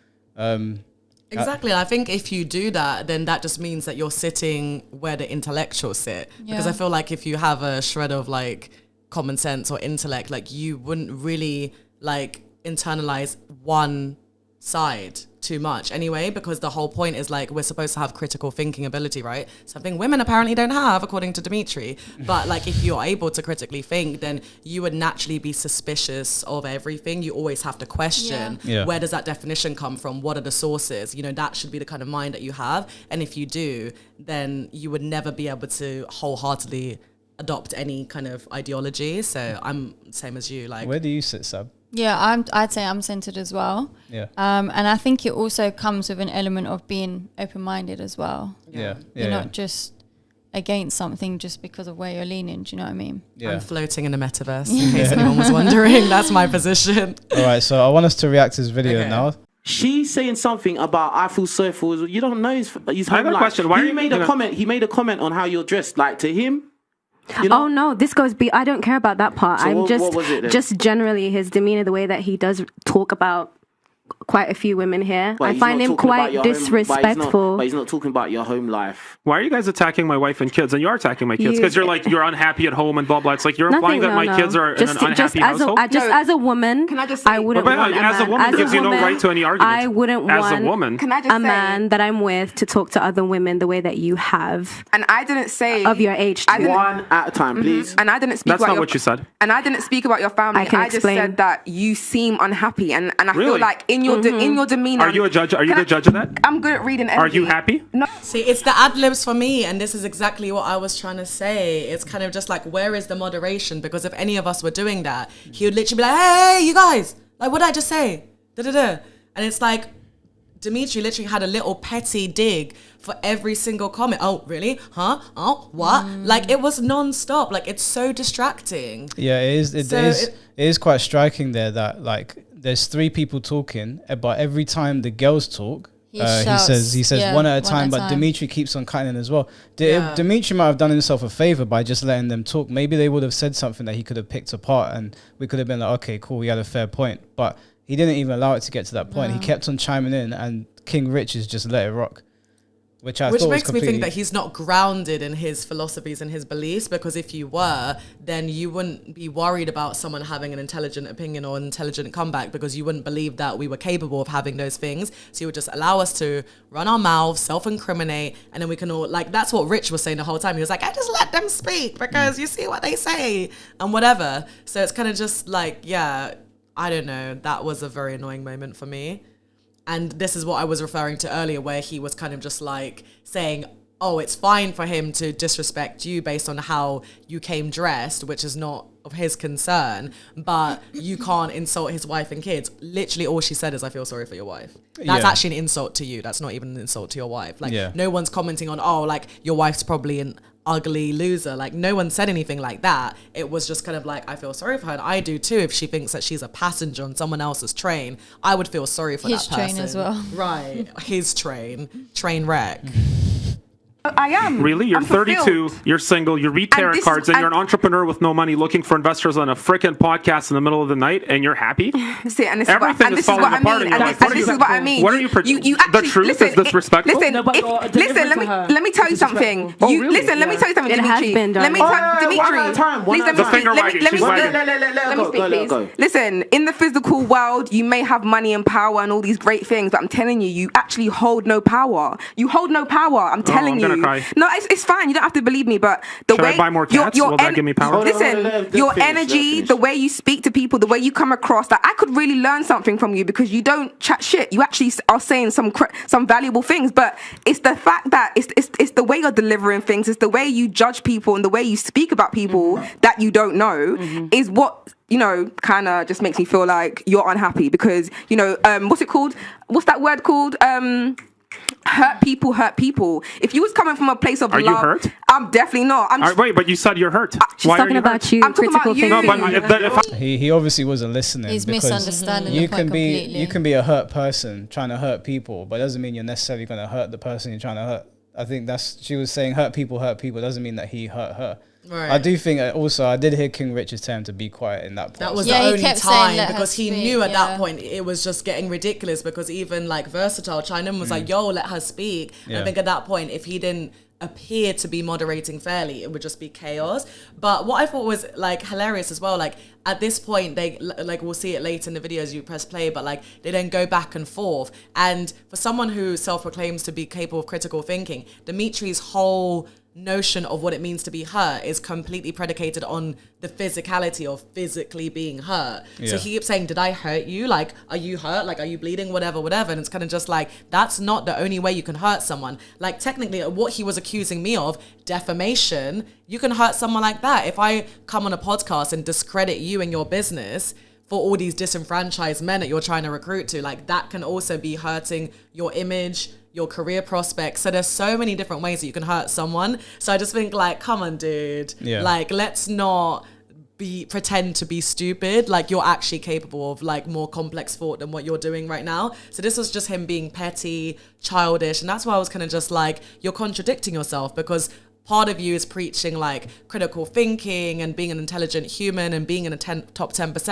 Exactly. I think if you do that, then that just means that you're sitting where the intellectuals sit. Yeah. Because I feel like if you have a shred of like common sense or intellect, like you wouldn't really like internalize one side too much anyway, because the whole point is like we're supposed to have critical thinking ability, right? Something women apparently don't have, according to Dimitri. But like if you're able to critically think, then you would naturally be suspicious of everything. You always have to question where does that definition come from? What are the sources? You know, that should be the kind of mind that you have. And if you do, then you would never be able to wholeheartedly adopt any kind of ideology. So I'm same as you. Like, where do you sit, Sab? Yeah, I'd say I'm centered as well. Yeah. And I think it also comes with an element of being open-minded as well. Yeah. You're not just against something just because of where you're leaning. Do you know what I mean? Yeah. I'm floating in the metaverse, in case anyone was wondering. That's my position. All right, so I want us to react to this video now. She's saying something about I feel sorry for. You don't know his I got a question. Why he made a comment? He made a comment on how you're dressed. Like to him. You know? Oh no, this goes I don't care about that part. So I'm what was it then? just generally his demeanor, the way that he does talk about quite a few women here. But I find him quite disrespectful. But he's not talking about your home life. Why are you guys attacking my wife and kids? And you are attacking my kids because you're like, you're unhappy at home and blah, blah. It's like you're implying that my kids are in an unhappy household. As a woman, can I just say, I wouldn't want as a woman gives you no right to any argument. I wouldn't want as a woman. a man that I'm with to talk to other women the way that you have. And I didn't say of your age. One at a time, please. And I didn't speak That's about not what you said. And I didn't speak about your family. I just said that you seem unhappy, and I feel like in your demeanor. Are you a judge? Are you the judge of that? I'm good at reading energy. Are you happy? No. See, it's the ad-libs for me, and this is exactly what I was trying to say. It's kind of just like, where is the moderation? Because if any of us were doing that, he would literally be like, hey, you guys, like, what did I just say? Da-da-da. And it's like, Dimitri literally had a little petty dig for every single comment. Oh, really? Huh? Oh, what? Like, it was non-stop. Like, it's so distracting. Yeah, it is quite striking there that, like, there's three people talking, but every time the girls talk, he says one at a time, but Dimitri keeps on cutting in as well. Dimitri might have done himself a favor by just letting them talk. Maybe they would have said something that he could have picked apart and we could have been like, okay, cool, we had a fair point. But he didn't even allow it to get to that point. He kept on chiming in, and King Rich has just let it rock. Which makes me think that he's not grounded in his philosophies and his beliefs, because if you were, then you wouldn't be worried about someone having an intelligent opinion or an intelligent comeback, because you wouldn't believe that we were capable of having those things. So you would just allow us to run our mouths, self-incriminate, and then we can all, like, that's what Rich was saying the whole time. He was like, I just let them speak because you see what they say and whatever. So it's kind of just like, yeah, I don't know. That was a very annoying moment for me. And this is what I was referring to earlier, where he was kind of just like saying, oh, it's fine for him to disrespect you based on how you came dressed, which is not of his concern, but you can't insult his wife and kids. Literally all she said is, I feel sorry for your wife. That's actually an insult to you. That's not even an insult to your wife. Like, no one's commenting on, oh, like, your wife's probably an ugly loser. Like, no one said anything like that. It was just kind of like, I feel sorry for her, and I do too. If she thinks that she's a passenger on someone else's train, I would feel sorry for his that person. His train as well. Right. His train wreck. I am. Really? You're 32, you're single, you read tarot cards, and you're an entrepreneur with no money looking for investors on a freaking podcast in the middle of the night, and you're happy? See, and this everything is falling apart in your life. And this is what I mean. What are you the truth is disrespectful? Listen, let me tell you something. Listen, let me tell you something, Dimitri. Let me tell Dimitri. Let me speak, please. Listen, in the physical world, you may have money and power and all these great things, but I'm telling you, you actually hold no power. You hold no power. I'm telling you. Cry. No, it's fine. You don't have to believe me, but the way I buy more cats? Will that give me power? Listen, your energy, the way you speak to people, the way you come across, that I could really learn something from you, because you don't chat shit. You actually are saying some valuable things, but it's the fact that it's the way you're delivering things, it's the way you judge people and the way you speak about people that you don't know is what, you know, kind of just makes me feel like you're unhappy, because, you know, what's it called? What's that word called? Hurt people. If you was coming from a place of love, you hurt? I'm definitely not. Wait, but you said you're hurt. She's talking about you. I'm talking about you. No, but he obviously wasn't listening. He's misunderstanding you the point you can be a hurt person trying to hurt people, but it doesn't mean you're necessarily going to hurt the person you're trying to hurt. I think she was saying hurt people doesn't mean that he hurt her. Right. I do think also I did hear King Richard tell him to be quiet in that part. That was the only time, because he knew at that point it was just getting ridiculous, because even like Versatile chimed in was like, yo, let her speak. And I think at that point, if he didn't appear to be moderating fairly, it would just be chaos. But what I thought was like hilarious as well, like at this point they like, we'll see it later in the video as you press play, but like they then go back and forth, and for someone who self-proclaims to be capable of critical thinking, Dimitri's whole notion of what it means to be hurt is completely predicated on the physicality of physically being hurt. So he keeps saying, did I hurt you? Like, are you hurt? Like, are you bleeding? Whatever. And it's kind of just like, that's not the only way you can hurt someone. Like, technically, what he was accusing me of, defamation, you can hurt someone like that. If I come on a podcast and discredit you and your business for all these disenfranchised men that you're trying to recruit to, like, that can also be hurting your image, your career prospects. So there's so many different ways that you can hurt someone. So I just think, like, come on, dude. Like, let's not pretend to be stupid. Like, you're actually capable of like more complex thought than what you're doing right now. So this was just him being petty, childish, and that's why I was kind of just like, you're contradicting yourself, because part of you is preaching like critical thinking and being an intelligent human and being in the top 10%,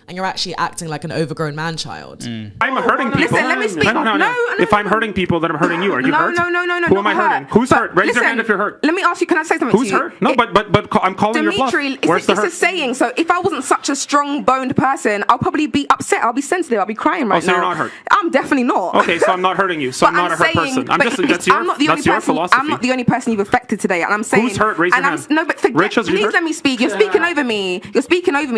and you're actually acting like an overgrown man-child. I'm hurting people. Listen, let me speak. No. If I'm hurting people, then I'm hurting you. Are you hurt? No. Who am I hurting? Who's hurt? Raise your hand if you're hurt. Let me ask you, can I say something Who's to you? hurt? No, but I'm calling your bluff. Where's the hurt? It's a saying. So if I wasn't such a strong-boned person, I'll probably be upset. I'll be sensitive. I'll be crying right now. So you're not hurt? I'm definitely not. Okay, so I'm not hurting you. So I'm not a hurt person. That's your philosophy. I'm not the only person you've affected today, and I'm saying. Who's hurt? Raise your hand. No, but please let me speak. You're speaking over me.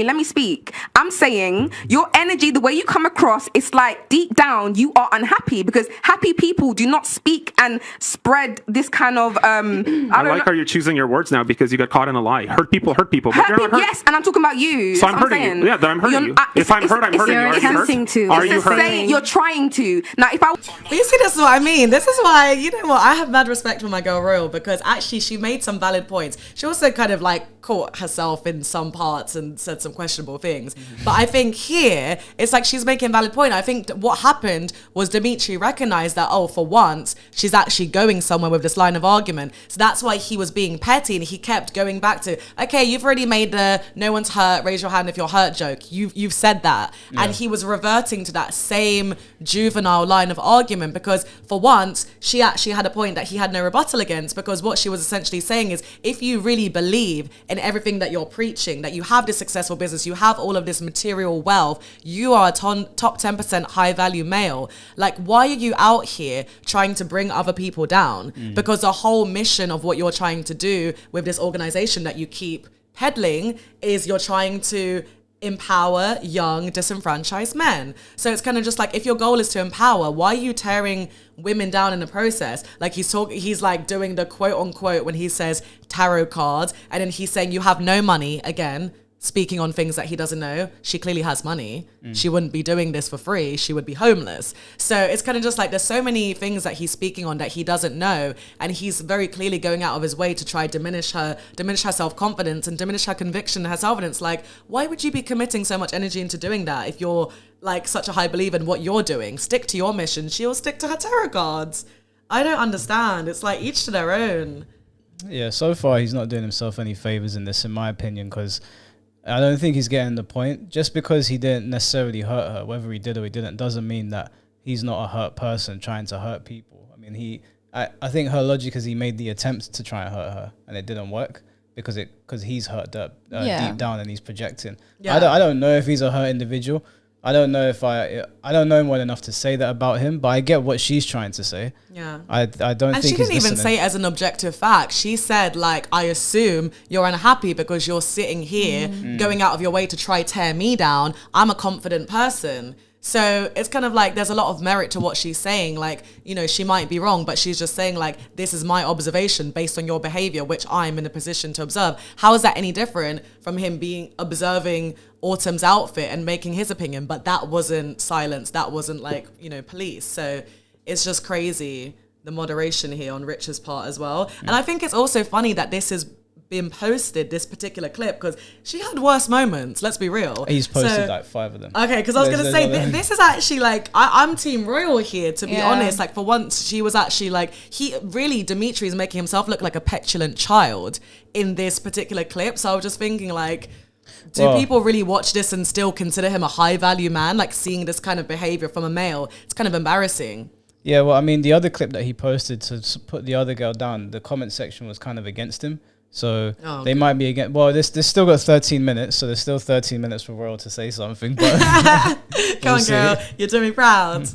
Let me speak. I'm saying your energy, the way you come across, it's like deep down you are unhappy, because happy people do not speak and spread this kind of. I like how you're choosing your words now because you got caught in a lie. Hurt people, but you're not hurt. Yes, and I'm talking about you. So I'm hurting you. Yeah, I'm hurting you. If I'm hurt, I'm hurting you. Are you hurt? Are you hurt? You're trying to. Now, if I. But you see, this is what I mean. This is why, you know what, I have mad respect for my girl Royal, because actually she made some valid points. She also kind of like caught herself in some parts and said some questionable things. But I think here, it's like she's making a valid point. I think what happened was Dimitri recognized that, oh, for once, she's actually going somewhere with this line of argument. So that's why he was being petty, and he kept going back to, okay, you've already made the no one's hurt, raise your hand if you're hurt joke. You've said that. Yeah. And he was reverting to that same juvenile line of argument, because for once, she actually had a point that he had no rebuttal against, because what she was essentially saying is, if you really believe in everything that you're preaching, that you have this successful business, you have all of this material wealth, you are a top 10% high value male, like, why are you out here trying to bring other people down? Because the whole mission of what you're trying to do with this organization that you keep peddling is you're trying to empower young disenfranchised men. So it's kind of just like, if your goal is to empower, why are you tearing women down in the process? Like, he's like doing the quote unquote when he says tarot cards, and then he's saying you have no money, again speaking on things that he doesn't know. She clearly has money. She wouldn't be doing this for free. She would be homeless. So it's kind of just like, there's so many things that he's speaking on that he doesn't know, and he's very clearly going out of his way to try diminish her self-confidence and diminish her conviction and her self-evidence. Like, why would you be committing so much energy into doing that if you're like such a high believer in what you're doing? Stick to your mission. She'll stick to her tarot cards. I don't understand. It's like each to their own. Yeah, so far he's not doing himself any favors in this, in my opinion, because I don't think he's getting the point. Just because he didn't necessarily hurt her, whether he did or he didn't, doesn't mean that he's not a hurt person trying to hurt people. I mean, I think her logic is he made the attempt to try and hurt her, and it didn't work because he's hurt deep down and he's projecting. Yeah. I don't know if he's a hurt individual. I don't know if I don't know him well enough to say that about him, but I get what she's trying to say. Yeah. I don't and think she didn't even say it as an objective fact. She said, like, I assume you're unhappy because you're sitting here going out of your way to try tear me down. I'm a confident person. So it's kind of like there's a lot of merit to what she's saying. Like, you know, she might be wrong, but she's just saying, like, this is my observation based on your behavior, which I'm in a position to observe. How is that any different from him observing Autumn's outfit and making his opinion? But that wasn't silence. That wasn't, like, you know, police. So it's just crazy, the moderation here on Rich's part as well. And I think it's also funny that this is been posted, this particular clip, because she had worse moments, let's be real. He's posted like 5 of them. Okay, because I was going to say, this is actually like, I'm Team Royal here, to be honest. Like, for once, she was actually like, Dimitri is making himself look like a petulant child in this particular clip. So I was just thinking, like, do people really watch this and still consider him a high value man? Like, seeing this kind of behavior from a male, it's kind of embarrassing. Yeah, well, I mean, the other clip that he posted to put the other girl down, the comment section was kind of against him. So they might be against. Well, this still got 13 minutes, so there's still 13 minutes for Royal to say something. But come on, girl, you're doing me proud.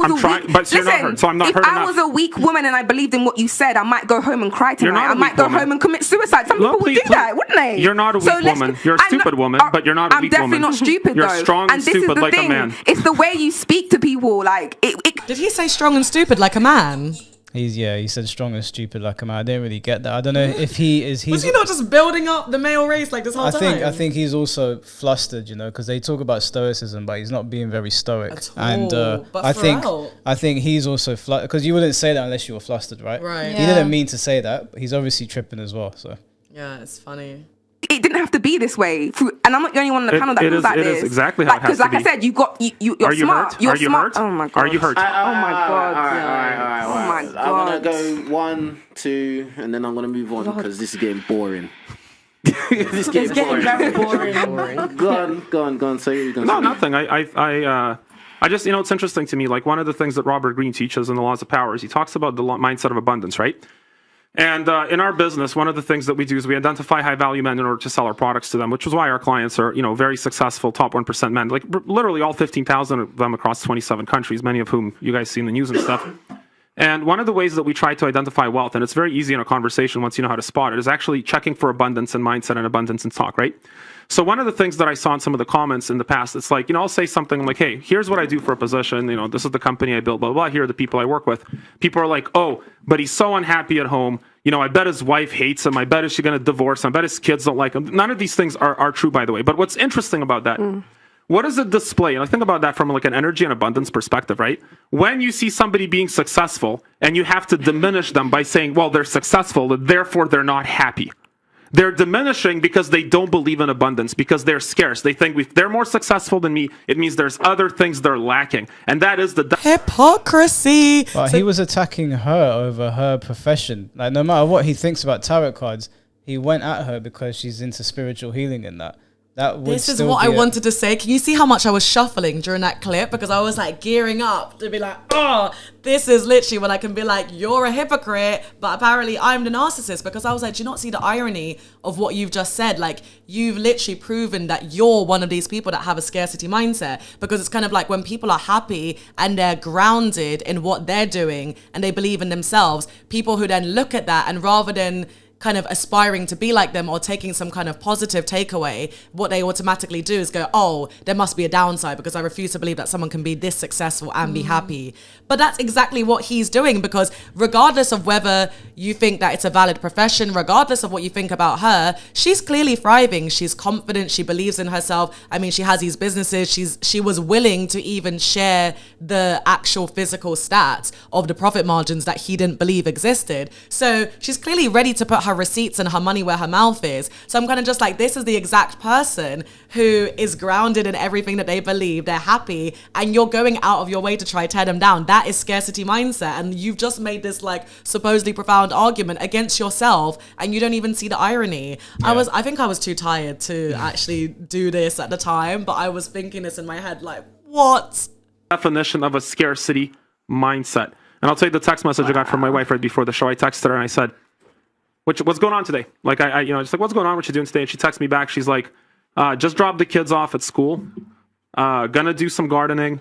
I'm trying, but you're not hurt, so I'm not hurt enough. If I was a weak woman and I believed in what you said, I might go home and cry tonight. I might go home and commit suicide. Some people would do that, wouldn't they? You're not a weak woman. You're a stupid woman, but you're not a weak woman. I'm definitely not stupid, You're though. strong and stupid like a man. It's the way you speak to people. Like, Did he say strong and stupid like a man? He said strong and stupid like a man. I didn't really get that. I don't know if he is. Was he not just building up the male race like this whole time? I think he's also flustered, because they talk about stoicism, but he's not being very stoic. At all. And But I think he's also flustered because you wouldn't say that unless you were flustered, right? Right. He didn't mean to say that, but he's obviously tripping as well. So yeah, it's funny. It didn't have to be this way, and I'm not the only one on the panel that feels like this. It is exactly how it has to be. Because, like I said, you're smart. Are you hurt? Oh my god. Are you hurt? Oh my god. All right. Oh my god. I'm gonna go 1, 2, and then I'm gonna move on because this is getting boring. This is getting very boring. Go on. So you're gonna No, nothing. I just, it's interesting to me. Like one of the things that Robert Greene teaches in the Laws of Power is he talks about the mindset of abundance, right? And in our business, one of the things that we do is we identify high-value men in order to sell our products to them, which is why our clients are, very successful, top 1% men. Like literally all 15,000 of them across 27 countries, many of whom you guys see in the news and stuff. And one of the ways that we try to identify wealth, and it's very easy in a conversation once you know how to spot it, is actually checking for abundance in mindset and abundance in talk, right? So one of the things that I saw in some of the comments in the past, it's like, I'll say something like, hey, here's what I do for a position. This is the company I built, blah, blah, blah. Here are the people I work with. People are like, oh, but he's so unhappy at home. I bet his wife hates him. I bet is she going to divorce him. I bet his kids don't like him. None of these things are true, by the way. But what's interesting about that, what does it display? And I think about that from like an energy and abundance perspective, right? When you see somebody being successful and you have to diminish them by saying, well, they're successful, therefore they're not happy. They're diminishing because they don't believe in abundance, because they're scarce. They think if they're more successful than me, it means there's other things they're lacking. And that is the hypocrisy. But he was attacking her over her profession. Like, no matter what he thinks about tarot cards, he went at her because she's into spiritual healing and that. This is what I wanted to say. Can you see how much I was shuffling during that clip? Because I was like gearing up to be like, oh, this is literally when I can be like, you're a hypocrite, but apparently I'm the narcissist. Because I was like, do you not see the irony of what you've just said? Like, you've literally proven that you're one of these people that have a scarcity mindset. Because it's kind of like when people are happy and they're grounded in what they're doing and they believe in themselves, people who then look at that and rather than kind of aspiring to be like them or taking some kind of positive takeaway, what they automatically do is go, oh, there must be a downside because I refuse to believe that someone can be this successful and be happy. But that's exactly what he's doing, because regardless of whether you think that it's a valid profession, regardless of what you think about her, she's clearly thriving. She's confident. She believes in herself. I mean, she has these businesses. She was willing to even share the actual physical stats of the profit margins that he didn't believe existed. So she's clearly ready to put her receipts and her money where her mouth is. So I'm kind of just like, this is the exact person who is grounded in everything that they believe. They're happy, and you're going out of your way to try to tear them down. That is scarcity mindset, and you've just made this like supposedly profound argument against yourself, and you don't even see the irony. Yeah. I think I was too tired to actually do this at the time, but I was thinking this in my head, like, what? Definition of a scarcity mindset. And I'll tell you the text message I got from my wife right before the show. I texted her and I said, what's going on today? Like, I just like, what's going on? What you doing today? And she texts me back. She's like, just dropped the kids off at school. Gonna do some gardening.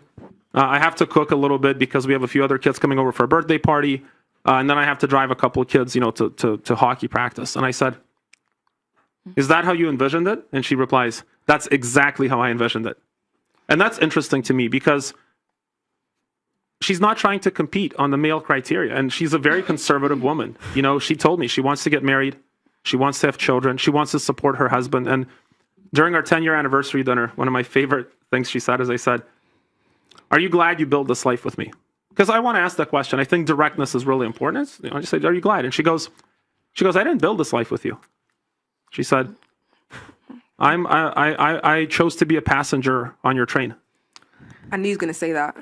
I have to cook a little bit because we have a few other kids coming over for a birthday party. And then I have to drive a couple of kids, to hockey practice. And I said, is that how you envisioned it? And she replies, that's exactly how I envisioned it. And that's interesting to me because she's not trying to compete on the male criteria. And she's a very conservative woman. She told me she wants to get married. She wants to have children. She wants to support her husband. And during our 10-year anniversary dinner, one of my favorite things she said is, I said, are you glad you built this life with me? Because I want to ask that question. I think directness is really important. I just said, are you glad? And she goes, I didn't build this life with you. She said, I chose to be a passenger on your train. I knew he was going to say that.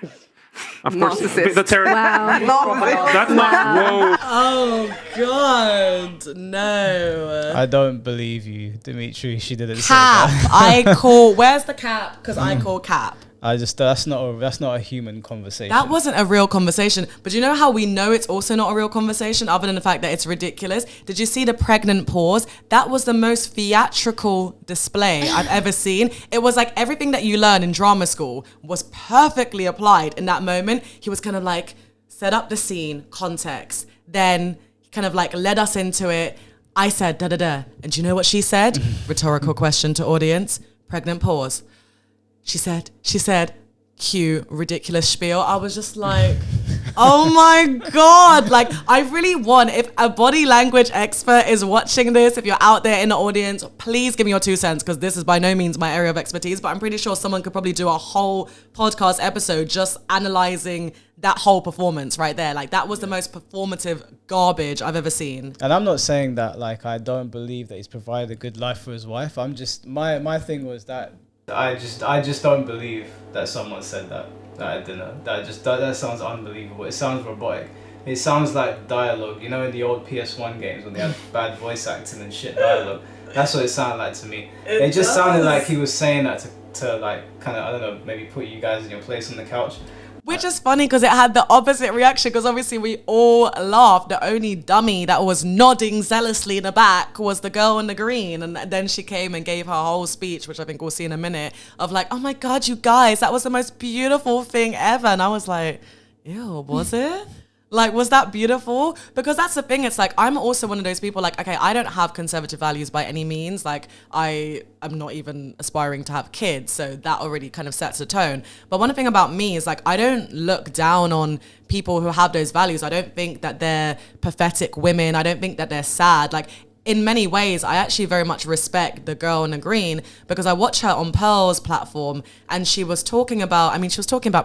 Of course, narcissist. Wow. That's not. Whoa. Oh God, no! I don't believe you, Dimitri. She didn't cap. say that. I call. Where's the cap? Because I call cap. That's not a human conversation. That wasn't a real conversation. But you know how we know it's also not a real conversation, other than the fact that it's ridiculous? Did you see the pregnant pause? That was the most theatrical display I've ever seen. It was like everything that you learn in drama school was perfectly applied in that moment. He was kind of like, set up the scene, context. Then he kind of like led us into it. I said, da-da-da. And do you know what she said? Rhetorical question to audience. Pregnant pause. She said, cue ridiculous spiel. I was just like, oh my God. Like, I really want, if a body language expert is watching this, if you're out there in the audience, please give me your 2 cents, because this is by no means my area of expertise, but I'm pretty sure someone could probably do a whole podcast episode just analyzing that whole performance right there. Like, that was the most performative garbage I've ever seen. And I'm not saying that, like, I don't believe that he's provided a good life for his wife. I'm just, my thing was that I just don't believe that someone said that at dinner. That sounds unbelievable. It sounds robotic. It sounds like dialogue. You know, in the old PS1 games when they had bad voice acting and shit dialogue. That's what it sounded like to me. It just sounded like he was saying that to like kind of, I don't know, maybe put you guys in your place on the couch. Which is funny because it had the opposite reaction, because obviously we all laughed. The only dummy that was nodding zealously in the back was the girl in the green. And then she came and gave her whole speech, which I think we'll see in a minute, of like, oh my God, you guys, that was the most beautiful thing ever. And I was like, ew, was it? Like, was that beautiful? Because that's the thing. It's like, I'm also one of those people, like, okay, I don't have conservative values by any means. Like, I am not even aspiring to have kids. So that already kind of sets a tone. But one thing about me is, like, I don't look down on people who have those values. I don't think that they're pathetic women. I don't think that they're sad. Like, in many ways, I actually very much respect the girl in the green, because I watch her on Pearl's platform, and she was talking about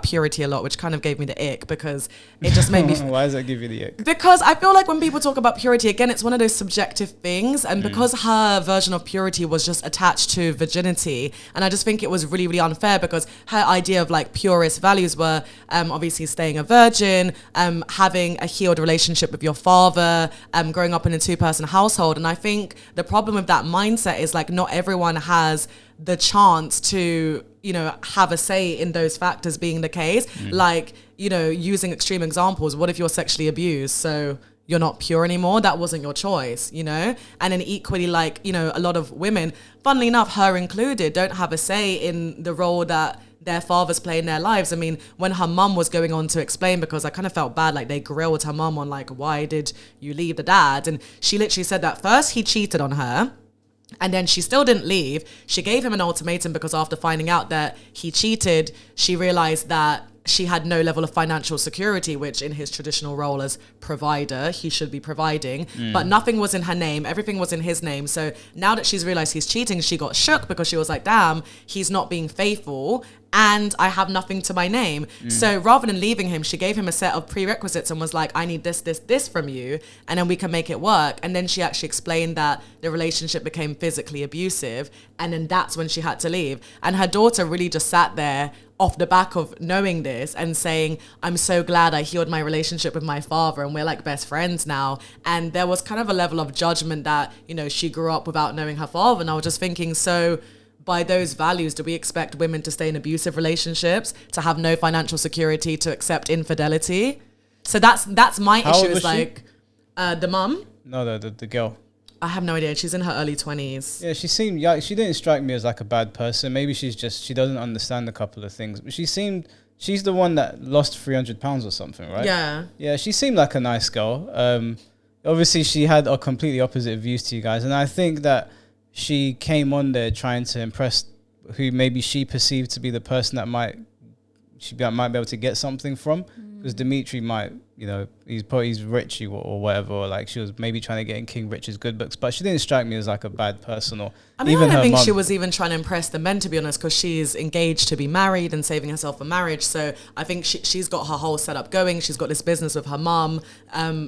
purity a lot, which kind of gave me the ick, because it just made me... Why does that give you the ick? Because I feel like when people talk about purity, again, it's one of those subjective things, and because her version of purity was just attached to virginity, and I just think it was really, really unfair, because her idea of like purist values were obviously staying a virgin, having a healed relationship with your father, growing up in a 2-person household. And I think the problem with that mindset is, like, not everyone has the chance to, you know, have a say in those factors being the case. Like, you know, using extreme examples, what if you're sexually abused? So you're not pure anymore. That wasn't your choice, you know? And then equally, like, you know, a lot of women, funnily enough, her included, don't have a say in the role that their fathers play in their lives. I mean, when her mum was going on to explain, because I kind of felt bad, like they grilled her mum on like, why did you leave the dad? And she literally said that first he cheated on her, and then she still didn't leave. She gave him an ultimatum, because after finding out that he cheated, she realized that she had no level of financial security, which in his traditional role as provider, he should be providing. But nothing was in her name. Everything was in his name. So now that she's realized he's cheating, she got shook, because she was like, damn, he's not being faithful, and I have nothing to my name. So rather than leaving him, she gave him a set of prerequisites and was like, I need this from you, and then we can make it work. And then she actually explained that the relationship became physically abusive, and then that's when she had to leave. And her daughter really just sat there off the back of knowing this and saying, I'm so glad I healed my relationship with my father, and we're like best friends now. And there was kind of a level of judgment that, you know, she grew up without knowing her father. And I was just thinking, so by those values, do we expect women to stay in abusive relationships, to have no financial security, to accept infidelity? So that's my issue. Is like the mum? No, the girl. I have no idea. She's in her early 20s. Yeah, she seemed, yeah, she didn't strike me as like a bad person. Maybe she doesn't understand a couple of things. But she's the one that lost 300 pounds or something, right? Yeah. Yeah, she seemed like a nice girl. Obviously, she had a completely opposite views to you guys. And I think that she came on there trying to impress who maybe she perceived to be the person that might be able to get something from. Because Dimitri might, you know, he's rich or whatever, or like she was maybe trying to get in King Richard's good books, but she didn't strike me as like a bad person. Or I mean, even I don't think mum. she was even trying to impress the men, to be honest, because she's engaged to be married and saving herself for marriage. So I think she's got her whole setup going. She's got this business with her mum.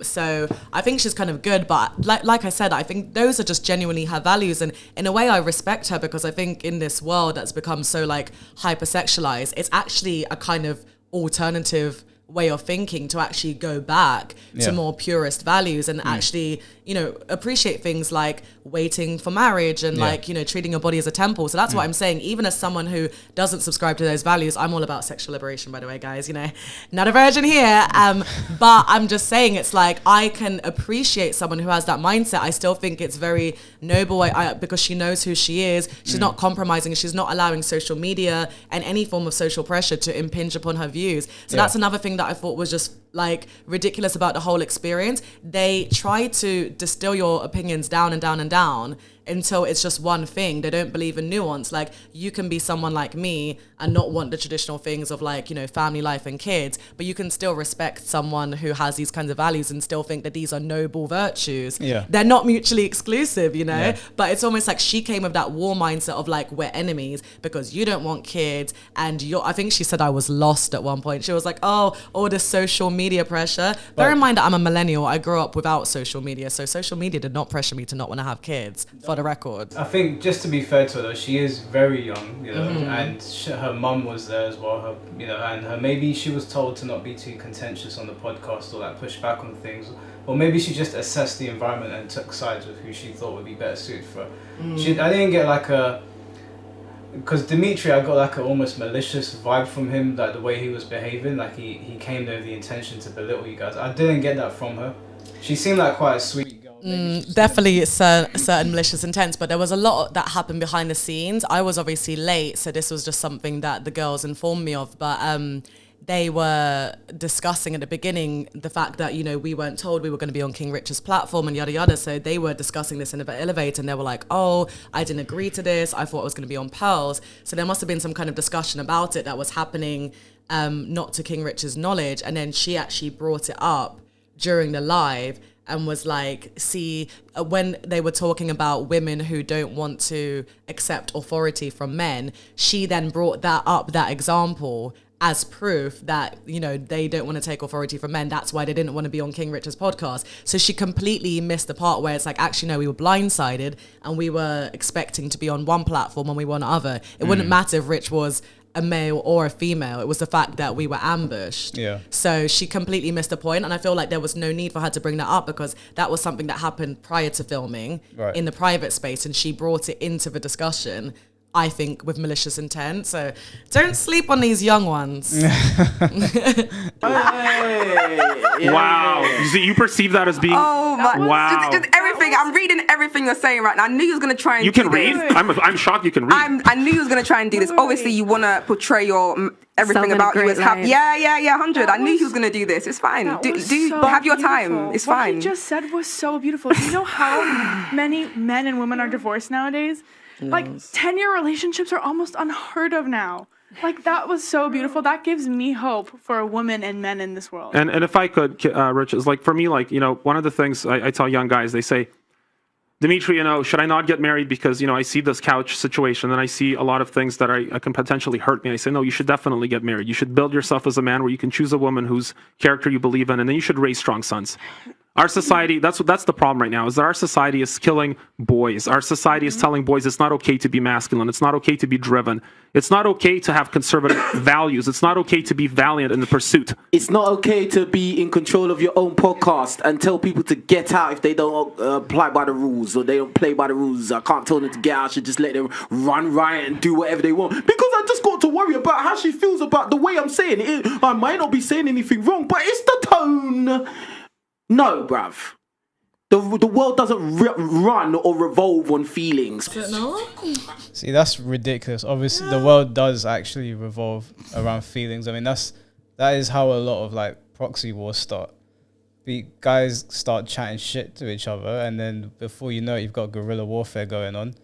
So I think she's kind of good. But like I said, I think those are just genuinely her values. And in a way, I respect her, because I think in this world that's become so like hypersexualized, it's actually a kind of alternative way of thinking to actually go back to more purist values and actually, you know, appreciate things like waiting for marriage and like, you know, treating your body as a temple. So that's what I'm saying. Even as someone who doesn't subscribe to those values, I'm all about sexual liberation, by the way, guys, you know, not a virgin here. But I'm just saying, it's like, I can appreciate someone who has that mindset. I still think it's very noble because she knows who she is. She's not compromising. She's not allowing social media and any form of social pressure to impinge upon her views. So that's another thing that I thought was just like ridiculous about the whole experience. They try to distill your opinions down and down and down until it's just one thing. They don't believe in nuance. Like, you can be someone like me and not want the traditional things of like, you know, family life and kids, but you can still respect someone who has these kinds of values and still think that these are noble virtues. They're not mutually exclusive, you know, but it's almost like she came with that war mindset of like, we're enemies because you don't want kids and I think she said I was lost at one point. She was like, oh, all this social media pressure. Bear in mind that I'm a millennial. I grew up without social media, so social media did not pressure me to not want to have kids, for the record. I think, just to be fair to her though, she is very young, you know, and her mum was there as well, her, you know, and her, maybe she was told to not be too contentious on the podcast or like push back on things, or maybe she just assessed the environment and took sides with who she thought would be better suited for her. I didn't get like because Dimitri, I got like a almost malicious vibe from him, like the way he was behaving, like he came there with the intention to belittle you guys. I didn't get that from her. She seemed like quite a sweet girl. Definitely it's certain malicious intents, but there was a lot that happened behind the scenes. I was obviously late, so this was just something that the girls informed me of, but they were discussing at the beginning the fact that, you know, we weren't told we were going to be on King Richard's platform and yada yada. So they were discussing this in the elevator and they were like, oh, I didn't agree to this. I thought it was going to be on Pearls. So there must have been some kind of discussion about it that was happening, not to King Richard's knowledge. And then she actually brought it up during the live and was like, see, when they were talking about women who don't want to accept authority from men, she then brought that example as proof that, you know, they don't want to take authority from men. That's why they didn't want to be on King Richard's podcast. So she completely missed the part where it's like, actually, no, we were blindsided and we were expecting to be on one platform and we were on other. It wouldn't matter if Rich was a male or a female. It was the fact that we were ambushed. So she completely missed the point, and I feel like there was no need for her to bring that up because that was something that happened prior to filming in the private space, and she brought it into the discussion, I think, with malicious intent. So don't sleep on these young ones. Wow. You perceive that as being... Oh my... Wow. Just everything. I'm reading everything you're saying right now. I knew you was going to try and You can read? I'm shocked you can read. I knew you was going to try and do this. Obviously, you want to portray your... everything about you is happy. Yeah, 100. I knew he was going to do this. It's fine. Do so have your time. It's fine. What he just said was so beautiful. Do you know how many men and women are divorced nowadays? Like 10-year relationships are almost unheard of now. Like, that was so beautiful. That gives me hope for women and men in this world. And if I could, Rich, is like, for me, like, you know, one of the things I tell young guys, they say, Dimitri, you know, should I not get married because, you know, I see this couch situation and I see a lot of things that I can potentially hurt me. I say, no, you should definitely get married. You should build yourself as a man where you can choose a woman whose character you believe in, and then you should raise strong sons. Our society, that's the problem right now, is that our society is killing boys. Our society is telling boys it's not okay to be masculine. It's not okay to be driven. It's not okay to have conservative values. It's not okay to be valiant in the pursuit. It's not okay to be in control of your own podcast and tell people to get out if they don't apply by the rules or they don't play by the rules. I can't tell them to get out. I should just let them run riot and do whatever they want. Because I just got to worry about how she feels about the way I'm saying it. I might not be saying anything wrong, but it's the tone. No, bruv. The world doesn't run or revolve on feelings. See, that's ridiculous. Obviously, the world does actually revolve around feelings. I mean, that is how a lot of like proxy wars start. The guys start chatting shit to each other, and then before you know it, you've got guerrilla warfare going on,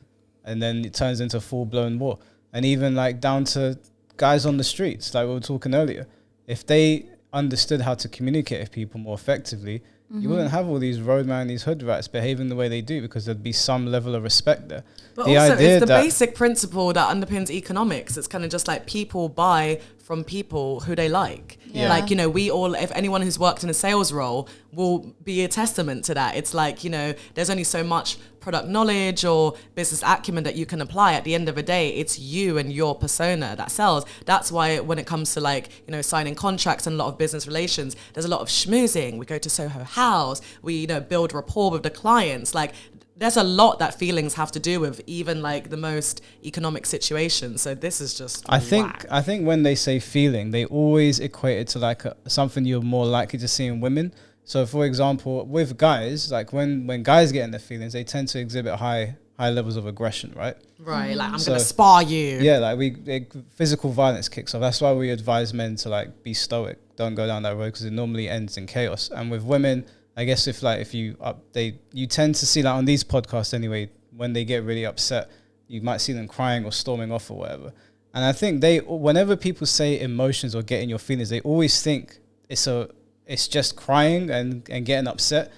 and then it turns into full-blown war. And even like down to guys on the streets, like we were talking earlier. If they understood how to communicate with people more effectively, you wouldn't have all these roadmen, these hood rats behaving the way they do, because there'd be some level of respect there. But also, it's the basic principle that underpins economics. It's kind of just like people buy from people who they like. Like, you know, we all, if anyone who's worked in a sales role will be a testament to that. It's like, you know, there's only so much product knowledge or business acumen that you can apply. At the end of the day, it's you and your persona that sells. That's why when it comes to like, you know, signing contracts and a lot of business relations, there's a lot of schmoozing. We go to Soho House, we, you know, build rapport with the clients. Like, there's a lot that feelings have to do with, even like the most economic situations. So this is just I think when they say feeling, they always equate it to like something you're more likely to see in women. So for example, with guys, like when guys get in their feelings, they tend to exhibit high levels of aggression, right? Right, like I'm gonna spar you. Yeah, like physical violence kicks off. That's why we advise men to like be stoic, don't go down that road, because it normally ends in chaos. And with women, I guess you tend to see, like on these podcasts anyway, when they get really upset, you might see them crying or storming off or whatever. And I think whenever people say emotions or get in your feelings, they always think it's just crying and getting upset.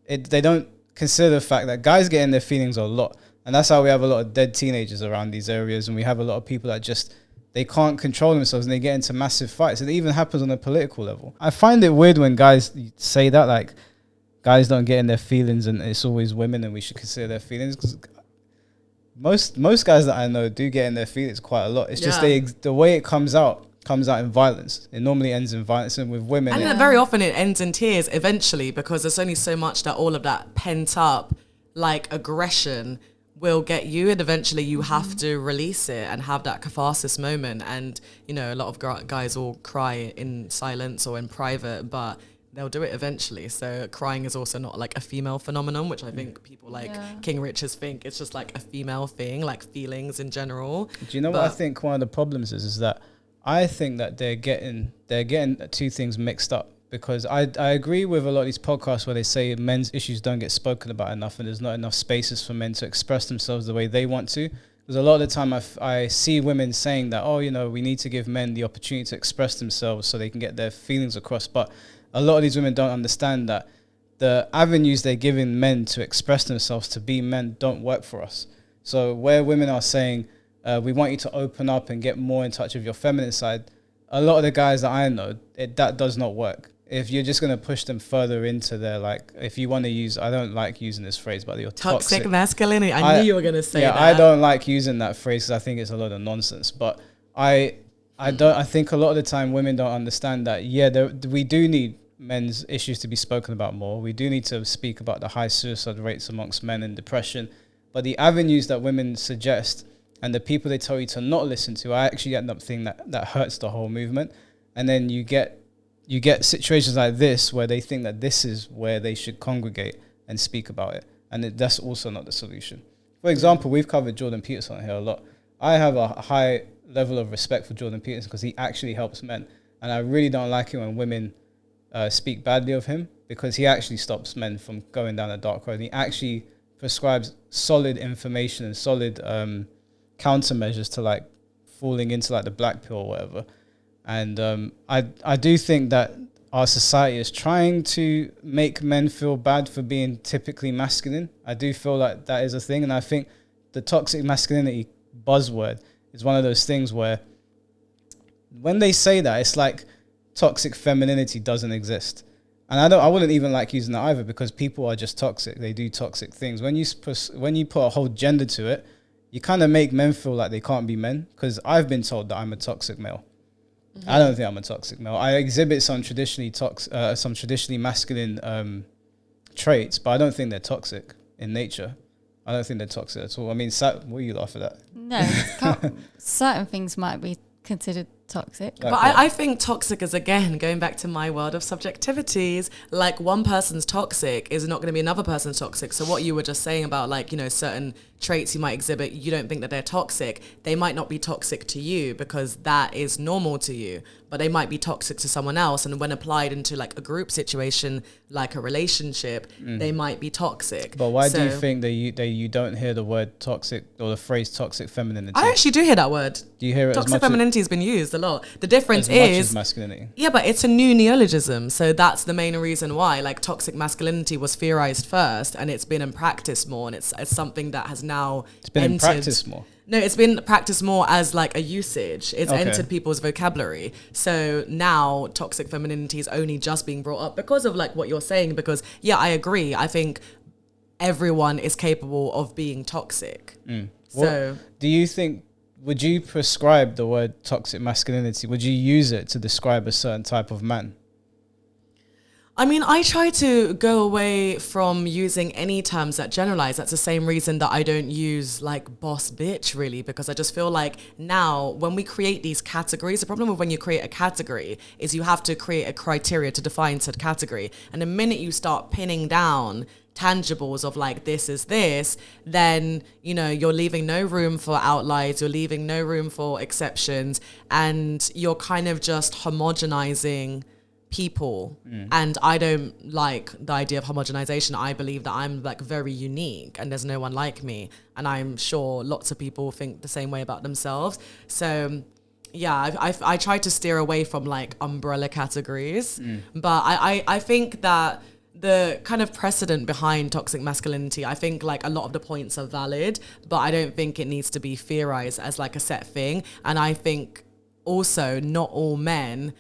They don't consider the fact that guys get in their feelings a lot. And that's how we have a lot of dead teenagers around these areas. And we have a lot of people that just, they can't control themselves and they get into massive fights. It even happens on a political level. I find it weird when guys say that, like, guys don't get in their feelings and it's always women and we should consider their feelings. Because most guys that I know do get in their feelings quite a lot. It's just the way it comes out in violence. It normally ends in violence, and with women, and very often it ends in tears eventually, because there's only so much that all of that pent up like aggression will get you, and eventually you have to release it and have that catharsis moment. And you know, a lot of guys will cry in silence or in private, but they'll do it eventually. So crying is also not like a female phenomenon, which I think people like King Richards think it's just like a female thing, like feelings in general. Do you know what I think one of the problems is that I think that they're getting two things mixed up, because I agree with a lot of these podcasts where they say men's issues don't get spoken about enough and there's not enough spaces for men to express themselves the way they want to. Because a lot of the time I see women saying that, oh, you know, we need to give men the opportunity to express themselves so they can get their feelings across. But a lot of these women don't understand that the avenues they're giving men to express themselves, to be men, don't work for us. So where women are saying, we want you to open up and get more in touch with your feminine side, a lot of the guys that I know, that does not work. If you're just going to push them further into their, like, if you want to use, I don't like using this phrase, but you're toxic masculinity. I knew you were going to say that. I don't like using that phrase because I think it's a lot of nonsense. But I think a lot of the time women don't understand that, we do need men's issues to be spoken about more. We do need to speak about the high suicide rates amongst men and depression. But the avenues that women suggest and the people they tell you to not listen to, I actually end up thinking that hurts the whole movement. And then you get situations like this where they think that this is where they should congregate and speak about it. And that's also not the solution. For example, we've covered Jordan Peterson here a lot. I have a high level of respect for Jordan Peterson because he actually helps men. And I really don't like it when women speak badly of him, because he actually stops men from going down a dark road. He actually prescribes solid information and solid countermeasures to like falling into like the black pill or whatever. And I do think that our society is trying to make men feel bad for being typically masculine. I do feel like that is a thing. And I think the toxic masculinity buzzword is one of those things where when they say that, it's like toxic femininity doesn't exist. And I wouldn't even like using that either, because people are just toxic. They do toxic things. When you put a whole gender to it, you kind of make men feel like they can't be men, because I've been told that I'm a toxic male. Mm-hmm. I don't think I'm a toxic male. I exhibit some traditionally masculine traits, but I don't think they're toxic in nature. I don't think they're toxic at all. I mean, what are you laughing at? No, certain things might be considered toxic. But I think toxic is, again, going back to my world of subjectivities, like one person's toxic is not going to be another person's toxic. So what you were just saying about, like, you know, certain traits you might exhibit, you don't think that they're toxic. They might not be toxic to you because that is normal to you, but they might be toxic to someone else. And when applied into like a group situation, like a relationship, they might be toxic. But why do you think that you don't hear the word toxic or the phrase toxic femininity? I actually do hear that word. Do you hear it? Toxic femininity has been used a lot. The difference is masculinity. Yeah, but it's a new neologism. So that's the main reason why, like, toxic masculinity was theorized first, and it's been in practice more, and it's something that has now in practice more. No, it's been practiced more as like a usage. It's entered people's vocabulary. So now toxic femininity is only just being brought up because of like what you're saying. Because yeah, I agree. I think everyone is capable of being toxic. So do you think, would you prescribe the word toxic masculinity? Would you use it to describe a certain type of man? I mean, I try to go away from using any terms that generalize. That's the same reason that I don't use like boss bitch, really, because I just feel like now when we create these categories, the problem with when you create a category is you have to create a criteria to define said category. And the minute you start pinning down tangibles of like this is this, then you're leaving no room for outliers, you're leaving no room for exceptions, and you're kind of just homogenizing people. And I don't like the idea of homogenization. I believe that I'm like very unique and there's no one like me, and I'm sure lots of people think the same way about themselves. So yeah, I try to steer away from like umbrella categories, but I think that the kind of precedent behind toxic masculinity, I think like a lot of the points are valid, but I don't think it needs to be theorized as like a set thing. And I think also not all men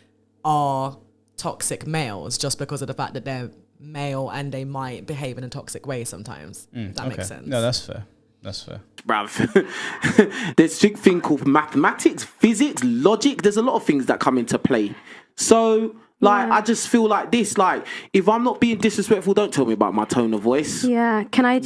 are toxic males just because of the fact that they're male and they might behave in a toxic way sometimes. That makes sense. No, that's fair. That's fair. Bruv, there's a thing called mathematics, physics, logic. There's a lot of things that come into play. So like, I just feel like this. Like, if I'm not being disrespectful, don't tell me about my tone of voice. Yeah. Can I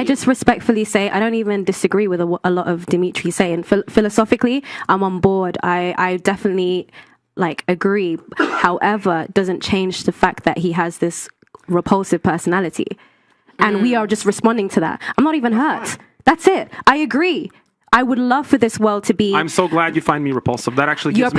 just respectfully say I don't even disagree with a lot of Dimitri's saying. Philosophically, I'm on board. I definitely like agree. However, it doesn't change the fact that he has this repulsive personality, and we are just responding to that. I'm not even hurt. That's it. I agree. I would love for this world to be... I'm so glad you find me repulsive. That actually gives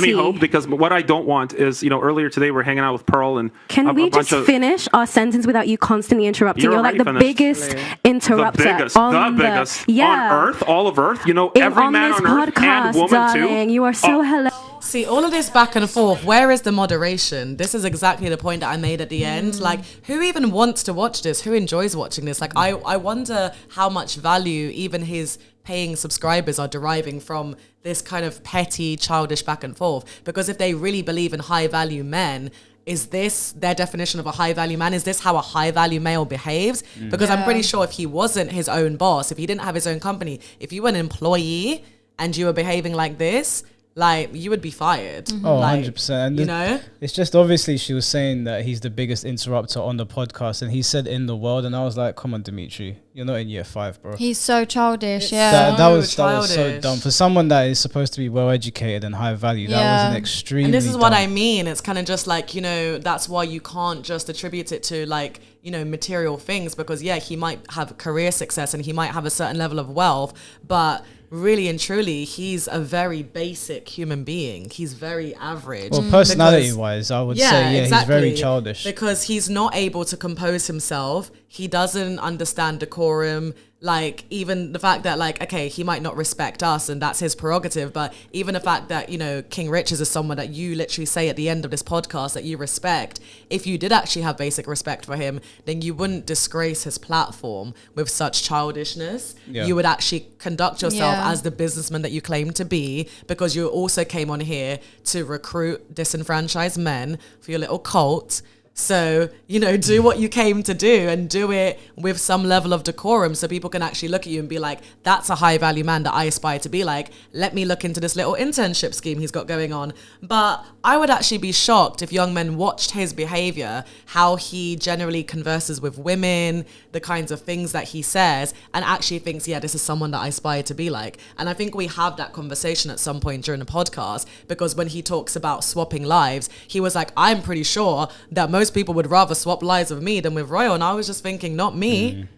me hope, because what I don't want is, earlier today we're hanging out with Pearl and Can we just finish our sentence without you constantly interrupting? You're like the biggest interrupter on biggest on Earth, all of Earth. Every man on Earth and woman darling, too. You are so hilarious. See, all of this back and forth, where is the moderation? This is exactly the point that I made at the end. Like, who even wants to watch this? Who enjoys watching this? Like, I wonder how much value even his paying subscribers are deriving from this kind of petty, childish back and forth. Because if they really believe in high-value men, is this their definition of a high-value man? Is this how a high-value male behaves? Because I'm pretty sure if he wasn't his own boss, if he didn't have his own company, if you were an employee and you were behaving like this, like, you would be fired. Oh, like, 100%. It's just obviously she was saying that he's the biggest interrupter on the podcast, and he said in the world, and I was like, come on, Dimitri, you're not in year 5, bro. He's so childish. That was so dumb. For someone that is supposed to be well educated and high value, that was an extremely And this is dumb. what I mean. It's kind of just like, that's why you can't just attribute it to like, material things, because he might have career success and he might have a certain level of wealth, but really and truly, he's a very basic human being. He's very average. Well, personality-wise, I would say, exactly. He's very childish. Because he's not able to compose himself. He doesn't understand decorum. Like, even the fact that, like, okay, he might not respect us and that's his prerogative, but even the fact that, King Richards is someone that you literally say at the end of this podcast that you respect, if you did actually have basic respect for him, then you wouldn't disgrace his platform with such childishness. Yeah. You would actually conduct yourself as the businessman that you claim to be, because you also came on here to recruit disenfranchised men for your little cult. So, do what you came to do and do it with some level of decorum so people can actually look at you and be like, that's a high value man that I aspire to be like. Let me look into this little internship scheme he's got going on. But I would actually be shocked if young men watched his behavior, how he generally converses with women, the kinds of things that he says, and actually thinks, this is someone that I aspire to be like. And I think we have that conversation at some point during the podcast, because when he talks about swapping lives, he was like, I'm pretty sure that most people would rather swap lives with me than with Royal. And I was just thinking, not me,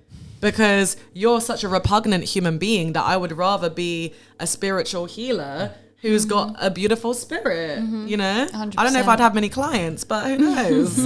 because you're such a repugnant human being that I would rather be a spiritual healer who's got a beautiful spirit, 100%. I don't know if I'd have many clients, but who knows?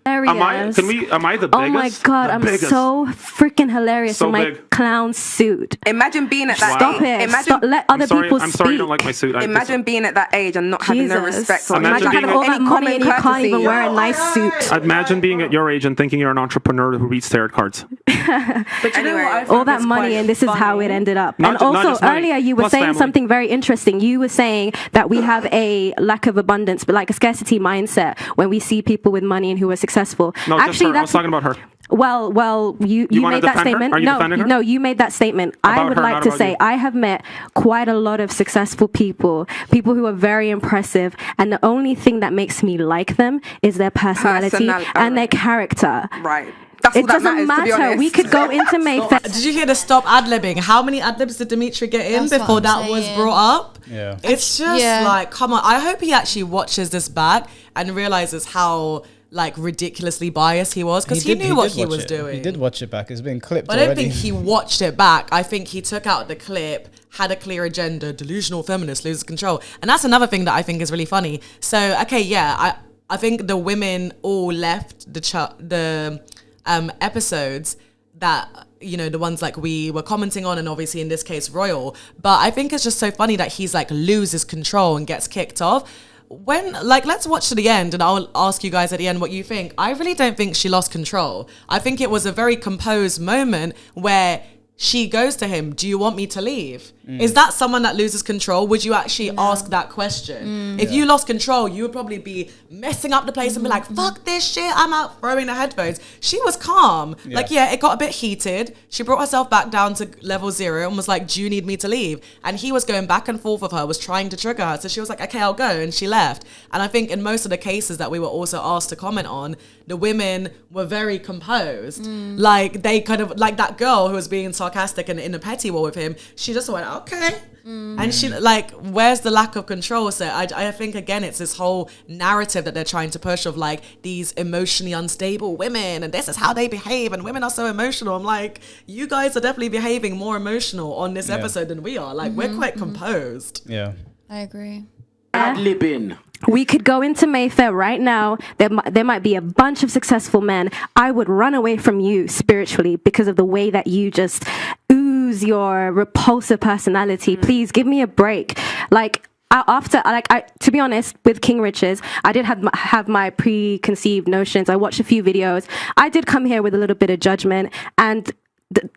Am I the biggest? Oh my God, I'm so freaking hilarious in my clown suit. Imagine being at that age. Stop it. Let other people speak. I'm sorry you don't like my suit. Imagine being at that age and not having no respect for Imagine having all that money and you can't even wear a nice suit. Imagine being at your age and thinking you're an entrepreneur who reads tarot cards. But anyway, all that money, and this is how it ended up. And also, earlier you were saying something very interesting. You were saying that we have a lack of abundance, but like a scarcity mindset when we see people with money and who are successful successful. No, just her. I was talking about her. Well, you made that statement. No, you made that statement. I would like to say I have met quite a lot of successful people who are very impressive, and the only thing that makes me like them is their personality and their character. Right. It doesn't matter. We could go into Mayfair. Did you hear the stop ad-libbing? How many ad-libs did Dimitri get in before that was brought up? Yeah. It's just like, come on. I hope he actually watches this back and realizes how like ridiculously biased he was, because he knew what he was doing. He did watch it back. It's been clipped But already. I don't think he watched it back. I think he took out the clip, had a clear agenda, delusional feminist loses control. And that's another thing that I think is really funny. So, okay, yeah, I think the women all left the episodes that, you know, the ones like we were commenting on, and obviously in this case Royal, but I think it's just so funny that he's like loses control and gets kicked off. When, like, let's watch to the end and I'll ask you guys at the end what you think. I really don't think she lost control. I think it was a very composed moment where she goes to him, do you want me to leave? Is that someone that loses control? Would you actually ask that question? If you lost control, you would probably be messing up the place and be like, fuck this shit, I'm out throwing the headphones. She was calm. Like, yeah, it got a bit heated. She brought herself back down to level 0 and was like, do you need me to leave? And he was going back and forth with her, was trying to trigger her. So she was like, okay, I'll go. And she left. And I think in most of the cases that we were also asked to comment on, the women were very composed. Like, they kind of, like that girl who was being sarcastic and in a petty war with him, she just went, okay. And she, like, where's the lack of control? So I think, again, it's this whole narrative that they're trying to push of, like, these emotionally unstable women, and this is how they behave, and women are so emotional. I'm like, you guys are definitely behaving more emotional on this episode than we are. Like, we're quite composed. Yeah. I agree. Ad-libbing. We could go into Mayfair right now. There might be a bunch of successful men. I would run away from you spiritually because of the way that you just ooze your repulsive personality. Please give me a break. Like, to be honest, with King Rich's, I did have my preconceived notions. I watched a few videos. I did come here with a little bit of judgment, and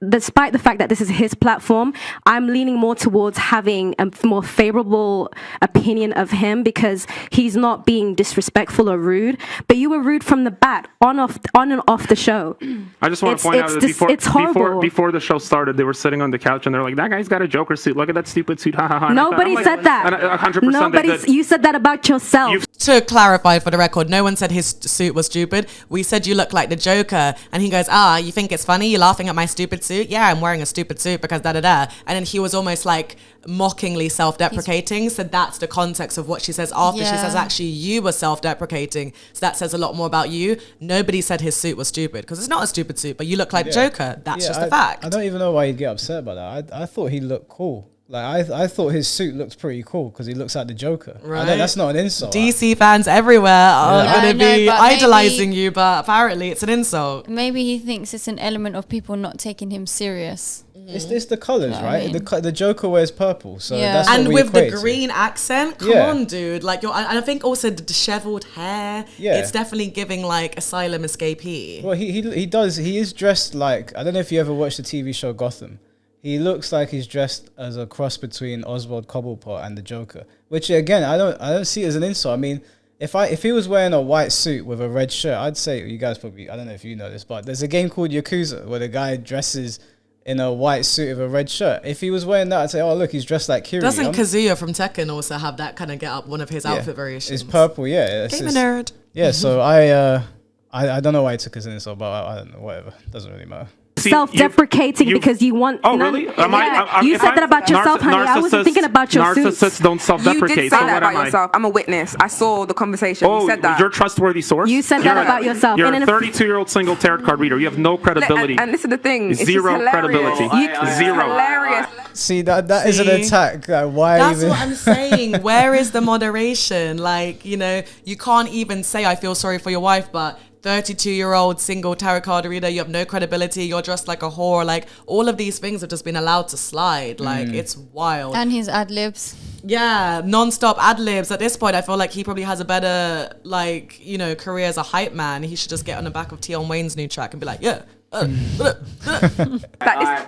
despite the fact that this is his platform, I'm leaning more towards having a more favorable opinion of him because he's not being disrespectful or rude. But you were rude from the bat, on and off the show. I just want to point out that before the show started, they were sitting on the couch and they're like, that guy's got a Joker suit. Look at that stupid suit. Ha ha ha. Nobody said that. 100% you said that about yourself. To clarify for the record, no one said his suit was stupid. We said you look like the Joker. And he goes, you think it's funny? You're laughing at my stupid suit? Yeah, I'm wearing a stupid suit because da-da-da. And then he was almost like mockingly self-deprecating. So that's the context of what she says after. She says, actually, you were self-deprecating. So that says a lot more about you. Nobody said his suit was stupid because it's not a stupid suit, but you look like Joker. That's just a fact. I don't even know why he'd get upset about that. I thought he looked cool. Like, I thought his suit looked pretty cool because he looks like the Joker. Right. That's not an insult. DC fans everywhere are going to be idolizing you, but apparently it's an insult. Maybe he thinks it's an element of people not taking him serious. It's the colours, right? I mean? The Joker wears purple, so that's and what we with the equate green accent, come on, dude. Like, and I think also the dishevelled hair. Yeah, it's definitely giving like asylum escapee. Well, he does. He is dressed like, I don't know if you ever watched the TV show Gotham. He looks like he's dressed as a cross between Oswald Cobblepot and the Joker, which again I don't see as an insult. I mean, if he was wearing a white suit with a red shirt, I'd say, you guys probably, I don't know if you know this, but there's a game called Yakuza where the guy dresses in a white suit with a red shirt. If he was wearing that, I'd say, oh look, he's dressed like Kiryu. Doesn't Kazuya from Tekken also have that kind of get up? One of his outfit variations. It's purple, yeah. Game nerd. Yeah, so I don't know why he took his insult, but I don't know, whatever. Doesn't really matter. Self-deprecating because you want. Oh, really? You said that about yourself, honey. I wasn't thinking about your suits. Narcissists don't self-deprecate. You did say that about yourself. I'm a witness. I saw the conversation. You said that. You're a trustworthy source? You said that about yourself. You're a 32-year-old single tarot card reader. You have no credibility. And this is the thing. Zero credibility. Zero. Hilarious. See, that is an attack. Why? That's what I'm saying. Where is the moderation? Like, you know, you can't even say I feel sorry for your wife, but 32-year-old single tarot card reader, you have no credibility, you're dressed like a whore. Like, all of these things have just been allowed to slide. Like, it's wild. And his ad-libs. Yeah, non-stop ad-libs. At this point, I feel like he probably has a better, like, you know, career as a hype man. He should just get on the back of Tion Wayne's new track and be like, yeah. Alright,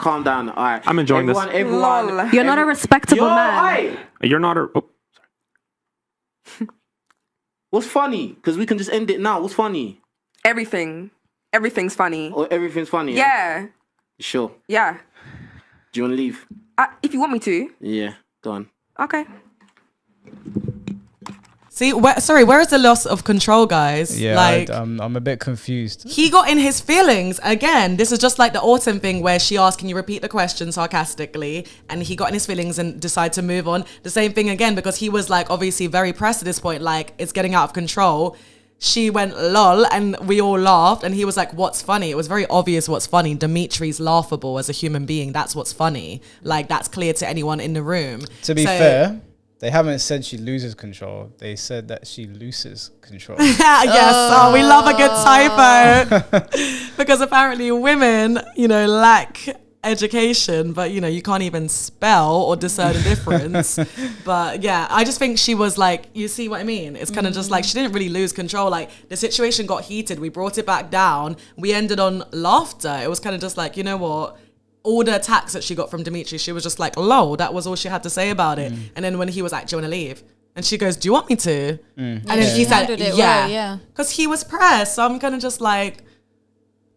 calm down. All right, I'm enjoying this. Everyone, you're not a respectable man. You're not a... Oh, sorry. What's funny? Because we can just end it now. What's funny? Everything's funny. Oh, everything's funny. Yeah. Sure. Yeah. Do you want to leave? If you want me to. Yeah. Go on. Okay. See, where is the loss of control, guys? Yeah, like, I'm a bit confused. He got in his feelings again. This is just like the Autumn thing where she asked, "Can you repeat the question?" sarcastically, and he got in his feelings and decided to move on. The same thing again because he was like obviously very pressed at this point, like it's getting out of control. She went lol, and we all laughed, and he was like, "What's funny?" It was very obvious what's funny. Dimitri's laughable as a human being. That's what's funny. Like that's clear to anyone in the room. To be fair. They haven't said she loses control. They said that she loses control. Yes, we love a good typo. Because apparently women, lack education, but, you can't even spell or discern the difference. But, yeah, I just think she was like, you see what I mean? It's kind of just like she didn't really lose control. Like, the situation got heated. We brought it back down. We ended on laughter. It was kind of just like, you know what? All the attacks that she got from Dimitri, she was just like, lol, that was all she had to say about it. And then when he was like, do you want to leave? And she goes, do you want me to? And then he said, yeah. Because he was pressed. So I'm kind of just like,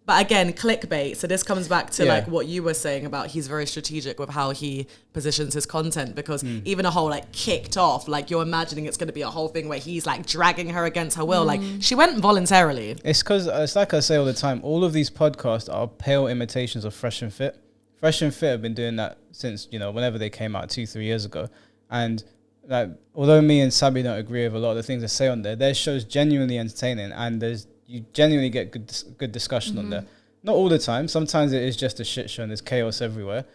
but again, clickbait. So this comes back to like what you were saying about he's very strategic with how he positions his content. Because even a whole like kicked off, like you're imagining it's going to be a whole thing where he's like dragging her against her will. Like she went voluntarily. It's because, it's like I say all the time, all of these podcasts are pale imitations of Fresh and Fit. Fresh and Fit have been doing that since, whenever they came out 2-3 years ago. And like, although me and Sabi don't agree with a lot of the things they say on there, their show's genuinely entertaining and you genuinely get good discussion on there. Not all the time. Sometimes it is just a shit show and there's chaos everywhere.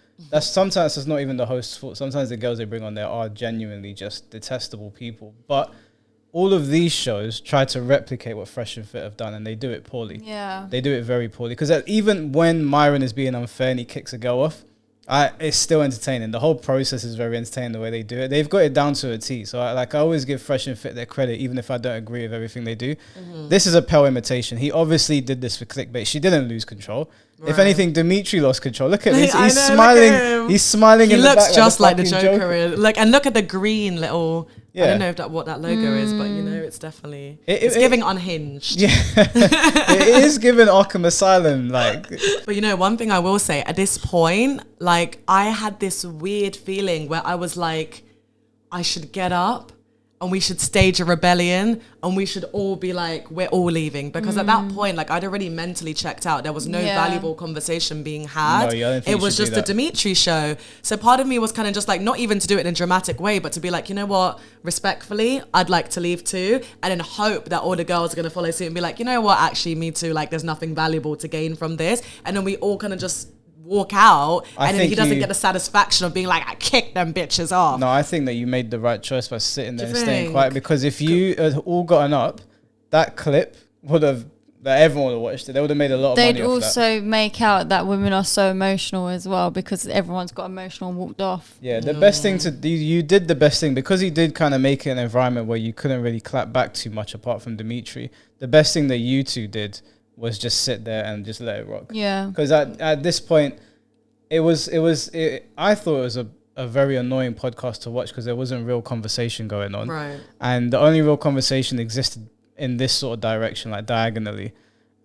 Sometimes it's not even the host's fault. Sometimes the girls they bring on there are genuinely just detestable people. But all of these shows try to replicate what Fresh and Fit have done, and they do it poorly. Yeah. They do it very poorly. Because even when Myron is being unfair and he kicks a girl off, it's still entertaining. The whole process is very entertaining the way they do it. They've got it down to a T. So I always give Fresh and Fit their credit, even if I don't agree with everything they do. This is a pale imitation. He obviously did this for clickbait. She didn't lose control. Right. If anything, Dimitri lost control. Look at this. He's smiling. He's smiling. He looks just like the Joker. And look at the green little... Yeah. I don't know what that logo is, but it's definitely it's giving unhinged. Yeah, it is giving Arkham Asylum like. But one thing I will say at this point, like I had this weird feeling where I was like, I should get up and we should stage a rebellion and we should all be like, we're all leaving. Because at that point, like I'd already mentally checked out. There was no valuable conversation being had. No, it was just a Dimitri show. So part of me was kind of just like, not even to do it in a dramatic way, but to be like, you know what, respectfully, I'd like to leave too. And then hope that all the girls are going to follow suit and be like, you know what, actually me too. Like there's nothing valuable to gain from this. And then we all kind of just walk out and then he doesn't get the satisfaction of being like, I kicked them bitches off. No, I think that you made the right choice by sitting there and staying quiet, because if you had all gotten up, that clip would have, everyone would have watched it. They would have made a lot of money. They'd also make out that women are so emotional as well because everyone's got emotional and walked off. Yeah, the best thing to do, you did the best thing because he did kind of make it an environment where you couldn't really clap back too much apart from Dimitri. The best thing that you two did was just sit there and just let it rock. Yeah. Because at this point, I thought it was a very annoying podcast to watch because there wasn't real conversation going on. Right. And the only real conversation existed in this sort of direction, like diagonally.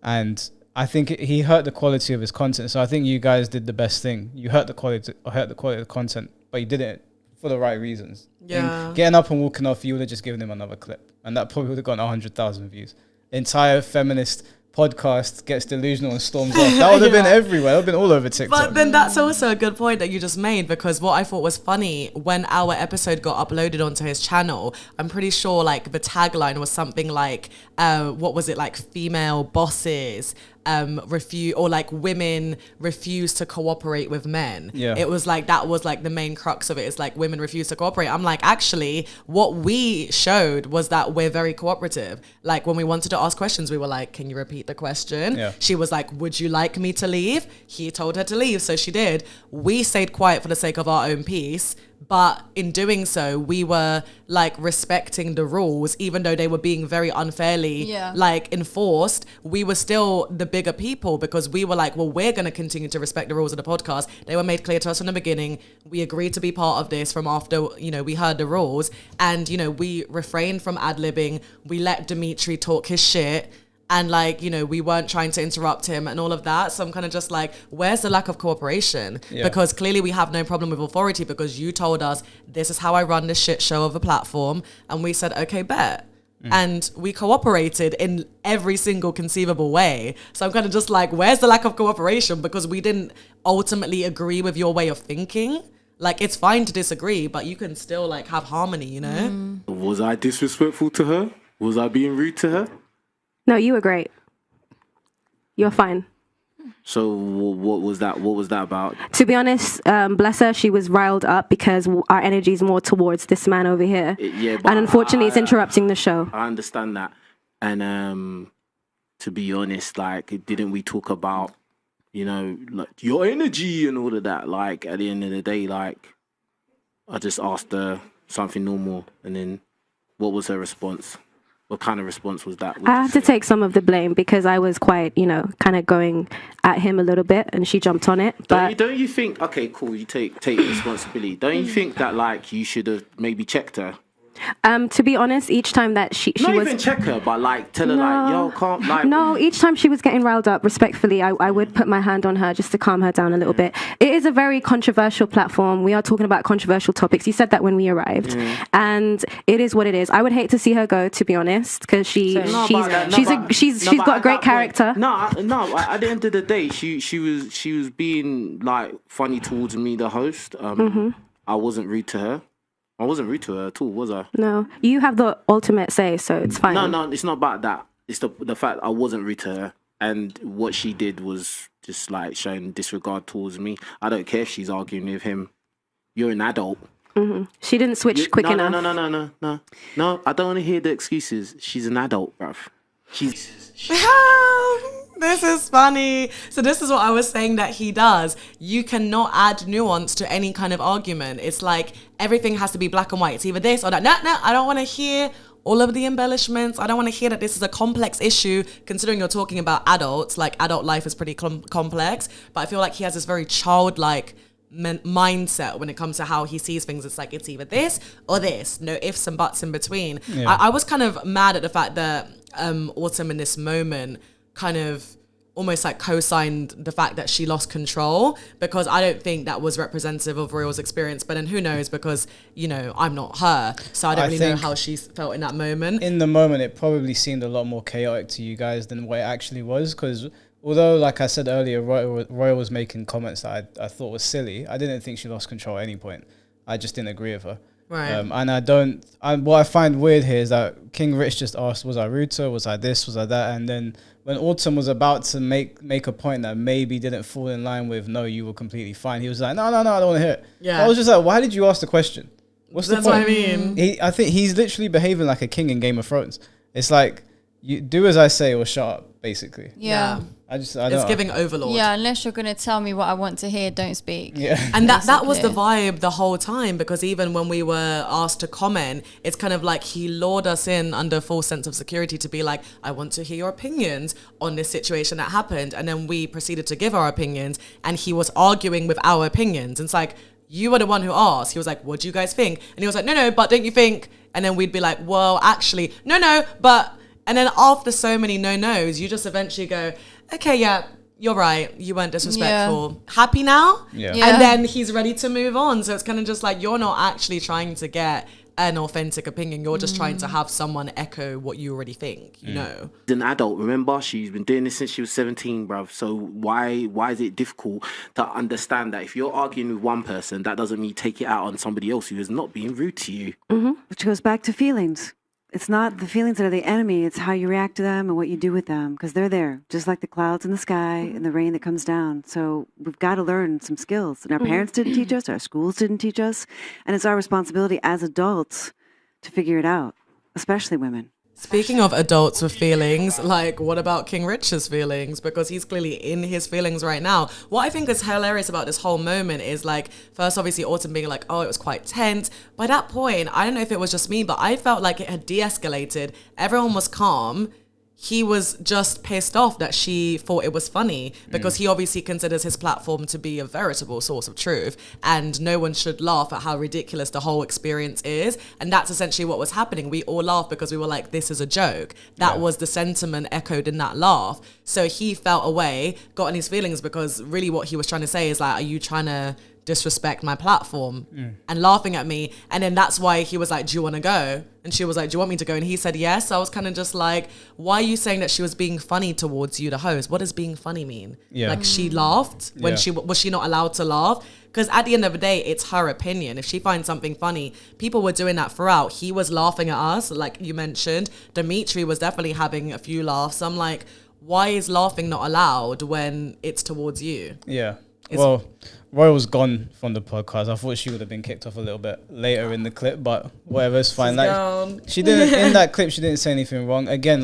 And I think he hurt the quality of his content. So I think you guys did the best thing. You hurt the quality of the content, but you did it for the right reasons. Yeah. And getting up and walking off, you would have just given him another clip. And that probably would have gotten 100,000 views. Entire feminist podcast gets delusional and storms off. That would have been everywhere. That would have been all over TikTok. But then that's also a good point that you just made, because what I thought was funny when our episode got uploaded onto his channel, I'm pretty sure like the tagline was something like, what was it, like female bosses refuse, or like women refuse to cooperate with men. Yeah. It was like, that was like the main crux of it. It's like women refuse to cooperate. I'm like, actually what we showed was that we're very cooperative. Like when we wanted to ask questions, we were like, can you repeat the question? Yeah. She was like, would you like me to leave? He told her to leave, so she did. We stayed quiet for the sake of our own peace. But in doing so, we were like respecting the rules, even though they were being very unfairly like enforced. We were still the bigger people because we were like, well, we're going to continue to respect the rules of the podcast. They were made clear to us from the beginning. We agreed to be part of this from after, we heard the rules, and, we refrained from ad-libbing. We let Dimitri talk his shit. And like, you know, we weren't trying to interrupt him and all of that. So I'm kind of just like, where's the lack of cooperation? Yeah. Because clearly we have no problem with authority because you told us this is how I run this shit show of a platform. And we said, okay, bet. And we cooperated in every single conceivable way. So I'm kind of just like, where's the lack of cooperation? Because we didn't ultimately agree with your way of thinking. Like, it's fine to disagree, but you can still like have harmony, you know? Was I disrespectful to her? Was I being rude to her? No, you were great. You're fine. So what was that? What was that about? To be honest, bless her, she was riled up because our energy is more towards this man over here. Yeah, but and unfortunately, it's interrupting the show. I understand that. And to be honest, like, didn't we talk about, you know, like your energy and all of that? Like, at the end of the day, like, I just asked her something normal, and then what was her response? What kind of response was that? I had to take some of the blame because I was quite, you know, kind of going at him a little bit, and she jumped on it. But don't you think? Okay, cool. You take responsibility. Don't you think that like you should have maybe checked her? To be honest, each time that she not was even check her, but like tell her like, yo, can't like. No, each time she was getting riled up, respectfully, I would put my hand on her just to calm her down a little bit. It is a very controversial platform. We are talking about controversial topics. You said that when we arrived, and it is what it is. I would hate to see her go, to be honest, because she's got a great character. No. At the end of the day, she was being like funny towards me, the host. I wasn't rude to her. I wasn't rude to her at all, was I? No, you have the ultimate say, so it's fine. No, it's not about that. It's the fact I wasn't rude to her, and what she did was just like showing disregard towards me. I don't care if she's arguing with him. You're an adult. She didn't switch quick enough. No. I don't want to hear the excuses. She's an adult, bruv. This is funny. So this is what I was saying that he does. You cannot add nuance to any kind of argument. It's like everything has to be black and white. It's either this or that. No, I don't want to hear all of the embellishments. I don't want to hear that this is a complex issue, considering you're talking about adults. Like, adult life is pretty complex. But I feel like he has this very childlike mindset when it comes to how he sees things. It's like, it's either this or this. No ifs and buts in between. Yeah. I was kind of mad at the fact that Autumn in this moment kind of almost like co-signed the fact that she lost control, because I don't think that was representative of Royal's experience. But then who knows, because, you know, I'm not her, so I don't really know how she felt in that moment. In the moment, it probably seemed a lot more chaotic to you guys than what it actually was, because although, like I said earlier, Royal was making comments that I thought was silly, I didn't think she lost control at any point. I just didn't agree with her. Right. And what I find weird here is that King Rich just asked, was I rude to her? Was I this? Was I that? And then when Autumn was about to make a point that maybe didn't fall in line with, no, you were completely fine, he was like, no, I don't want to hear it. Yeah. I was just like, why did you ask the question? What's the point? That's what I mean. I think he's literally behaving like a king in Game of Thrones. It's like, you do as I say or shut up, basically. Yeah. It's giving overlord. Yeah, unless you're going to tell me what I want to hear, don't speak. Yeah. And that was the vibe the whole time, because even when we were asked to comment, it's kind of like he lured us in under a false sense of security to be like, I want to hear your opinions on this situation that happened. And then we proceeded to give our opinions, and he was arguing with our opinions. And it's like, you were the one who asked. He was like, what do you guys think? And he was like, no, but don't you think? And then we'd be like, well, actually, no, but... And then after so many no-nos, you just eventually go, okay, yeah, you're right. You weren't disrespectful. Yeah. Happy now? Yeah. And then he's ready to move on. So it's kind of just like, you're not actually trying to get an authentic opinion. You're just trying to have someone echo what you already think, you know? An adult, remember? She's been doing this since she was 17, bruv. So why is it difficult to understand that if you're arguing with one person, that doesn't mean take it out on somebody else who is not being rude to you? Which goes back to feelings. It's not the feelings that are the enemy. It's how you react to them and what you do with them, because they're there, just like the clouds in the sky and the rain that comes down. So we've got to learn some skills. And our parents didn't teach us, our schools didn't teach us. And it's our responsibility as adults to figure it out, especially women. Speaking of adults with feelings, like, what about King Richard's feelings? Because he's clearly in his feelings right now. What I think is hilarious about this whole moment is, like, first, obviously, Autumn being like, oh, it was quite tense. By that point, I don't know if it was just me, but I felt like it had de-escalated. Everyone was calm. he was just pissed off that she thought it was funny because he obviously considers his platform to be a veritable source of truth, and no one should laugh at how ridiculous the whole experience is. And that's essentially what was happening. We all laughed because we were like, this is a joke. That was the sentiment echoed in that laugh. So he felt away, got in his feelings, because really what he was trying to say is like, are you trying to disrespect my platform and laughing at me? And then that's why he was like, do you want to go? And she was like, do you want me to go? And he said yes. So I was kind of just like, why are you saying that she was being funny towards you, the host? What does being funny mean? Like, she laughed when was she not allowed to laugh? Because at the end of the day, it's her opinion. If she finds something funny, people were doing that throughout. He was laughing at us, like you mentioned. Dimitri was definitely having a few laughs. I'm like, why is laughing not allowed when it's towards you? Well, Royal's gone from the podcast. I thought she would have been kicked off a little bit later in the clip, but whatever, it's fine. She didn't in that clip. She didn't say anything wrong. Again,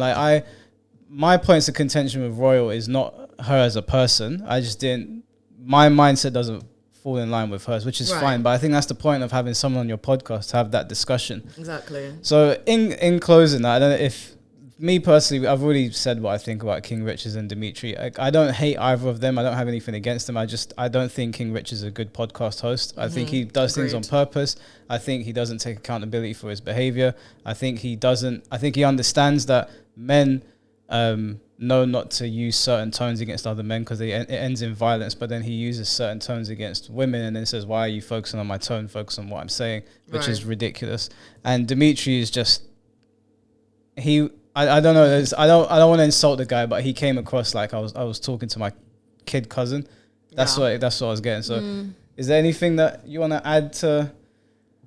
my points of contention with Royal is not her as a person. I just didn't. My mindset doesn't fall in line with hers, which is fine. But I think that's the point of having someone on your podcast to have that discussion. Exactly. So in closing, I don't know if. Me personally, I've already said what I think about King Richards and Dimitri. I don't hate either of them. I don't have anything against them. I don't think King Richards is a good podcast host. I think he does things on purpose. I think he doesn't take accountability for his behavior. I think he understands that men know not to use certain tones against other men because it ends in violence, but then he uses certain tones against women and then says, why are you focusing on my tone? Focus on what I'm saying, which is ridiculous. And Dimitri is just... I don't know. I don't want to insult the guy, but he came across like I was talking to my kid cousin. That's what I was getting. So, is there anything that you want to add to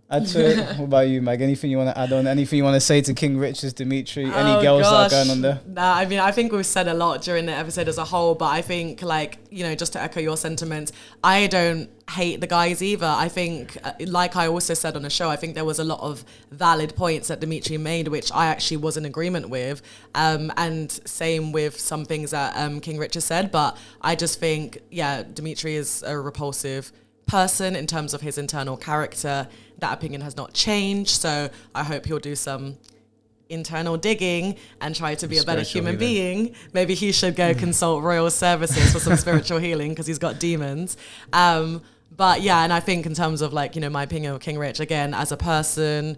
it? What about you, Mag? Anything you want to add on? Anything you want to say to King Richards, Dimitri? Any girls that are going on there? Nah, I mean, I think we've said a lot during the episode as a whole, but I think, like, you know, just to echo your sentiments, I don't hate the guys either. I think, like I also said on the show, I think there was a lot of valid points that Dimitri made, which I actually was in agreement with. And same with some things that King Richard said. But I just think, Dimitri is a repulsive person in terms of his internal character. That opinion has not changed. So I hope he'll do some internal digging and try to be a better human being. Maybe he should go consult Royal Services for some spiritual healing because he's got demons. But yeah, and I think in terms of, like, you know, my opinion of King Rich, again, as a person,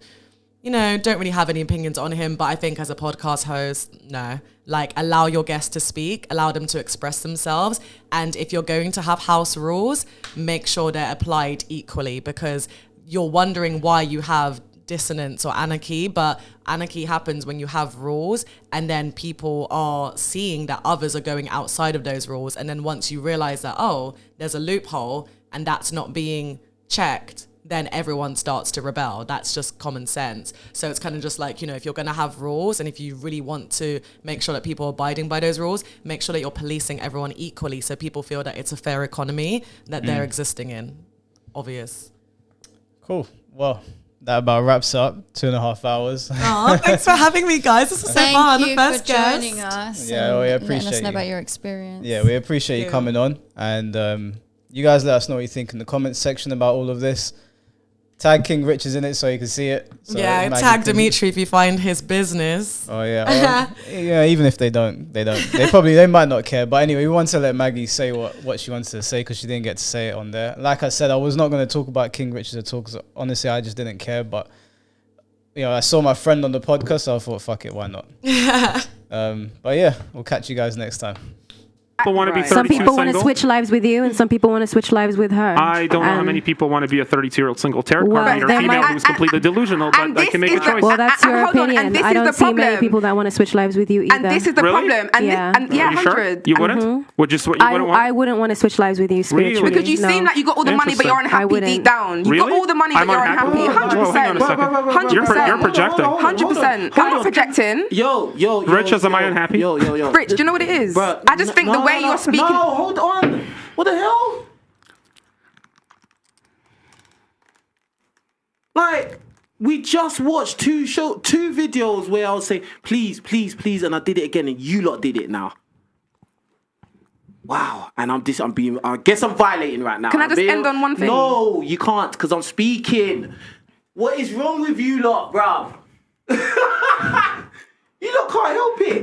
you know, don't really have any opinions on him, but I think as a podcast host, no. Like, allow your guests to speak, allow them to express themselves. And if you're going to have house rules, make sure they're applied equally, because you're wondering why you have dissonance or anarchy, but anarchy happens when you have rules and then people are seeing that others are going outside of those rules. And then once you realize that, oh, there's a loophole and that's not being checked, then everyone starts to rebel. That's just common sense. So it's kind of just like, you know, if you're going to have rules and if you really want to make sure that people are abiding by those rules, make sure that you're policing everyone equally so people feel that it's a fair economy that they're existing in. Obvious. Cool. Well, that about wraps up 2.5 hours. Oh, thanks for having me, guys. This was so fun. The first guest. Thank you for joining us. Yeah, we appreciate letting us know you. about your experience. Yeah, we appreciate you coming on. And you guys let us know what you think in the comments section about all of this. Tag King Richards in it so you can see it. So yeah, tag Dimitri if you find his business. Oh yeah, well, yeah. Even if they don't. They might not care. But anyway, we want to let Maggie say what she wants to say because she didn't get to say it on there. Like I said, I was not going to talk about King Richards at all because honestly, I just didn't care. But you know, I saw my friend on the podcast, so I thought, fuck it, why not? But yeah, we'll catch you guys next time. People want to be 32 some people want to single. switch lives with you, and some people want to switch lives with her. I don't know how many people want to be a 32-year-old single tarot card reader female who's completely delusional, but I can make a choice. Well, that's your opinion. I don't see many people that want to switch lives with you either. And this is the problem. And yeah, and yeah, Are you sure? You wouldn't? Would you? You wouldn't want? I wouldn't want to switch lives with you spiritually. Because you seem like you got all the money, but you're unhappy deep down. You got all the money, but you're unhappy. 100%. Hang on a second. You're projecting. 100%. I'm not projecting. Yo. Rich, am I unhappy? Yo. Rich, do you know what it is? I just think the way you're speaking. No, hold on. What the hell? Like, we just watched two videos where I was saying, please, and I did it again, and you lot did it now. Wow, and I guess I'm violating right now. Can I just end on one thing? No, you can't, because I'm speaking. What is wrong with you lot, bruv? You lot can't help it.